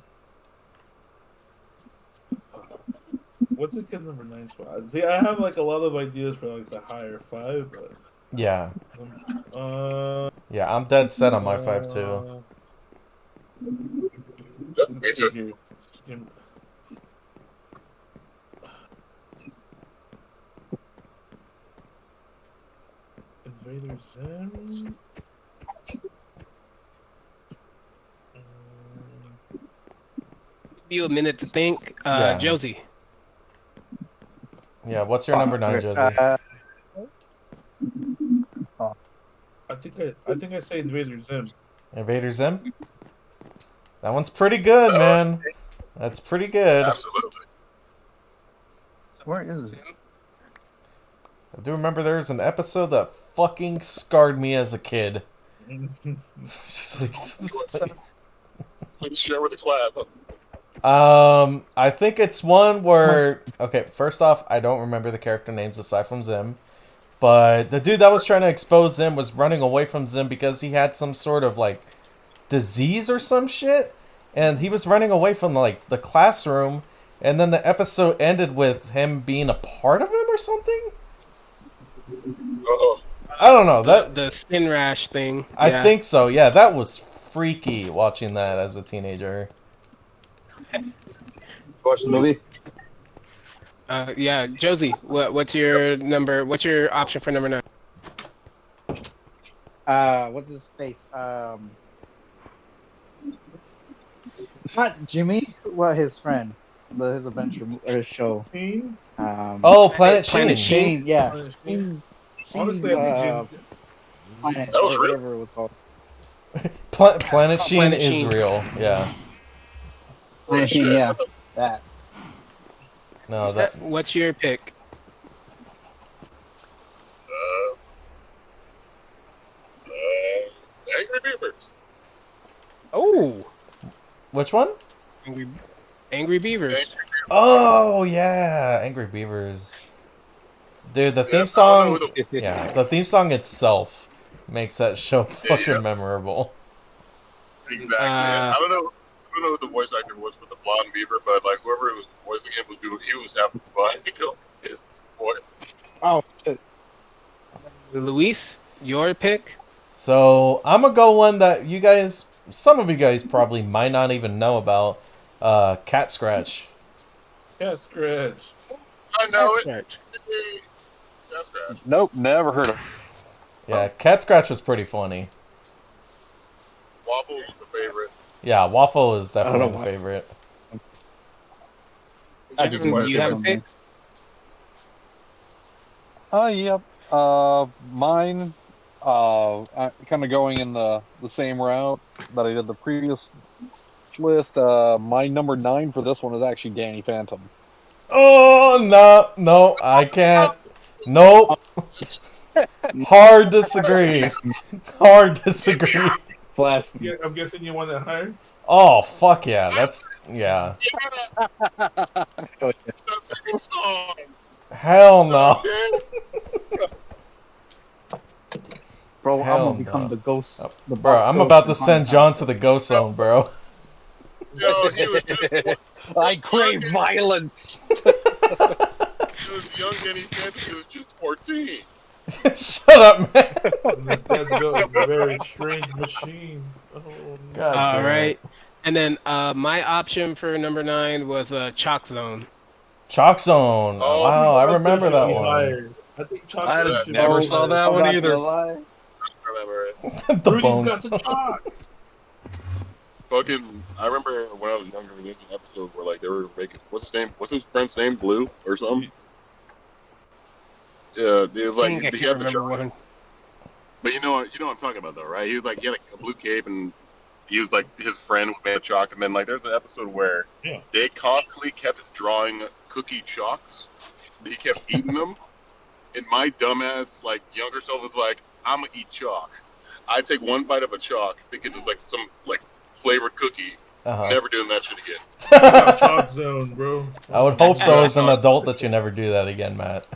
What's a good number 9 spot? See, I have like a lot of ideas for like the higher 5, but Yeah. uh, Yeah, I'm dead set on my 5 too. Yep, me let's see too. here. Give- Invader Zim. Give you a minute to think. Yeah. Josie. Yeah, what's your number 9, Josie? I think I say Invader Zim. Invader Zim? That one's pretty good, man. That's pretty good. Absolutely. Where is it? I do remember there was an episode that fucking scarred me as a kid. Just like, Please share with the class. I think it's one where... Okay, first off, I don't remember the character names aside from Zim. But the dude that was trying to expose Zim was running away from Zim because he had some sort of, like, disease or some shit. And he was running away from, like, the classroom. And then the episode ended with him being a part of him or something? Oh, I don't know. The skin rash thing. I Yeah. think so, yeah. That was freaky watching that as a teenager. Watch the movie. Yeah, Josie, what's your number? What's your option for number 9? What's his face? Not Jimmy. Well, his friend. His adventure or his show. Oh, Planet Planet Sheen. Sheen. Yeah. Honestly, I think Planet That was or real? whatever it was called. Planet Sheen Planet is Sheen. real. Yeah. Planet Sheen, shit. yeah. That. No, that. What's your pick? Angry Beavers. Oh, Which one? Angry Beavers. Oh yeah, Angry Beavers. Dude, the theme I don't song. know who the- Yeah, the theme song itself makes that show fucking memorable. Exactly. Uh, I don't know who the voice actor was for the blonde beaver, but like whoever was voicing him was doing, he was having fun. His voice. Oh shit. Luis, your pick? So I'm gonna go one that you guys, some of you guys probably might not even know about. Cat Scratch. Cat Scratch. I know it. Scratch. That's right. Nope, never heard of. Yeah, Cat Scratch was pretty funny. Waffle was the favorite. Yeah, Waffle is I don't definitely know the why. favorite. I Chicken just Squad. You have a pick? Yep. Mine. Kind of going in the same route that I did the previous list. My number 9 for this one is actually Danny Phantom. Oh no, I can't. Nope. Hard disagree. Hard disagree. Blasphemy. Yeah, I'm guessing you want that higher. Oh fuck yeah, that's yeah. Oh, shit. The theme song. Hell God no. damn. Bro, I'm Hell gonna become no. the ghost. The Bro, box I'm ghost about to in send Haunted John House. to the ghost zone, bro. Yo, he was just I crave violence. he was young and he said he was just 14. Shut up, man. Let's go. It's a very strange machine. Oh, no. God All damn right. it. And then my option for number 9 was Chalk Zone. Chalk Zone. Oh, Wow, I Chalk Zone remember should that be one. higher. I think Chalk I Zone should never be saw higher. that I'm one not either. gonna lie. I remember it. The Rudy's bones. got the chalk. Fucking, I remember when I was younger, there was an episode where like they were making what's his name? What's his friend's name? Blue or something? Yeah, it was like Dang, I he can't had the remember chalk. one. But you know what I'm talking about though, right? He was like he had a blue cape and he was like his friend who made a chalk, and then like there's an episode where Yeah. they constantly kept drawing cookie chalks. He kept eating them, and my dumbass like younger self was like, I'm gonna eat chalk. I take one bite of a chalk, thinking it's like some like flavored cookie. Uh-huh. Never doing that shit again. Chalk Zone, bro. I would hope so as an adult that you never do that again, Matt.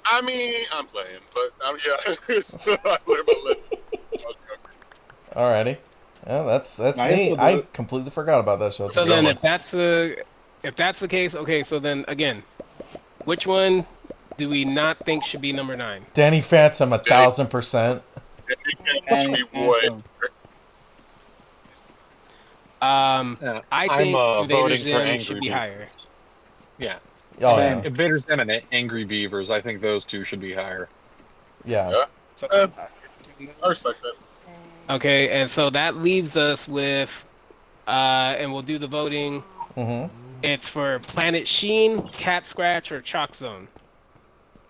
I mean, I'm playing, but yeah, so I learned my lesson. When I was younger. Alrighty. Yeah, that's Nice, neat. we'll do I it. completely forgot about that show. To So be then, honest. if that's the case, okay. So then again, which one do we not think should be number 9? Danny Phantom, 1000%. And She would. Yeah, I I'm think voting Invader for Zim Angry should be Beaver. higher. Yeah, Oh Same. yeah. Invader Zim and Angry Beavers. I think those two should be higher. Yeah. So, I respect that. okay, and so that leaves us with, and we'll do the voting. Mhm. It's for Planet Sheen, Cat Scratch, or Chalk Zone.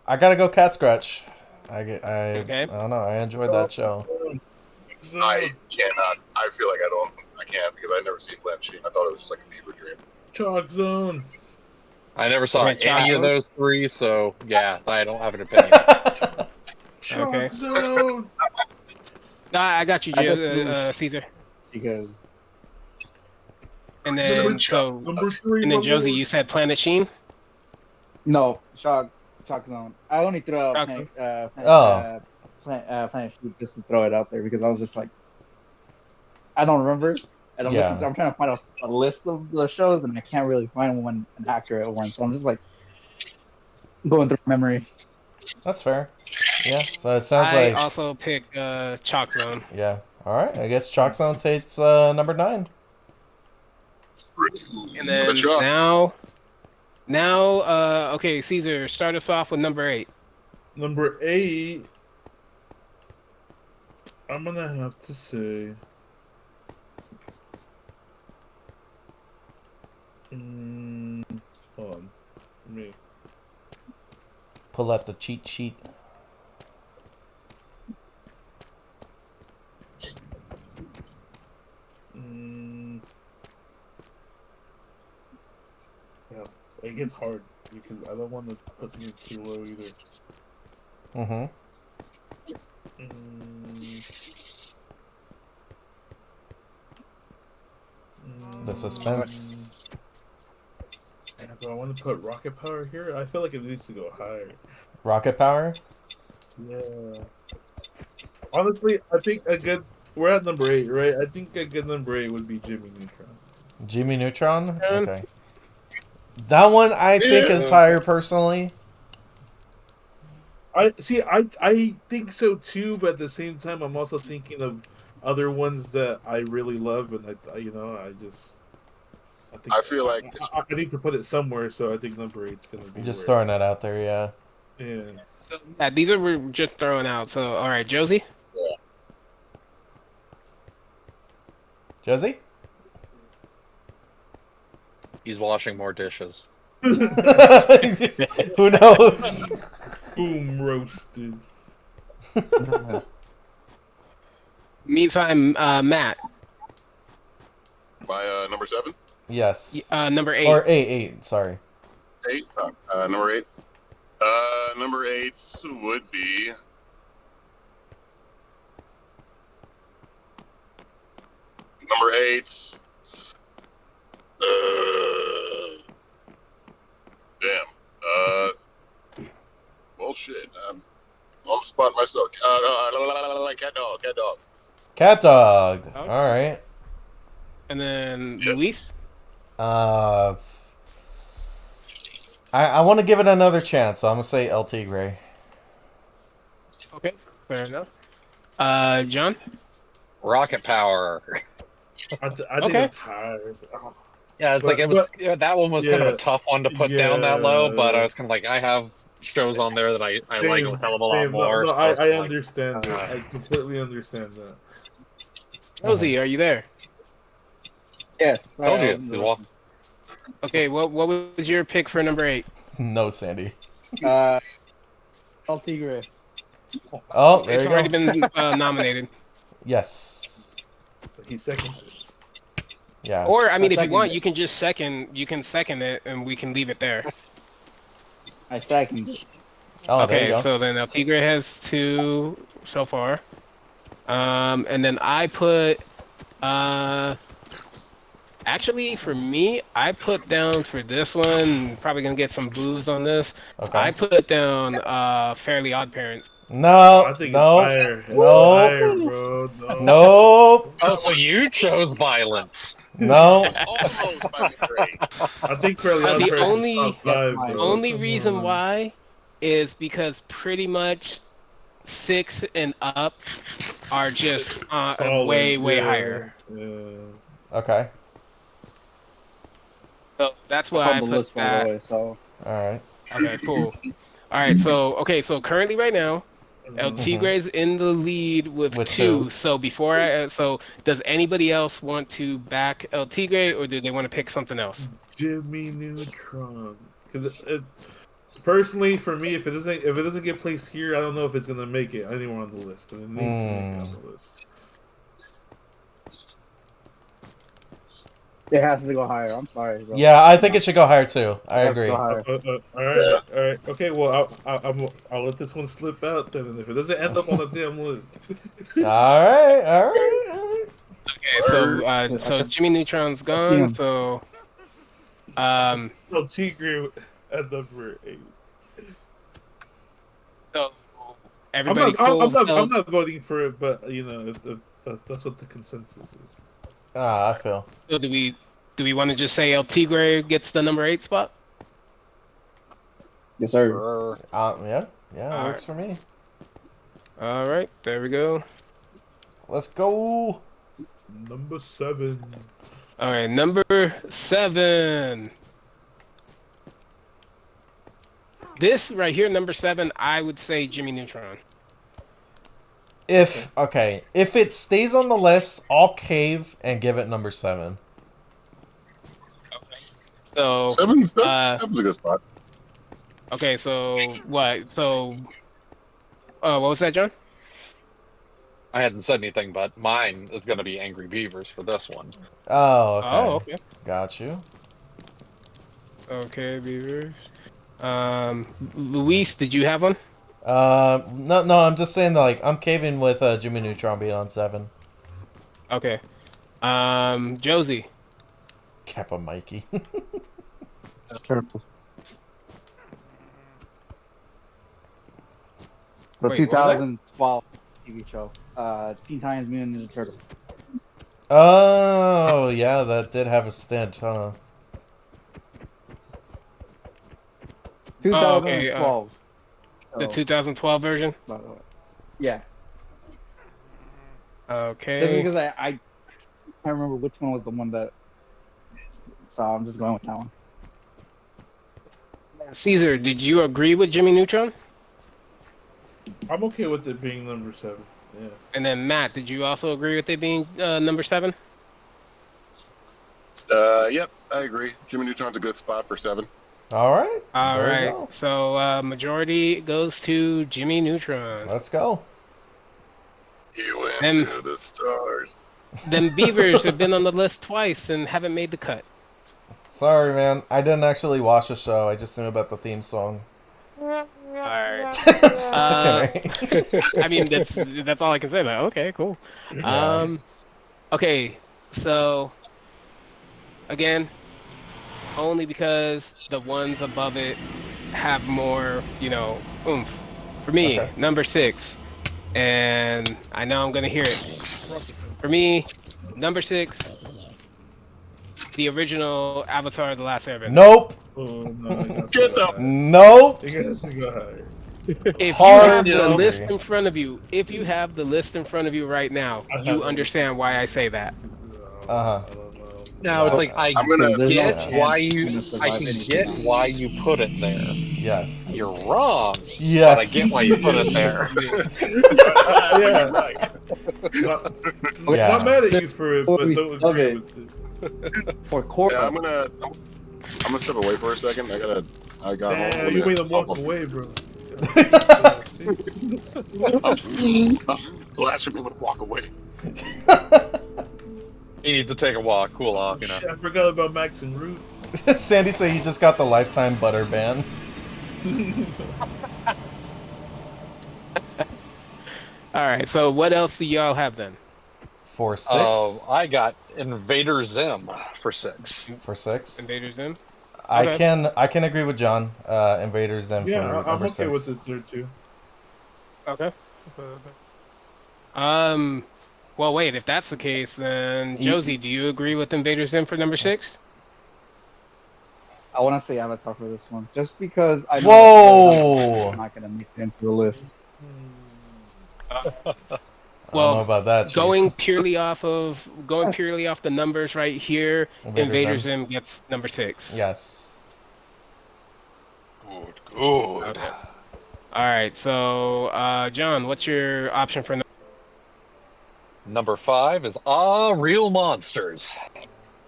I gotta go Cat Scratch. I Okay. don't know. I enjoyed that show. I cannot. I feel like I can't because I've never seen Planet Sheen. I thought it was just like a fever dream. Chalk Zone. I never saw Okay, any Chalk of Zone? those three, so yeah, I don't have an opinion. Chalk Okay. Zone. I got you, I just do Caesar. because And Number, then so, number 3. and then my Josie, lord. you said Planet Sheen. no Chalk Zone. I only threw out Chalk Planet, Oh. Planet Sheep just to throw it out there because I was just like, I don't remember. And Yeah. I'm trying to find a list of the shows, and I can't really find an accurate one. So I'm just like going through memory. That's fair. Yeah. So it sounds I like also picked Chalk Zone. yeah. All right. I guess Chalk Zone takes number 9. And The then chalk. now, okay, Caesar, start us off with number 8. Number 8. I'm gonna have to say. Hold on. Let me. Pull out the cheat sheet. Yeah, it gets hard because I don't want to put something too low either. Mm-hmm. The suspense. Do I want to put Rocket Power here? I feel like it needs to go higher. Rocket Power. Yeah. Honestly, I think a good. We're at number 8, right? I think a good number 8 would be Jimmy Neutron. Jimmy Neutron. Okay. That one I think is higher personally. I think so too, but at the same time, I'm also thinking of other ones that I really love, and I feel like I need to put it somewhere, so I think number 8's gonna be. Just where- throwing that out there, yeah. Yeah. So, yeah, these are we're just throwing out. So, all right, Josie. Josie? He's washing more dishes. Who knows? Boom roasted. Meantime, Matt, by number 7, Yes. number 8. Or 8, sorry. 8, number 8. Number 8 would be number 8. Damn. Well, shit. I'm on the spot myself. Cat dog. Cat dog. Cat dog. Oh. All right. And then Yep. Luis. I want to give it another chance, so I'm gonna say El Tigre. Okay, fair enough. John. Rocket Power. I think Okay. I'm tired. Oh, Yeah, it's like it was. That one was kind of a tough one to put down that low, but I was kind of like, I have shows on there that I like a hell of a lot more. No, so I was I kinda understand it. I completely understand that. Rosie, are you there? Yes. told you. Well, Okay, what was your pick for number 8? No, Sandy. El Tigre. Oh, there It's you already go. been nominated. Yes. He seconds it. Yeah. Or I mean, if you second want, it. you can just second it, and we can leave it there. I second it. Oh, there you Okay, go. so then El Tigre has 2 so far. And then I put actually for me, I put down for this one, probably gonna get some boos on this. Okay. I put down Fairly Odd Parents. No. I think No. it's higher. It's No. higher, bro. No. Nope. oh, so you chose violence? No. Almost by the grade. I think Fairly The Odd Parents only- is top 5, Yes, bro. Only Come reason on. why is because pretty much 6 and up are just Solid, way yeah, higher. Yeah. Okay. So that's I why I held the put list by the that. way, so All right. Okay, cool. All right, so currently right now, El Tigre's in the lead with, With 2. 2. So before so does anybody else want to back El Tigre, or do they want to pick something else? Jimmy Neutron. Because personally, for me, if it doesn't get placed here, I don't know if it's gonna make it anywhere on the list. But it needs to make it on the list. it has to go higher. I'm sorry, bro. Yeah, I think it should go higher too. I It has to agree. go higher. All right. Okay, well, I'll let this one slip out then, and if it doesn't end up on the damn list. All right. All right. All right. Okay, so Jimmy Neutron's gone. him. So No, Tigre at number 8. so everybody I'm not voting for it, but that's what the consensus is. I feel. So do we want to just say El Tigre gets the number 8 spot? Yes, sir. Sure. Yeah. Yeah, it All works for me. All right, there we go. Let's go. Number 7. All right, number 7. This right here, number 7, I would say Jimmy Neutron. If it stays on the list, I'll cave and give it number 7. So Seven's a good spot. okay, so what? So what was that, John? I hadn't said anything, but mine is going to be Angry Beavers for this one. Oh, okay. Oh, okay. Got you. Okay, Beavers. Luis, did you have one? No, I'm just saying that, like, I'm caving with Jimmy Neutron being on 7. Okay. Josie. Kappa Mikey. Turtles. The Wait, what was that? 2012 TV show. Teen Titans Mutant Ninja Turtles. Oh, yeah, that did have a stint, huh? 2012. The 2012 version? By the way. Yeah. Okay. Just because I can't remember which one was the one that. So I'm just going with that one. Cesar, did you agree with Jimmy Neutron? I'm okay with it being number 7. Yeah. And then Matt, did you also agree with it being number 7? Yep, I agree. Jimmy Neutron's a good spot for 7. All right. All There you right. go. So majority goes to Jimmy Neutron. Let's go. You went And- to the stars. Them Beavers have been on the list twice and haven't made the cut. Sorry, man. I didn't actually watch the show. I just knew about the theme song. Alright. Okay. I mean, that's all I can say. But okay, cool. Yeah. Okay, so again, only because the ones above it have more, oomph. For me, Okay. number 6, and I know I'm gonna hear it. For me, number 6, the original Avatar: The Last Airbender. Nope. Oh no, you got to Get go the higher. Nope. You got to go higher. If you Hard have the Fandom. list disagree. in front of you, right now, I you have understand why I say that. Uh-huh. I don't know. Now it's Yeah. like I I'm gonna. Because there's no get Yeah. why chance it's you gonna I survive can anything get else. why you put it there. Yes. You're wrong, but I get why Yes. you put it there. You're right, but Yeah. you're right. Not, Okay, not Yeah. mad at you for it, before but we don't sub agree it with it. for Yeah, Korra. I'm gonna step away for a second. I got home. Damn, Let you me made him hop walk up. away, bro. God, see? I'm glad to be able to walk away. He needs to take a walk, cool Oh off, shit, I forgot about Max and Root. Sandy said he just got the lifetime butter ban. All right, so what else do y'all have then? For 6? I got Invader Zim for 6. For 6? Invaders Zim? I Okay. can agree with John. Invaders Zim Yeah, for I'm number okay with 6. it there too. Okay. Okay. Well, wait. If that's the case, then Josie, do you agree with Invaders Zim for number 6? I want to say Avatar for this one, just because I know Whoa! I'm not gonna make it into the list. Uh, I don't know well, about that, Chief. going purely off the numbers right here, Invaders Invaders Zim. Zim gets number 6. Yes. Good, good. Okay. All right. So, John, what's your option for? Number 5 is Ah Real Monsters.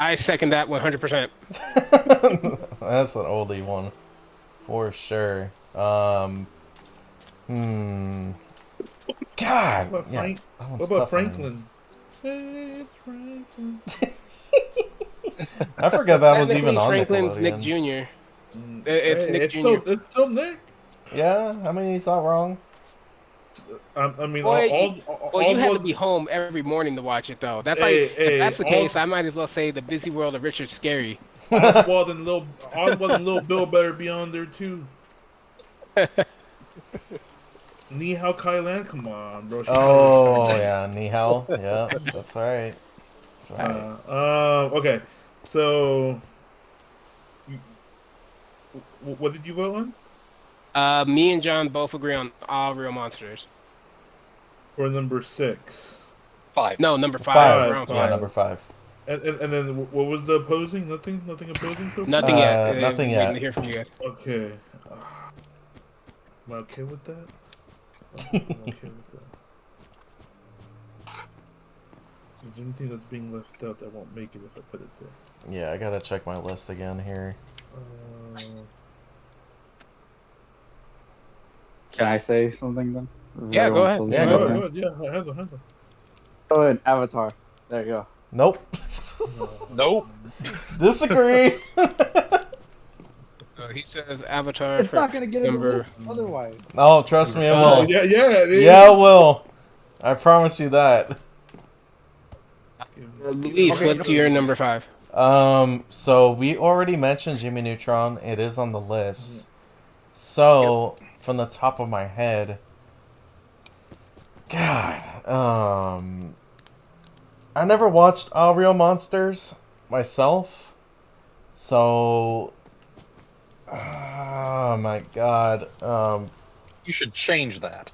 I second that 100%. That's an oldie one. For sure. Hmm. God! What about Yeah, Frank? that What one's about tough for me. Franklin? It's Franklin. I forgot that was even Technically, on Franklin's Nick Nickelodeon. Jr. It's Hey, Nick Jr. it's still Nick. Yeah, I mean, he's not wrong. I mean, Boy, well, all you had to was be home every morning to watch it, though. That's like, if hey that's the case, I might as well say the Busy World of Richard Scary. Oswald and Little Bill better be on there too. Ni Hao Kai Lan, come on, bro. She Oh, yeah, Nihao. Yeah, that's right. That's right. Okay. So, what did you vote on? Me and John both agree on All Real Monsters. For number 6. 5. No, number 5. Five. We're on Yeah, 5. number 5. And then what was the opposing? Nothing opposing so far? Nothing yet. Nothing Waiting yet. to hear from you guys. Okay. Am I okay with that? I'm okay with that. Is there anything that's being left out that won't make it if I put it there? Yeah, I gotta check my list again here. Can I say something then? Yeah, go ahead. Yeah, Go go for ahead, yeah, handle. Oh, and Avatar. There you go. Nope. Nope. Disagree. He says Avatar It's for not gonna get in the number. list otherwise. Oh, trust me, it will. yeah, Yeah, it will. I promise you that. Luis, Okay, what's your number 5? So we already mentioned Jimmy Neutron. It is on the list. So, from the top of my head, God, I never watched All Real Monsters myself. So, oh my God, You should change that.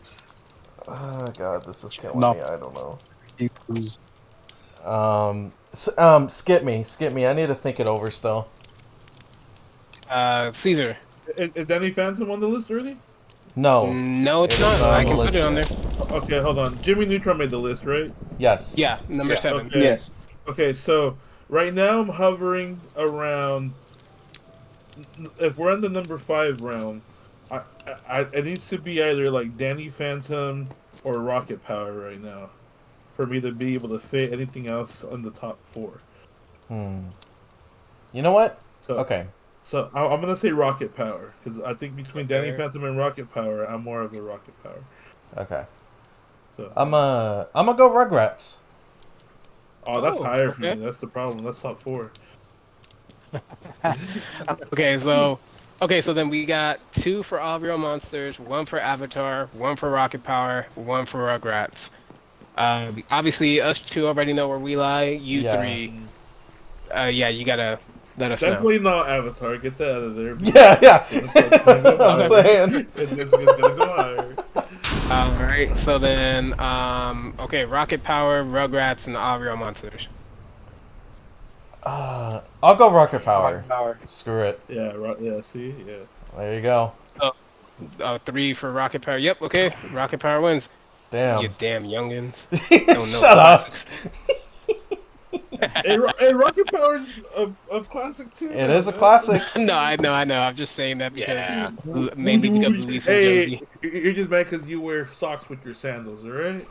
oh God, this is killing No. me. I don't know. Equals- Skip me. I need to think it over still. Caesar. Is Danny Phantom on the list already? No, No, it's it is not. not I on the can put list it on yet. there. Okay, hold on. Jimmy Neutron made the list, right? Yes. Yeah, number Yeah. 7. Okay. Yes. Okay, so right now I'm hovering around. If we're in the number 5 round, it needs to be either like Danny Phantom or Rocket Power right now, for me to be able to fit anything else on the top 4. You know what? So Okay. So I'm gonna say Rocket Power because I think between Danny Okay. Phantom and Rocket Power, I'm more of a Rocket Power. Okay. So I'm gonna go Rugrats. oh, that's Oh, higher for okay. me. That's the problem. That's top 4. Okay, so then we got 2 for All Real Monsters, 1 for Avatar, 1 for Rocket Power, 1 for Rugrats. Obviously, us 2 already know where we lie. You Yeah. 3, yeah, you gotta let us know. Definitely not Avatar. Get that out of there. Yeah, yeah. It's gonna go I'm higher. saying. It's gonna go higher. All right, so then, okay, Rocket Power, Rugrats, and All Real Monsters. I'll go Rocket Power. Rocket Power. Screw it. Yeah, right. Yeah, see, yeah. There you go. Oh, 3 for Rocket Power. Yep, okay, Rocket Power wins. You Damn. damn youngins. Don't know Shut up. classics. And Rocket Power's a classic too. It now, is a man. classic. No, I know. I'm just saying that because Yeah. mainly because Luis and Hey, Josie. you're just mad because you wear socks with your sandals, all right?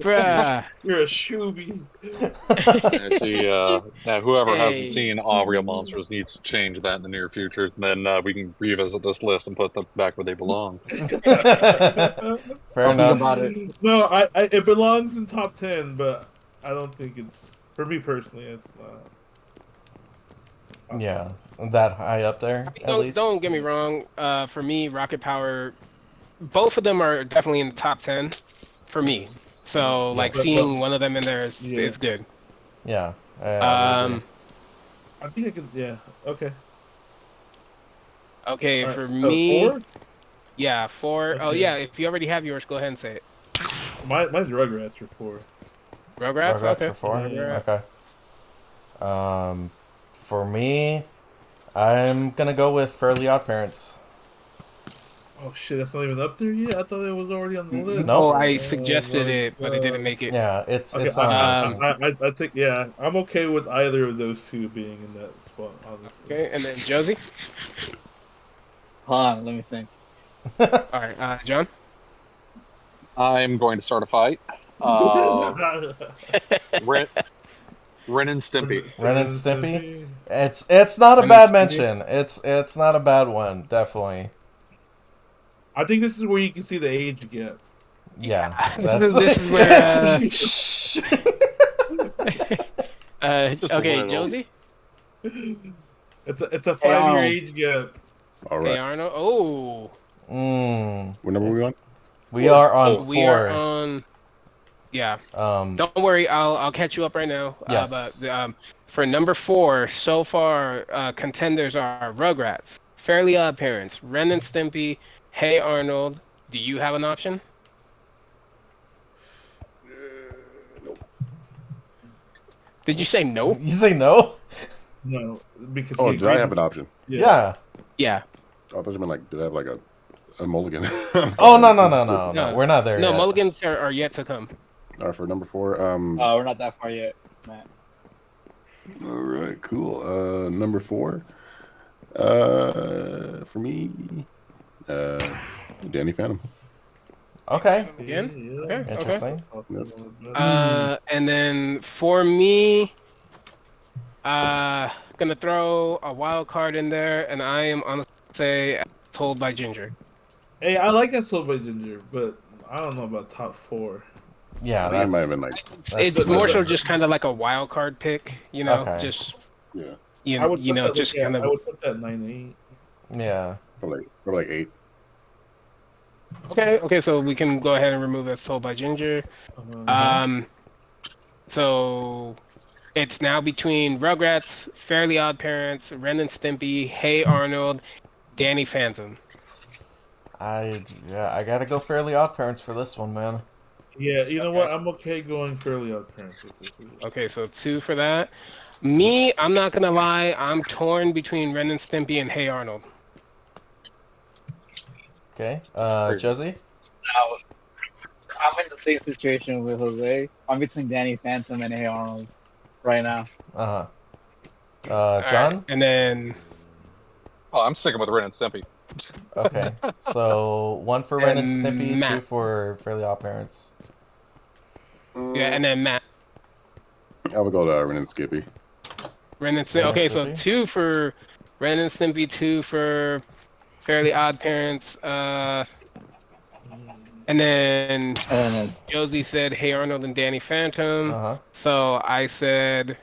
Bruh. You're a shooby. I see. Now, whoever hasn't Hey. seen All Real Monsters needs to change that in the near future. Then we can revisit this list and put them back where they belong. Fair I'll think enough. about it. No, it belongs in top 10, but I don't think it's for me personally. It's not. Yeah, that high up there, at least. Don't get me wrong. For me, Rocket Power, both of them are definitely in the top 10 for me. So, like, Yes. seeing one of them in there Yeah. is good. Yeah. I would agree. I think I could. Yeah. Okay. Okay, All right, for so me, 4? yeah, 4. Oh, Okay. yeah, if you already have yours, go ahead and say it. Mine's Rugrats for 4. Rugrats? Rugrats Okay. for 4? Yeah. Okay. For me, I'm gonna go with Fairly Odd Parents. Oh shit, that's not even up there yet. I thought it was already on the list. Nope. Oh, I Oh suggested my it, but it didn't God. make it. Yeah, it's Okay, on this one. I think yeah, I'm okay with either of those two being in that spot, honestly. Okay, and then Josie? Hold on, let me think. All right, John? I'm going to start a fight. Ren, Ren and Stimpy. Ren and Stimpy. It's not a Ren and bad Stimpy. mention. It's not a bad one, definitely. I think this is where you can see the age gap. Yeah, This is where. Shh. Just a Okay, little. Josie? It's a 5-year age gap. All Hey, right. Arnold. Oh. What number are we on? We are on Oh, We are 4. on. Yeah. Um, Don't worry, I'll catch you up right now. Yes. But for number 4, so far, contenders are Rugrats, Fairly Odd Parents, Ren and Stimpy, Hey Arnold. Do you have an option? Nope. Did you say no? you say no? No, because Oh, he did I agreed have with- an option? Yeah. Yeah. Oh, I thought you meant like, did I have like a mulligan? Oh no. We're not there No, yet. mulligans are yet to come. All right, for number 4. We're not that far yet, Matt. All right, cool. Number 4. For me, Danny Phantom. Okay. Again? Yeah. Okay. Interesting. And then for me, gonna throw a wild card in there, and I am honestly say Told by Ginger. Hey, I like that Soul by Ginger, but I don't know about top 4. Yeah, I think it might have that's been like, It's That's- more so just kind of like a wild card pick, you know, Okay. just yeah, you I would you put know, that, just yeah, kind I of. would put that 9-8. yeah. probably like 8. Okay, so we can go ahead and remove that Told by Ginger. So it's now between Rugrats, Fairly Odd Parents, Ren and Stimpy, Hey Arnold, Danny Phantom. I gotta go Fairly Odd Parents for this one, man. Yeah, you know what? I'm okay going Fairly Odd Parents with this. Okay, so 2 for that. Me, I'm not gonna lie, I'm torn between Ren and Stimpy and Hey Arnold. Okay. Josie? Now, I'm in the same situation with Jose. I'm between Danny Phantom and Hey Arnold right now. Uh-huh. All John? right, and then Oh, I'm sticking with Ren and Stimpy. Okay. So 1 for Ren and And Stimpy, 2 Matt. for Fairly Odd Parents. yeah, and then Matt. I would go to Ren and Skippy. Ren and Stimpy. Ren and Okay, so Stimpy? 2 for Ren and Stimpy, 2 for Fairly Odd Parents, and then And Josie said Hey Arnold and Danny Phantom. Uh-huh. So I said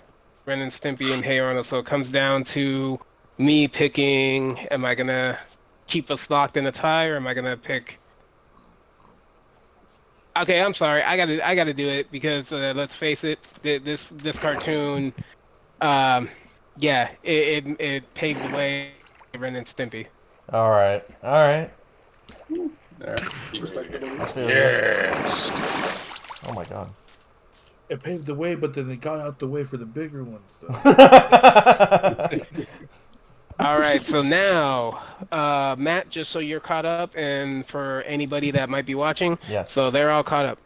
Ren and Stimpy and Hey Arnold. So it comes down to me picking, am I gonna keep us locked in a tie or am I gonna pick? Okay, I'm sorry. I gotta do it because let's face it, this cartoon, um, yeah, it paved the way for Ren and Stimpy. All right. All right. Yeah, respectable. I feel you. Yes. Oh my god. It paved the way, but then they got out the way for the bigger ones. Though. All right, so now, Matt, just so you're caught up, and for anybody that might be watching, Yes. so they're all caught up.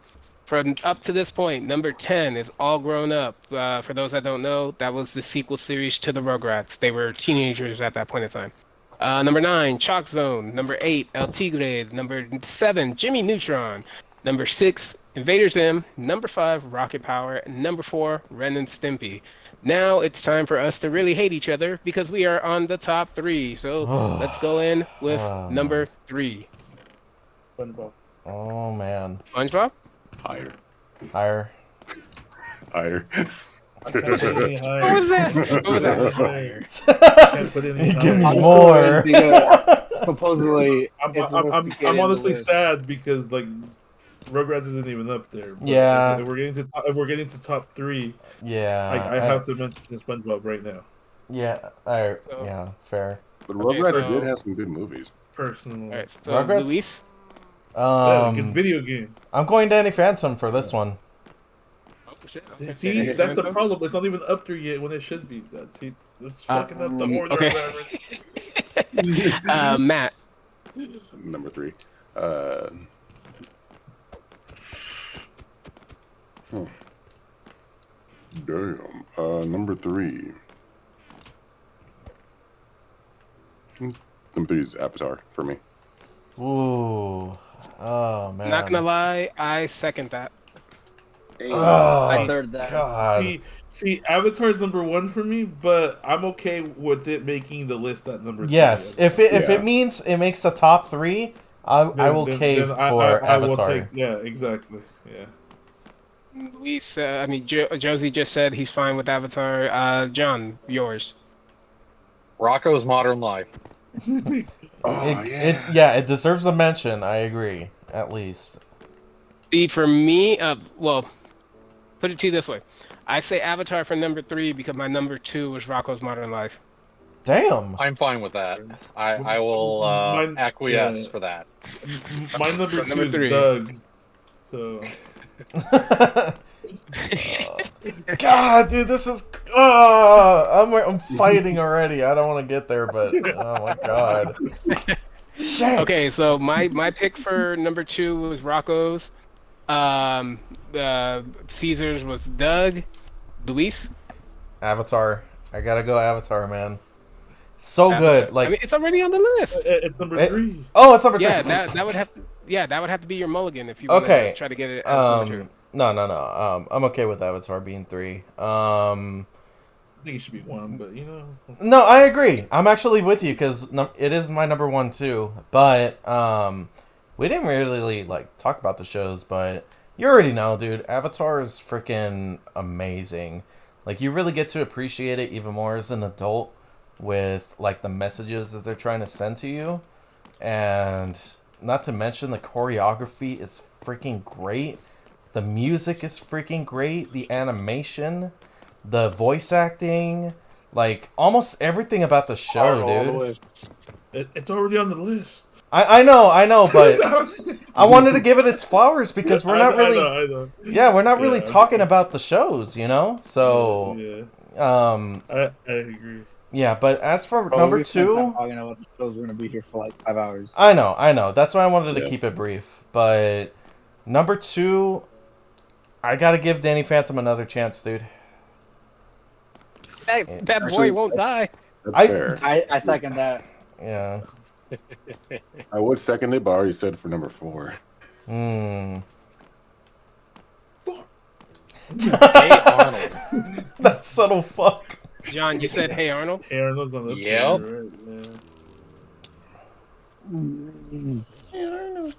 From up to this point, number 10 is All Grown Up. For those that don't know, that was the sequel series to the Rugrats. They were teenagers at that point in time. Number 9, Chalk Zone. Number 8, El Tigre. Number 7, Jimmy Neutron. Number 6, Invader Zim. Number 5, Rocket Power. And number 4, Ren and Stimpy. Now it's time for us to really hate each other because we are on the top 3. So let's go in with number 3. SpongeBob. Oh man. SpongeBob? Higher. Higher. Higher. I can't put any higher. What was that? What was that? Higher. Can't put any Give me higher. more. because supposedly I'm, it's supposed to I'm, get in I'm the honestly list. sad because like Rugrats isn't even up there. But Yeah. If we're getting to top 3, Yeah. I have to mention SpongeBob right now. Yeah. So- Yeah. Fair. But Okay, Rugrats so- did have some good movies. Personally, All right, so Rugrats? Luis? yeah, like a video game. I'm going Danny Phantom for this one. Oh, shit. Okay. See, that's the problem. It's not even up there yet when it should be. That's fucking up the order. Okay. Matt. Number 3. Damn. Number 3. Number 3 is Avatar for me. Ooh. Oh man. Not gonna lie, I second that. Oh, I third that. God. See, Avatar's number 1 for me, but I'm okay with it making the list at number 3. Yes. If it Yeah. means it makes the top 3, I will cave for I will Avatar. take, yeah, exactly. Yeah. Luis, I mean, Josie just said he's fine with Avatar. John, yours. Rocco's Modern Life. Oh, It deserves a mention. I agree, at least. See, for me, well, put it to you this way. I say Avatar for number 3 because my number 2 was Rocco's Modern Life. Damn. I'm fine with that. I will acquiesce for that. My number So 2 number is 3. Doug. So God, dude, this is. I'm fighting already. I don't want to get there, but oh my god. Shit. Okay, so my pick for number 2 was Rocco's. Caesar's was Doug. Luis? Avatar. I gotta go Avatar, man. So Avatar. good. Like, I mean, it's already on the list. it's number 3. oh, it's number 3. Yeah, that would have to. Yeah, that would have to be your mulligan if you want Okay. to try to get it as number 2. No. I'm okay with Avatar being 3. I think it should be 1, but you know. No, I agree. I'm actually with you because it is my number 1 too. But we didn't really like talk about the shows, but you already know, dude. Avatar is freaking amazing. Like, you really get to appreciate it even more as an adult with like the messages that they're trying to send to you, and not to mention the choreography is freaking great. The music is freaking great. The animation, the voice acting, like almost everything about the show, dude. It's already on the list. I know, but I wanted to give it its flowers because we're not really, I know. yeah, we're not really Yeah, talking about the shows, you know. So, I agree. yeah. But as for Bro, number we spent time 2, talking about the shows. We're gonna be here for like 5 hours. I know. That's why I wanted to Yeah. keep it brief. But number 2, I gotta give Danny Phantom another chance, dude. That Actually, boy won't die. That's I- fair. I second that. Yeah. I would second it, but I already said for number 4. Hmm. Hey Arnold. That subtle fuck. John, you said Hey Arnold. Hey Arnold's on the Yep. three, right? Yeah.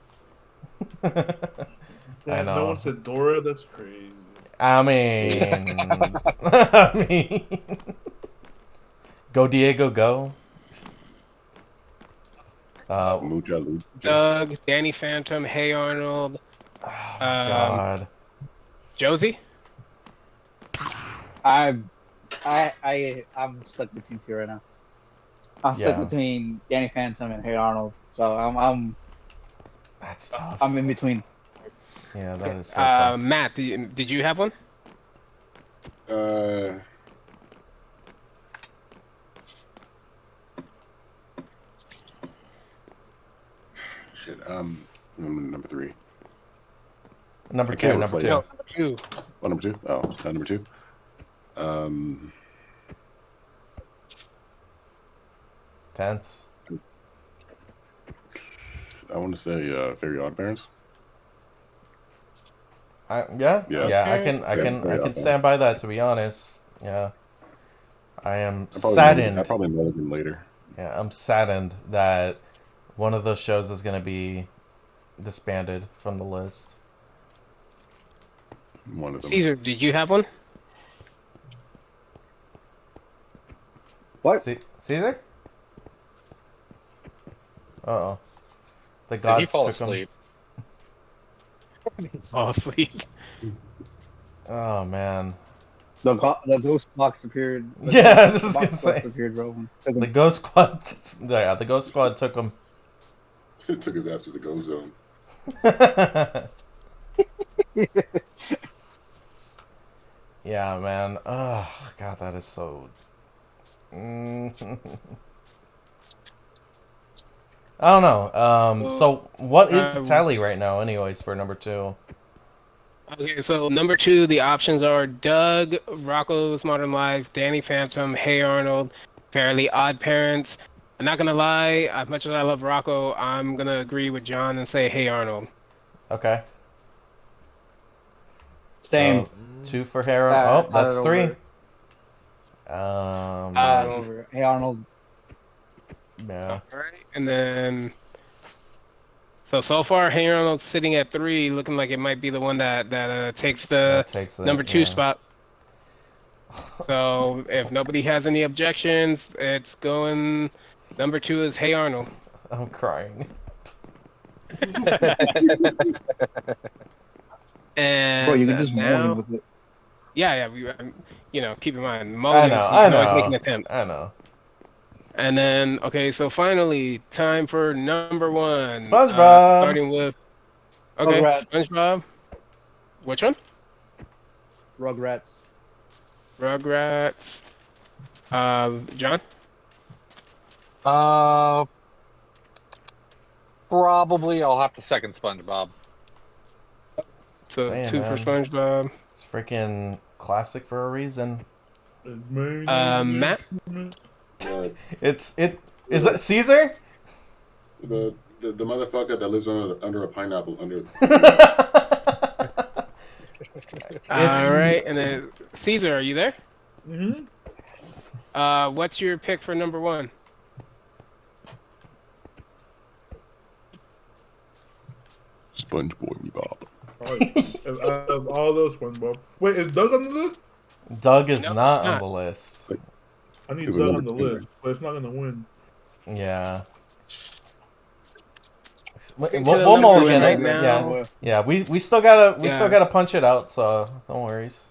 I No know. one said Dora. That's crazy. I mean, I mean, go Diego, go. Mucha Lucha. Doug, Danny Phantom, Hey Arnold, Oh my God. Josie. I'm stuck between two right now. I'm stuck Yeah. between Danny Phantom and Hey Arnold. So That's tough. I'm in between. Yeah, that is so tough. Matt, did you have one? Shit. Number three. Number I two. can't Number replace two. No, number two. Oh, number two. Oh, not number two. Tense. I want to say Fairy Odd Parents. Yeah. Yeah. I can stand by that. To be honest. Yeah. I am I saddened. probably know them later. Yeah, I'm saddened that one of those shows is going to be disbanded from the list. One of them. Cesar, did you have one? What? Caesar? Uh-oh. The Did he gods fall took asleep? Fall asleep. him. Oh, man. The ghost box appeared. Yeah, I was just gonna say. Appeared, bro. The Ghost Squad... Yeah, the Ghost Squad took him. Took his ass to the go zone. Yeah, man. Oh, God, that is so... I don't know. So, what is the tally right now, anyways, for number two? Okay, so number two, the options are Doug, Rocco's Modern Life, Danny Phantom, Hey Arnold, Fairly Odd Parents. I'm not gonna lie, as much as I love Rocco, I'm gonna agree with John and say Hey Arnold. Okay. Same. So, two for Harold. Oh, that's three. Over. Hey Arnold. Yeah. Alright, and then... So far, Hey Arnold's sitting at 3, looking like it might be the one that takes the number 2 spot. So if nobody has any objections, it's going. Number 2 is Hey Arnold. I'm crying. And bro, you can just now, moan with it. yeah. Keep in mind, mulligans, I you can always make an know. attempt. I know. And then, okay, so finally, time for number 1. SpongeBob. Starting with, okay, Rugrats. SpongeBob. Which one? Rugrats. Rugrats. John? Probably I'll have to second SpongeBob. So Saying, 2 man. for SpongeBob. It's freaking classic for a reason. Matt? Is it Caesar? The motherfucker that lives under a pineapple under. All right, and then Caesar, are you there? Mm-hmm. What's your pick for number 1? SpongeBob, me Bob. Out of all those SpongeBob. Wait, is Doug on the list? Doug is No, not it's on not. the list. I need It was Doug number on the two, list, but it's not gonna win. Yeah. Into We'll the number mulligan right it. now. Yeah. We still gotta Yeah. punch it out. So don't worries.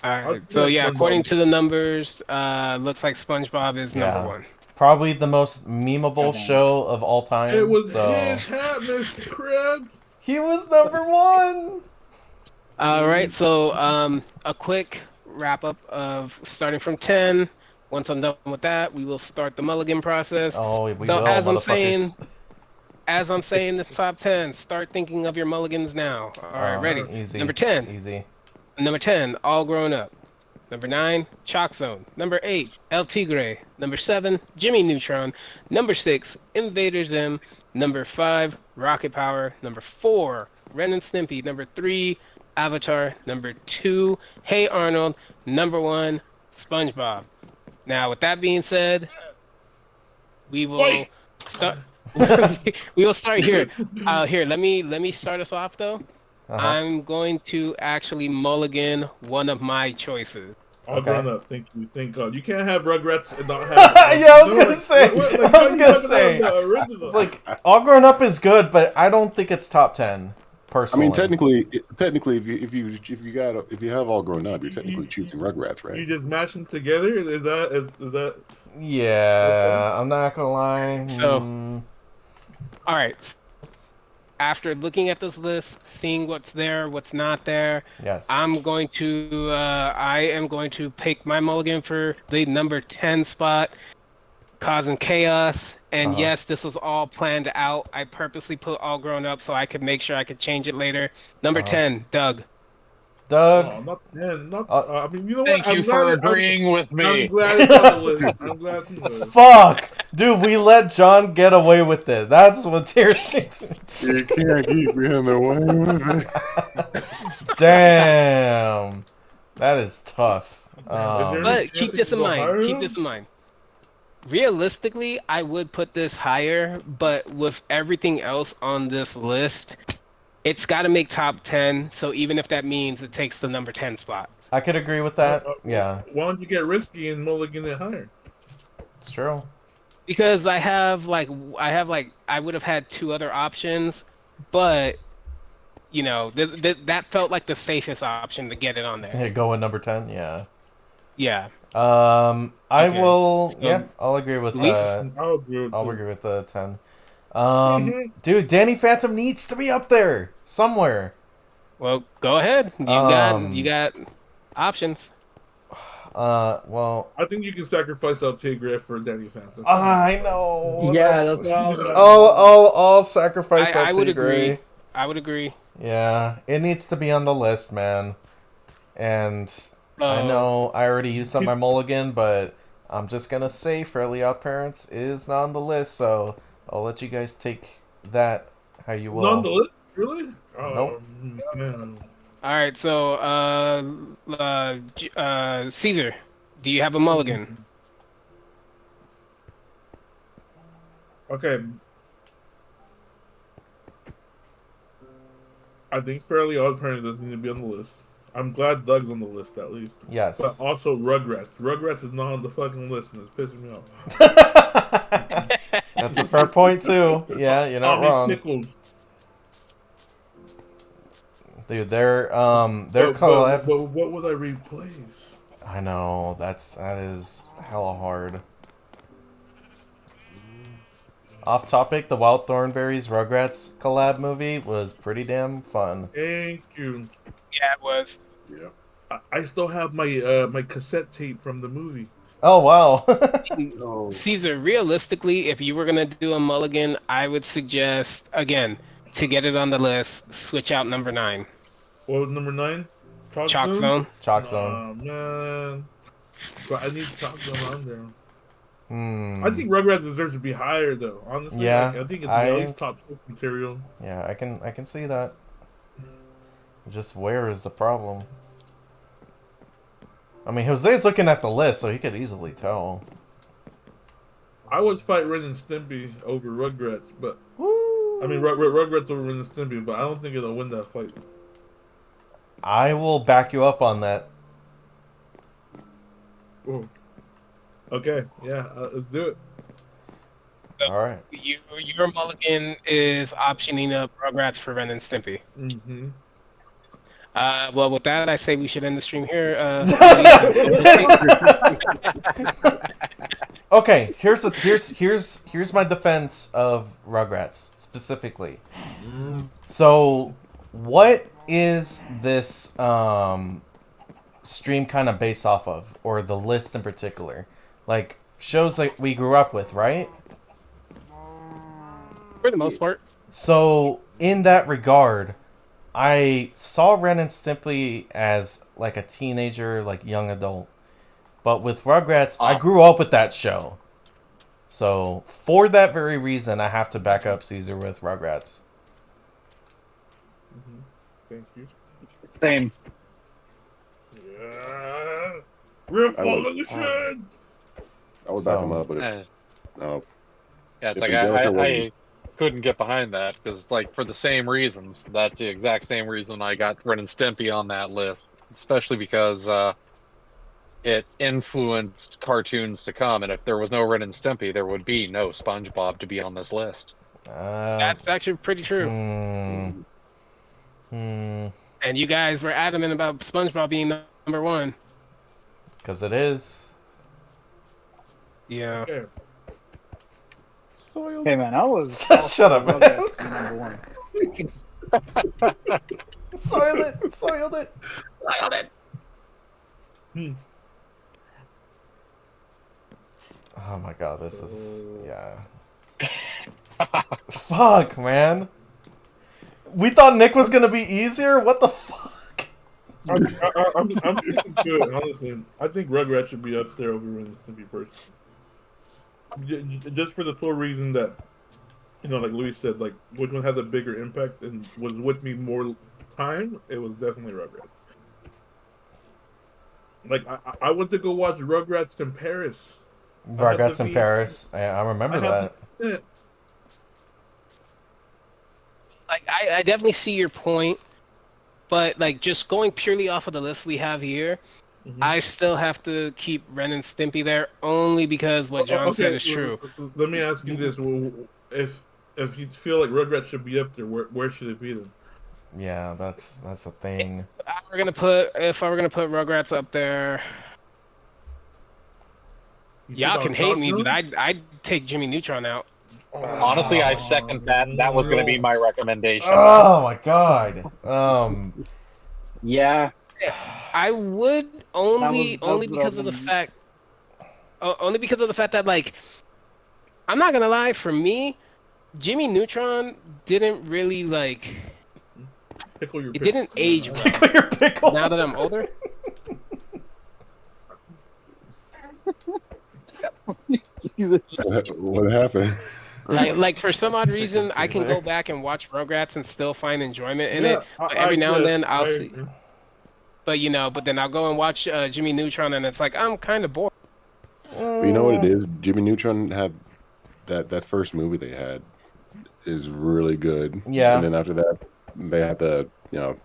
All right. I'll So pick yeah, SpongeBob. according to the numbers, looks like SpongeBob is Yeah. number 1. Probably the most memeable Goddamn. show of all time. It was so his hat, Mr. Krabs. he was number 1. All right. So a quick wrap up of starting from 10. Once I'm done with that, we will start the mulligan process. Oh, we So will, as I'm motherfuckers. saying the top 10, start thinking of your mulligans now. All right, ready. Easy. Number 10. Easy. Number 10, All Grown Up. Number 9, Chalk Zone. Number 8, El Tigre. Number 7, Jimmy Neutron. Number 6, Invader Zim. Number 5, Rocket Power. Number 4, Ren and Stimpy. Number 3, Avatar. Number 2, Hey Arnold. Number 1, SpongeBob. Now, with that being said, we will Wait. start. We will start here. Here, let me start us off though. Uh-huh. I'm going to actually mulligan one of my choices. All Okay. grown up. Thank you. Thank God. You can't have Rugrats and not have. Yeah, I was no, gonna say. Like, I was you gonna not say. have the original. Like, All Grown Up is good, but I don't think it's top 10. I Personally. mean, technically, if you have all grown up, you're technically choosing Rugrats, right? You just mash them together. Is that? Yeah, I'm not gonna lie. So, all right. After looking at this list, seeing what's there, what's not there, Yes. I am going to pick my mulligan for the number 10 spot, causing chaos. And yes, this was all planned out. I purposely put all grown up so I could make sure I could change it later. Number 10, Doug. Doug. Oh, not 10. Not. I mean, you know Thank what? you for agreeing with I'm me. glad it's on the list. I'm glad it's on the list. Fuck! Dude, we let John get away with it. That's what irritates me. You can't keep him away with it. Damn. That is tough. But keep this in mind. Keep this in mind. Realistically, I would put this higher, but with everything else on this list, it's got to make top 10. So even if that means it takes the number 10 spot. I could agree with that. Yeah. Why don't you get risky and mulligan it higher? It's true. Because I would have had two other options, but you know, that felt like the safest option to get it on there. Yeah, go with number 10. Yeah. Yeah. I will. Yeah, I'll agree with I'll agree with the 10. Dude, Danny Phantom needs to be up there somewhere. Well, go ahead. You got options. Well, I think you can sacrifice Altagra for Danny Phantom. I know. Yeah, that's what I was gonna I'll sacrifice I would Altagra. agree. I would agree. Yeah, it needs to be on the list, man. And I know I already used up my mulligan, but I'm just gonna say Fairly Odd Parents is not on the list, so I'll let you guys take that how you will. Not on the list? Really? Nope. Man. All right, so Cesar, do you have a mulligan? Okay. I think Fairly Odd Parents doesn't need to be on the list. I'm glad Doug's on the list at least. Yes. But also Rugrats. Rugrats is not on the fucking list and it's pissing me off. That's a fair point too. Yeah, you're not wrong. Pickles. Dude, they're collab. But what would I replace? I know that is hella hard. Off topic, the Wild Thornberrys Rugrats collab movie was pretty damn fun. Thank you. Yeah, it was. Yeah. I still have my my cassette tape from the movie. Oh wow. No. Caesar, realistically, if you were gonna do a mulligan, I would suggest again to get it on the list, switch out number 9. What was number 9? Chalk Zone. Chalk Zone. Oh man, but I need Chalk Zone on there. Hmm. I think Rugrats deserves to be higher though. Honestly, Yeah, I think it's at least top 6 material. Yeah, I can see that. Just where is the problem? I mean, Jose's looking at the list, so he could easily tell. I would fight Ren and Stimpy over Rugrats, but Woo! I mean Rugrats over Ren and Stimpy, but I don't think it'll win that fight. I will back you up on that. Ooh. Okay, yeah, let's do it. All right. Your mulligan is optioning up Rugrats for Ren and Stimpy. Mm-hmm. Well, with that, I say we should end the stream here. Okay, here's my defense of Rugrats specifically. So, what is this stream kind of based off of, or the list in particular? Like shows that we grew up with, right? For the most part. So, in that regard, I saw Ren and Stimpy as like a teenager, like young adult. But with Rugrats, I grew up with that show. So, for that very reason, I have to back up Cesar with Rugrats. Thank you. Same. Yeah. Revolution! I would back him So- up, but if, Eh, no, yeah, it's if like Angelica wasn't, I couldn't get behind that because it's like for the same reasons. That's the exact same reason I got Ren and Stimpy on that list, especially because it influenced cartoons to come. And if there was no Ren and Stimpy, there would be no SpongeBob to be on this list. That's actually pretty true. And you guys were adamant about SpongeBob being number one. Because it is. Yeah. Okay. Hey man, I was Shut up, man. number one. Soiled it. Soiled it. Oh my god, this is... Yeah. Fuck, man. We thought Nick was gonna be easier? What the fuck? I'm thinking good, honestly. I think Rugrats should be up there over Ren and Stimpy first. Just for the sole reason that, you know, like Louis said, like, which one had a bigger impact and was with me more time, it was definitely Rugrats. Like, I went to go watch Rugrats in Paris. Rugrats in Paris. I remember that. Like, I definitely see your point, but like just going purely off of the list we have here, I still have to keep Ren and Stimpy there only because what John said is true. Let me ask you this: if you feel like Rugrats should be up there, where should it be then? Yeah, that's a thing. If I were gonna put Rugrats up there, y'all can hate me, but I'd take Jimmy Neutron out. Honestly, I second that. That was going to be my recommendation. Oh my god. Yeah. I would only that was because of the fact that, like, I'm not gonna lie, for me, Jimmy Neutron didn't really like. Pickle your It pickle. didn't age well. Pickle your pickle. Now that I'm older. what happened? Like for some odd reason, I can Cesar. go back and watch Rugrats and still find enjoyment in it. But every now and then I'll see. But then I'll go and watch Jimmy Neutron, and it's like I'm kind of bored. But you know what it is? Jimmy Neutron had that first movie they had is really good. Yeah. And then after that, they had the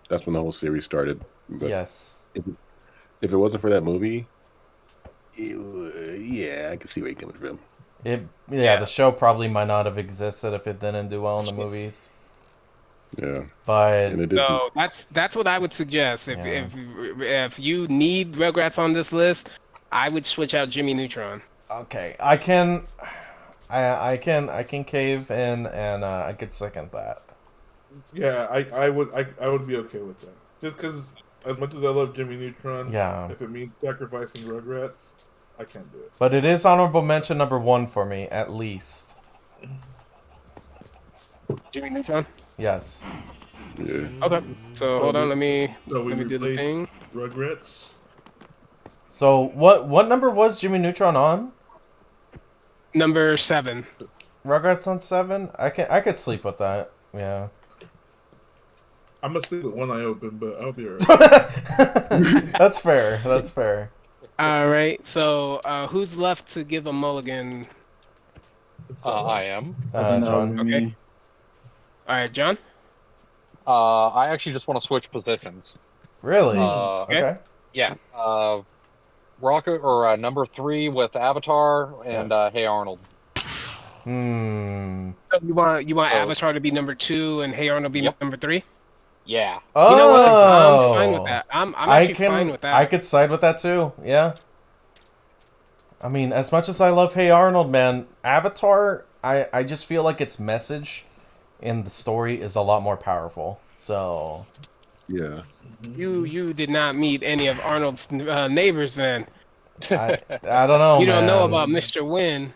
that's when the whole series started. But Yes. if it wasn't for that movie, yeah, I can see where you're coming from. The show probably might not have existed if it didn't do well in the movies. Yeah. But And it didn't. So that's what I would suggest. If you need Rugrats on this list, I would switch out Jimmy Neutron. okay, I can cave in, and I could second that. Yeah, I would be okay with that. Just because, as much as I love Jimmy Neutron, Yeah. if it means sacrificing Rugrats, I can't do it. But it is honorable mention number 1 for me, at least. Jimmy Neutron. Yes. Yeah. Okay. So hold on, let me So we do the replace thing. Rugrats. So what number was Jimmy Neutron on? Number 7. Rugrats on 7? I could sleep with that. Yeah. I'm gonna sleep with one eye open, but I'll be alright. That's fair. That's fair. All right. So who's left to give a mulligan? I am. John. Okay. All right, John. I actually just want to switch positions. Really? Okay. Yeah. Rocket or number 3 with Avatar and Hey Arnold. So you want Avatar to be number 2 and Hey Arnold be number 3? Yeah. Oh. You know what? I'm fine with that. I'm actually fine with that. I could side with that too. Yeah. I mean, as much as I love Hey Arnold, man, Avatar, I just feel like its message in the story is a lot more powerful. So. Yeah. You did not meet any of Arnold's neighbors then. I don't know. You don't know man. about Mr. Wynn.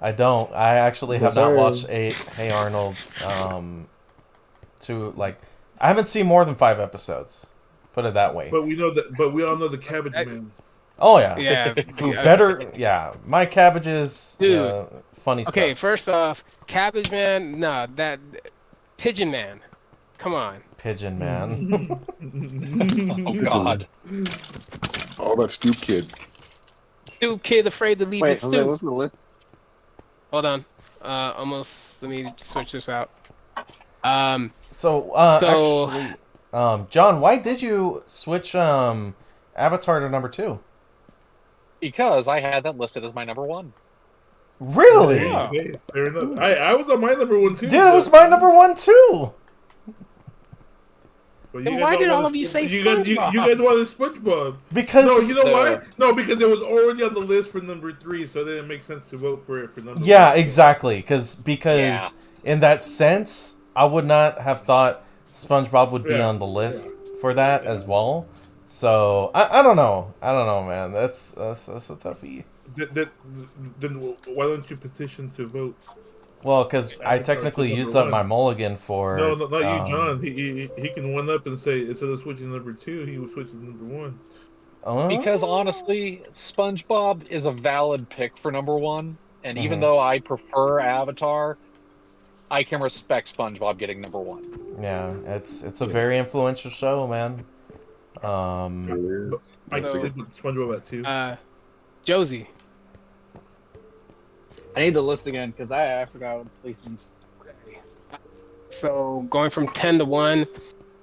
I don't. I actually have not sir. watched Hey Arnold. I haven't seen more than 5 episodes. Put it that way. But we know that. But we all know the Cabbage Man. Oh yeah. Yeah. Better. Yeah. My cabbages. Dude. Funny stuff. Okay, first off, Cabbage Man, nah, that Pigeon Man. Come on. Pigeon Man. Oh God. All about Stoop Kid. Stupid kid afraid to leave Wait, his Jose, stoop. what's the list? Hold on. Almost. Let me switch this out. So, So actually, John, why did you switch Avatar to number 2? Because I had that listed as my number 1. Really? Yeah. Okay, fair enough. I was on my number 1 too. Dude, it was my number 1 too. But Then why did all of you say you SpongeBob? guys wanted SpongeBob. Because No, you know So- why? No, because it was already on the list for number 3, so it didn't make sense to vote for it for number 1. yeah, exactly. Because Yeah. in that sense, I would not have thought SpongeBob would be Yeah. on the list for that as well. So I don't know. I don't know, man. That's a toughie. Then why don't you petition to vote? Well, because I Avatar technically to number used up 1. my mulligan for. No, not you, John. He can one up and say instead of switching to number 2, he would switch to number 1. Because honestly, SpongeBob is a valid pick for number 1, and even Mhm. though I prefer Avatar, I can respect SpongeBob getting number 1. Yeah, it's a very influential show, man. I can sleep with SpongeBob at 2. Josie. I need the list again because I forgot what the placements. So going from 10 to 1,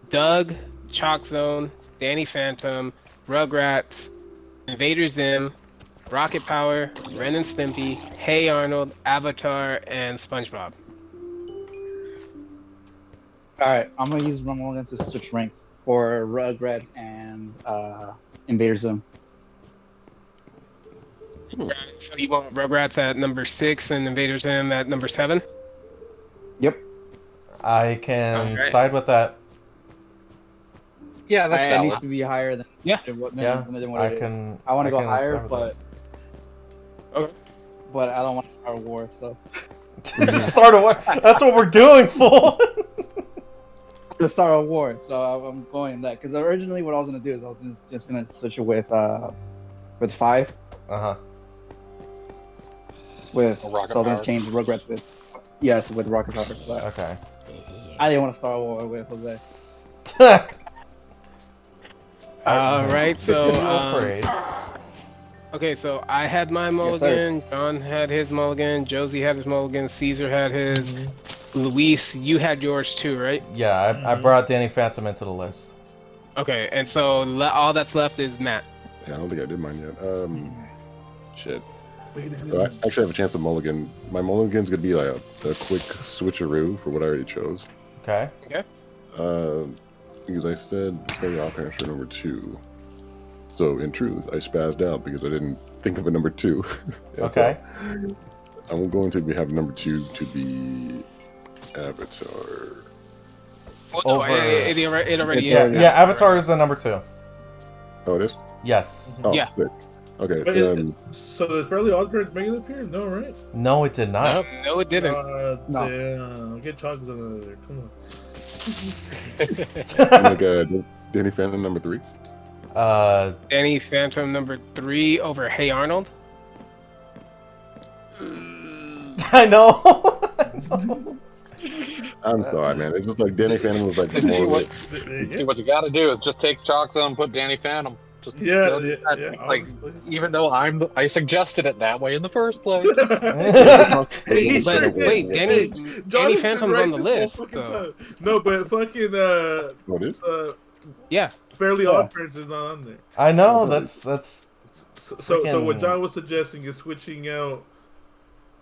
Doug, Chalk Zone, Danny Phantom, Rugrats, Invader Zim, Rocket Power, Ren and Stimpy, Hey Arnold, Avatar, and SpongeBob. All right, I'm gonna use my mulligan to switch ranks for Rugrats and Invader Zim. So you want Rugrats at number 6 and Invader Zim at number 7? Yep. I can Alright. side with that. Yeah, that's It valid. needs to be higher than Yeah. than what, Yeah, than what I it is. can. I want to go can higher, side with but Okay. but I don't want to start a war. So that. Start a war. That's what we're doing, fool. to start a war, so I'm going that because originally what I was gonna do is I was just gonna switch it with 5 Uh-huh. with Rocket so I was Power. gonna change Rugrats with with Rocket Power, but Okay. I didn't want to start a war with Jose. Alright, so afraid. okay, so I had my mulligan, John had his mulligan, Josie had his mulligan, Cesar had his, Luis, you had yours too, right? Yeah, I brought Danny Phantom into the list. Okay, and so all that's left is Matt. Yeah, I don't think I did mine yet. Shit. So I actually have a chance of mulligan. My mulligan's gonna be like a quick switcheroo for what I already chose. Okay. Because I said Fairy Oddparents for number 2. So in truth, I spazzed out because I didn't think of a number 2. Okay. I'm going to have number 2 to be Avatar. Well, no, Over- it already Yeah, is. yeah. Avatar is the number 2. Oh, it is? Yes. Oh, Yeah. sick. Okay. Wait, so does Fairly Odd Parents make it appear? No, right? No, it did not. No, it didn't. No. Damn. Get chocolate out of there. Come on. Like, Danny Phantom number 3. Danny Phantom number 3 over Hey Arnold. I know. I'm sorry, man. It's just like Danny Phantom was like See more what, like, see what you got to do is just take Chalk Zone and put Danny Phantom. Just Yeah, don't do that. yeah. Like, Honestly. even though I suggested it that way in the first place. He But sure wait, did. Danny Johnny's been Phantom's right on the this whole list, fucking so- time. No, but fucking what is? Yeah. Fairly Yeah. Odd Parents is not on there. I know. That's. So what Freaking- John was suggesting is switching out.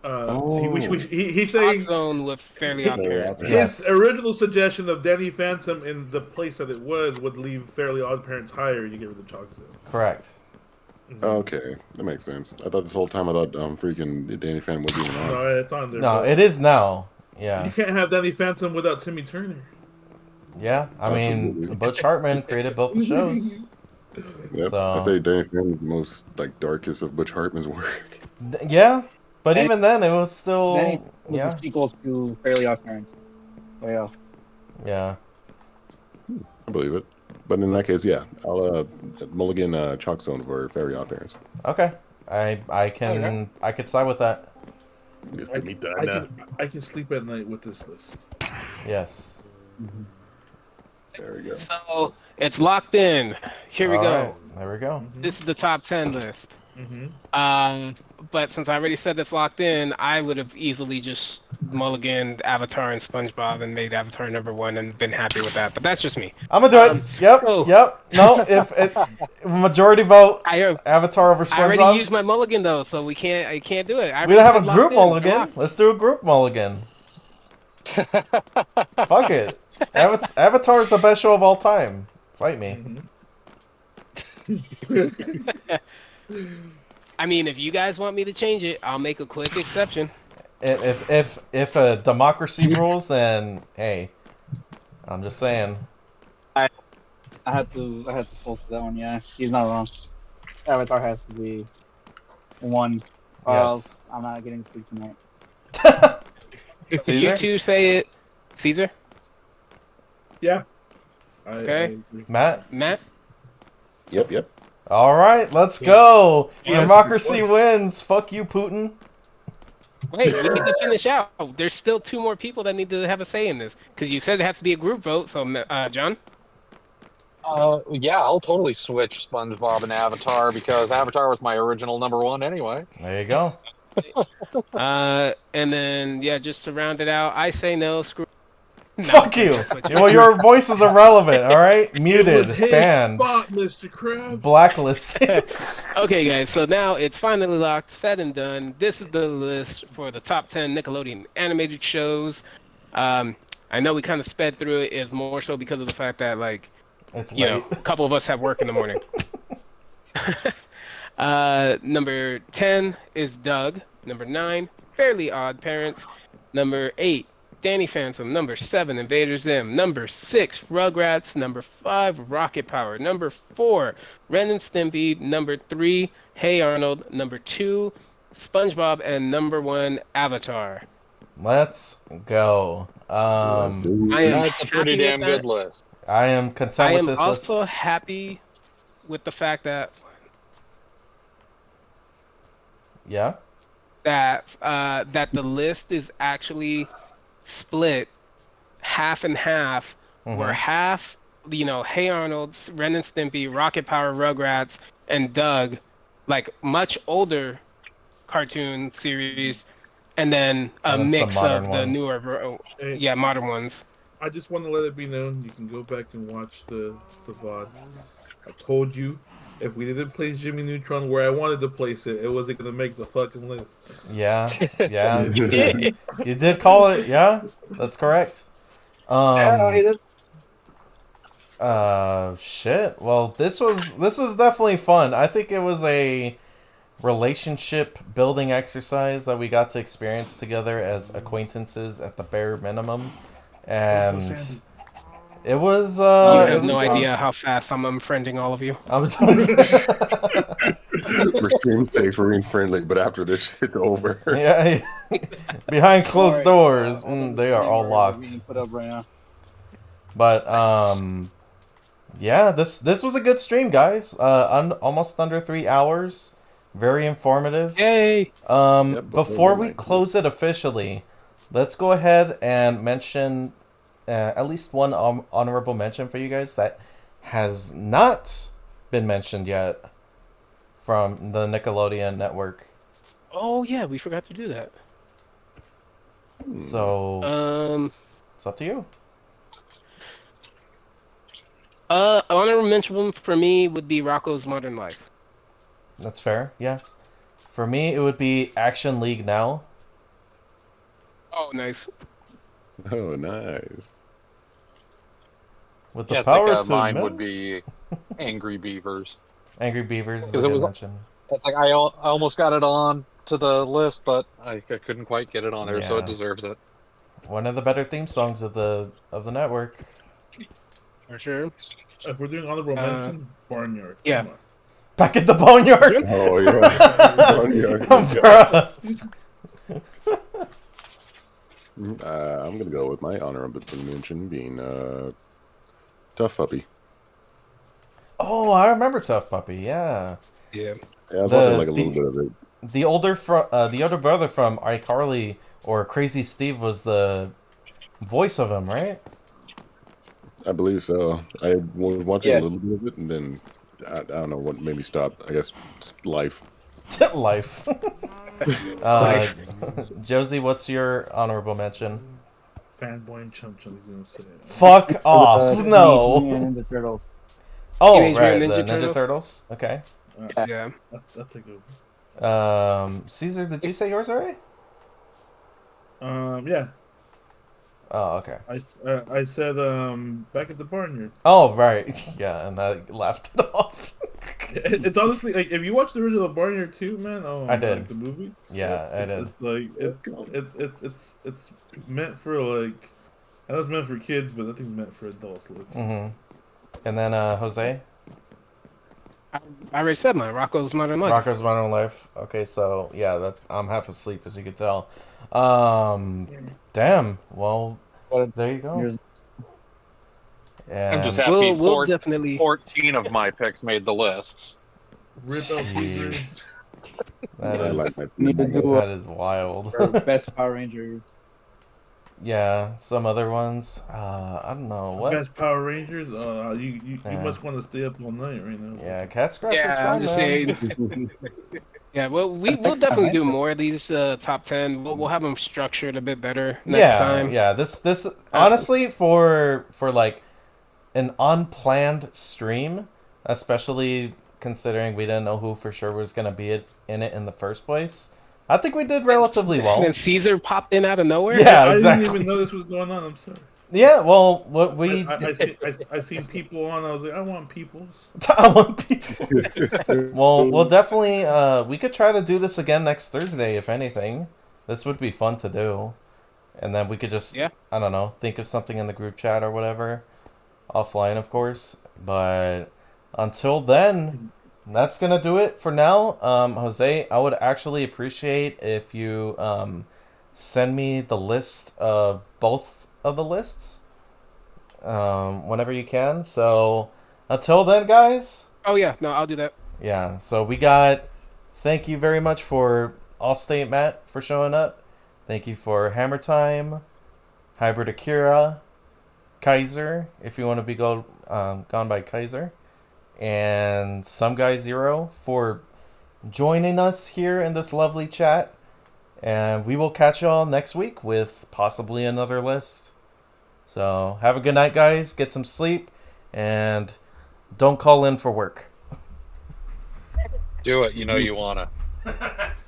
Oh. He's Chalk saying Zone with Fairly Odd Parents. his Yes. original suggestion of Danny Phantom in the place that it was would leave Fairly Odd Parents higher. You get rid of Chalk Zone. Correct. Okay, that makes sense. I thought this whole time freaking Danny Phantom wasn't even on. No, it's on there. No, bro. it is now. You Yeah. can't have Danny Phantom without Timmy Turner. Yeah. I mean, Absolutely. Butch Hartman created both the shows. Yep. So- I say Danny Phantom's the most like darkest of Butch Hartman's work. Yeah. But And- even then, it was still. Then was Yeah. the sequel to Fairly Odd Parents. Oh yeah. Yeah. I believe it. But in that case, yeah, I'll mulligan Chalk Zone for Fairy Odd Parents. Okay. I can could side with that. Just I let me die I now. I can sleep at night with this list. Yes. There we go. So it's locked in. Here we All go. right, there we go. This is the top 10 list. But since I already said it's locked in, I would have easily just mulliganed Avatar and SpongeBob and made Avatar #1 and been happy with that. But that's just me. I'm gonna do it. Yep. So Yep. No, if majority vote I Avatar over I already SpongeBob. used my mulligan though, so I can't do it. We don't have a group mulligan. Let's do a group mulligan. Fuck it. Avatar is the best show of all time. Fight me. I mean, if you guys want me to change it, I'll make a quick exception. If a democracy rules, then hey, I'm just saying. I had to fall for that one. Yeah, he's not wrong. Avatar has to be one. Yes. I'm not getting sleep tonight. Caesar? You two say it, Caesar. Yeah. Okay. Matt. Yep. All right, let's go. Democracy wins. Fuck you, Putin. Wait, we need to finish out. There's still 2 more people that need to have a say in this. Because you said it has to be a group vote, so, John? Yeah, I'll totally switch SpongeBob and Avatar because Avatar was my original #1 anyway. There you go. And then, yeah, just to round it out, I say no, screw... Fuck you. Well, your voice is irrelevant, all right? Muted, banned, spot, Mr. Krabs. blacklisted. Okay, guys, so now it's finally locked, said and done. This is the list for the top 10 Nickelodeon animated shows. I know we kind of sped through it. It's more so because of the fact that, like, It's you know, late. a couple of us have work in the morning. Number 10 is Doug. Number 9, Fairly Odd Parents. Number 8, Danny Phantom. Number 7, Invader Zim. Number 6, Rugrats. Number 5, Rocket Power. Number 4, Ren and Stimpy. Number 3, Hey Arnold. Number 2, SpongeBob. And number 1, Avatar. Let's go. I am That's a pretty damn good list. I am content with this I am list. also happy with the fact that that the list is actually split half and half, where half, you know, Hey Arnold, Ren and Stimpy, Rocket Power, Rugrats, and Doug, like much older cartoon series, and then a mix of the newer, modern ones. I just want to let it be known, you can go back and watch the VOD. I told you, if we didn't place Jimmy Neutron where I wanted to place it, it wasn't going to make the fucking list. Yeah. You did call it, yeah? That's correct. Shit. Well, this was definitely fun. I think it was a relationship building exercise that we got to experience together as acquaintances at the bare minimum. And it was you have no fun. idea how fast I'm unfriending all of you. We're stream safe, we're being friendly, but after this shit's over. Yeah. Behind closed doors, they are all locked. Put up right now. But yeah, this was a good stream, guys. Almost under 3 hours. Very informative. Yay! Before we close it officially, let's go ahead and mention at least one honorable mention for you guys that has not been mentioned yet from the Nickelodeon network. Oh yeah, we forgot to do that. So it's up to you. Honorable mention for me would be Rocko's Modern Life. That's fair, yeah. For me, it would be Action League Now. Oh, nice. Oh, nice. With the power to mine would be Angry Beavers. Angry Beavers is a good mention. It's like I almost got it on to the list, but I couldn't quite get it on there, so it deserves it. One of the better theme songs of the network. For sure. If we're doing honorable mention, Barnyard. Yeah. Back at the Boneyard? Oh, yeah. I'm going to go with my honorable mention being Tough Puppy. Oh, I remember Tough Puppy, yeah. Yeah. Yeah, I watched like a little bit of it. The older brother from iCarly or Crazy Steve was the voice of him, right? I believe so. I was watching a little bit of it, and then I don't know what made me stop. I guess life. Life. Josie, what's your honorable mention? Fanboy and Chum Chum is gonna say it. Fuck off! Teenage No. Mutant Ninja Turtles. Oh, Teenage right, Mutant the Ninja Ninja Turtles. Okay. Yeah. That's a good one. Caesar, did you say yours already? Yeah. Oh, okay. I said back at the barnyard. Oh, right. Yeah, and I laughed it off. It's honestly like if you watch the original Barnyard too, man. Oh, I did. like the movie. Yeah, I did. It's like it's meant for like I know it's meant for kids, but I think it's meant for adults. Like. Mm-hmm. And then Jose? I already said mine. Rocco's Modern Life. Rocco's Modern Life. Okay, so yeah, that I'm half asleep as you can tell. Damn. Well, there you go. I'm just And happy We'll definitely. 14 of my picks made the lists. jeez. That I is like my that is wild. Or best Power Ranger. Yeah, some other ones. I don't know what. Best Power Rangers. You Yeah. must want to stay up all night right now. Yeah, Cat Scratch was Yeah, fun, I'm just man. saying. Yeah, well, we'll definitely do more of these top 10. We'll have them structured a bit better next time. Yeah. This honestly for like an unplanned stream, especially considering we didn't know who for sure was gonna be in it in the first place. I think we did relatively well. And then Caesar popped in out of nowhere. Yeah, I exactly. didn't even know this was going on. I'm sorry. Yeah, well, what we I seen people on. I was like, I want peoples. I want people. Well, we'll definitely we could try to do this again next Thursday if anything. This would be fun to do. And then we could just I don't know, think of something in the group chat or whatever. Offline, of course. But until then, that's gonna do it for now. Jose, I would actually appreciate if you send me the list of both of the lists whenever you can. So until then, guys. Oh yeah, no, I'll do that. Yeah. So we got. Thank you very much for Allstate Matt for showing up. Thank you for HaemarThyme, HybridAkira, Kaiser, if you want to be gone by Kaiser, and Some Guy Zero for joining us here in this lovely chat. And we will catch y'all next week with possibly another list. So have a good night, guys. Get some sleep, and don't call in for work. Do it. You know you wanna.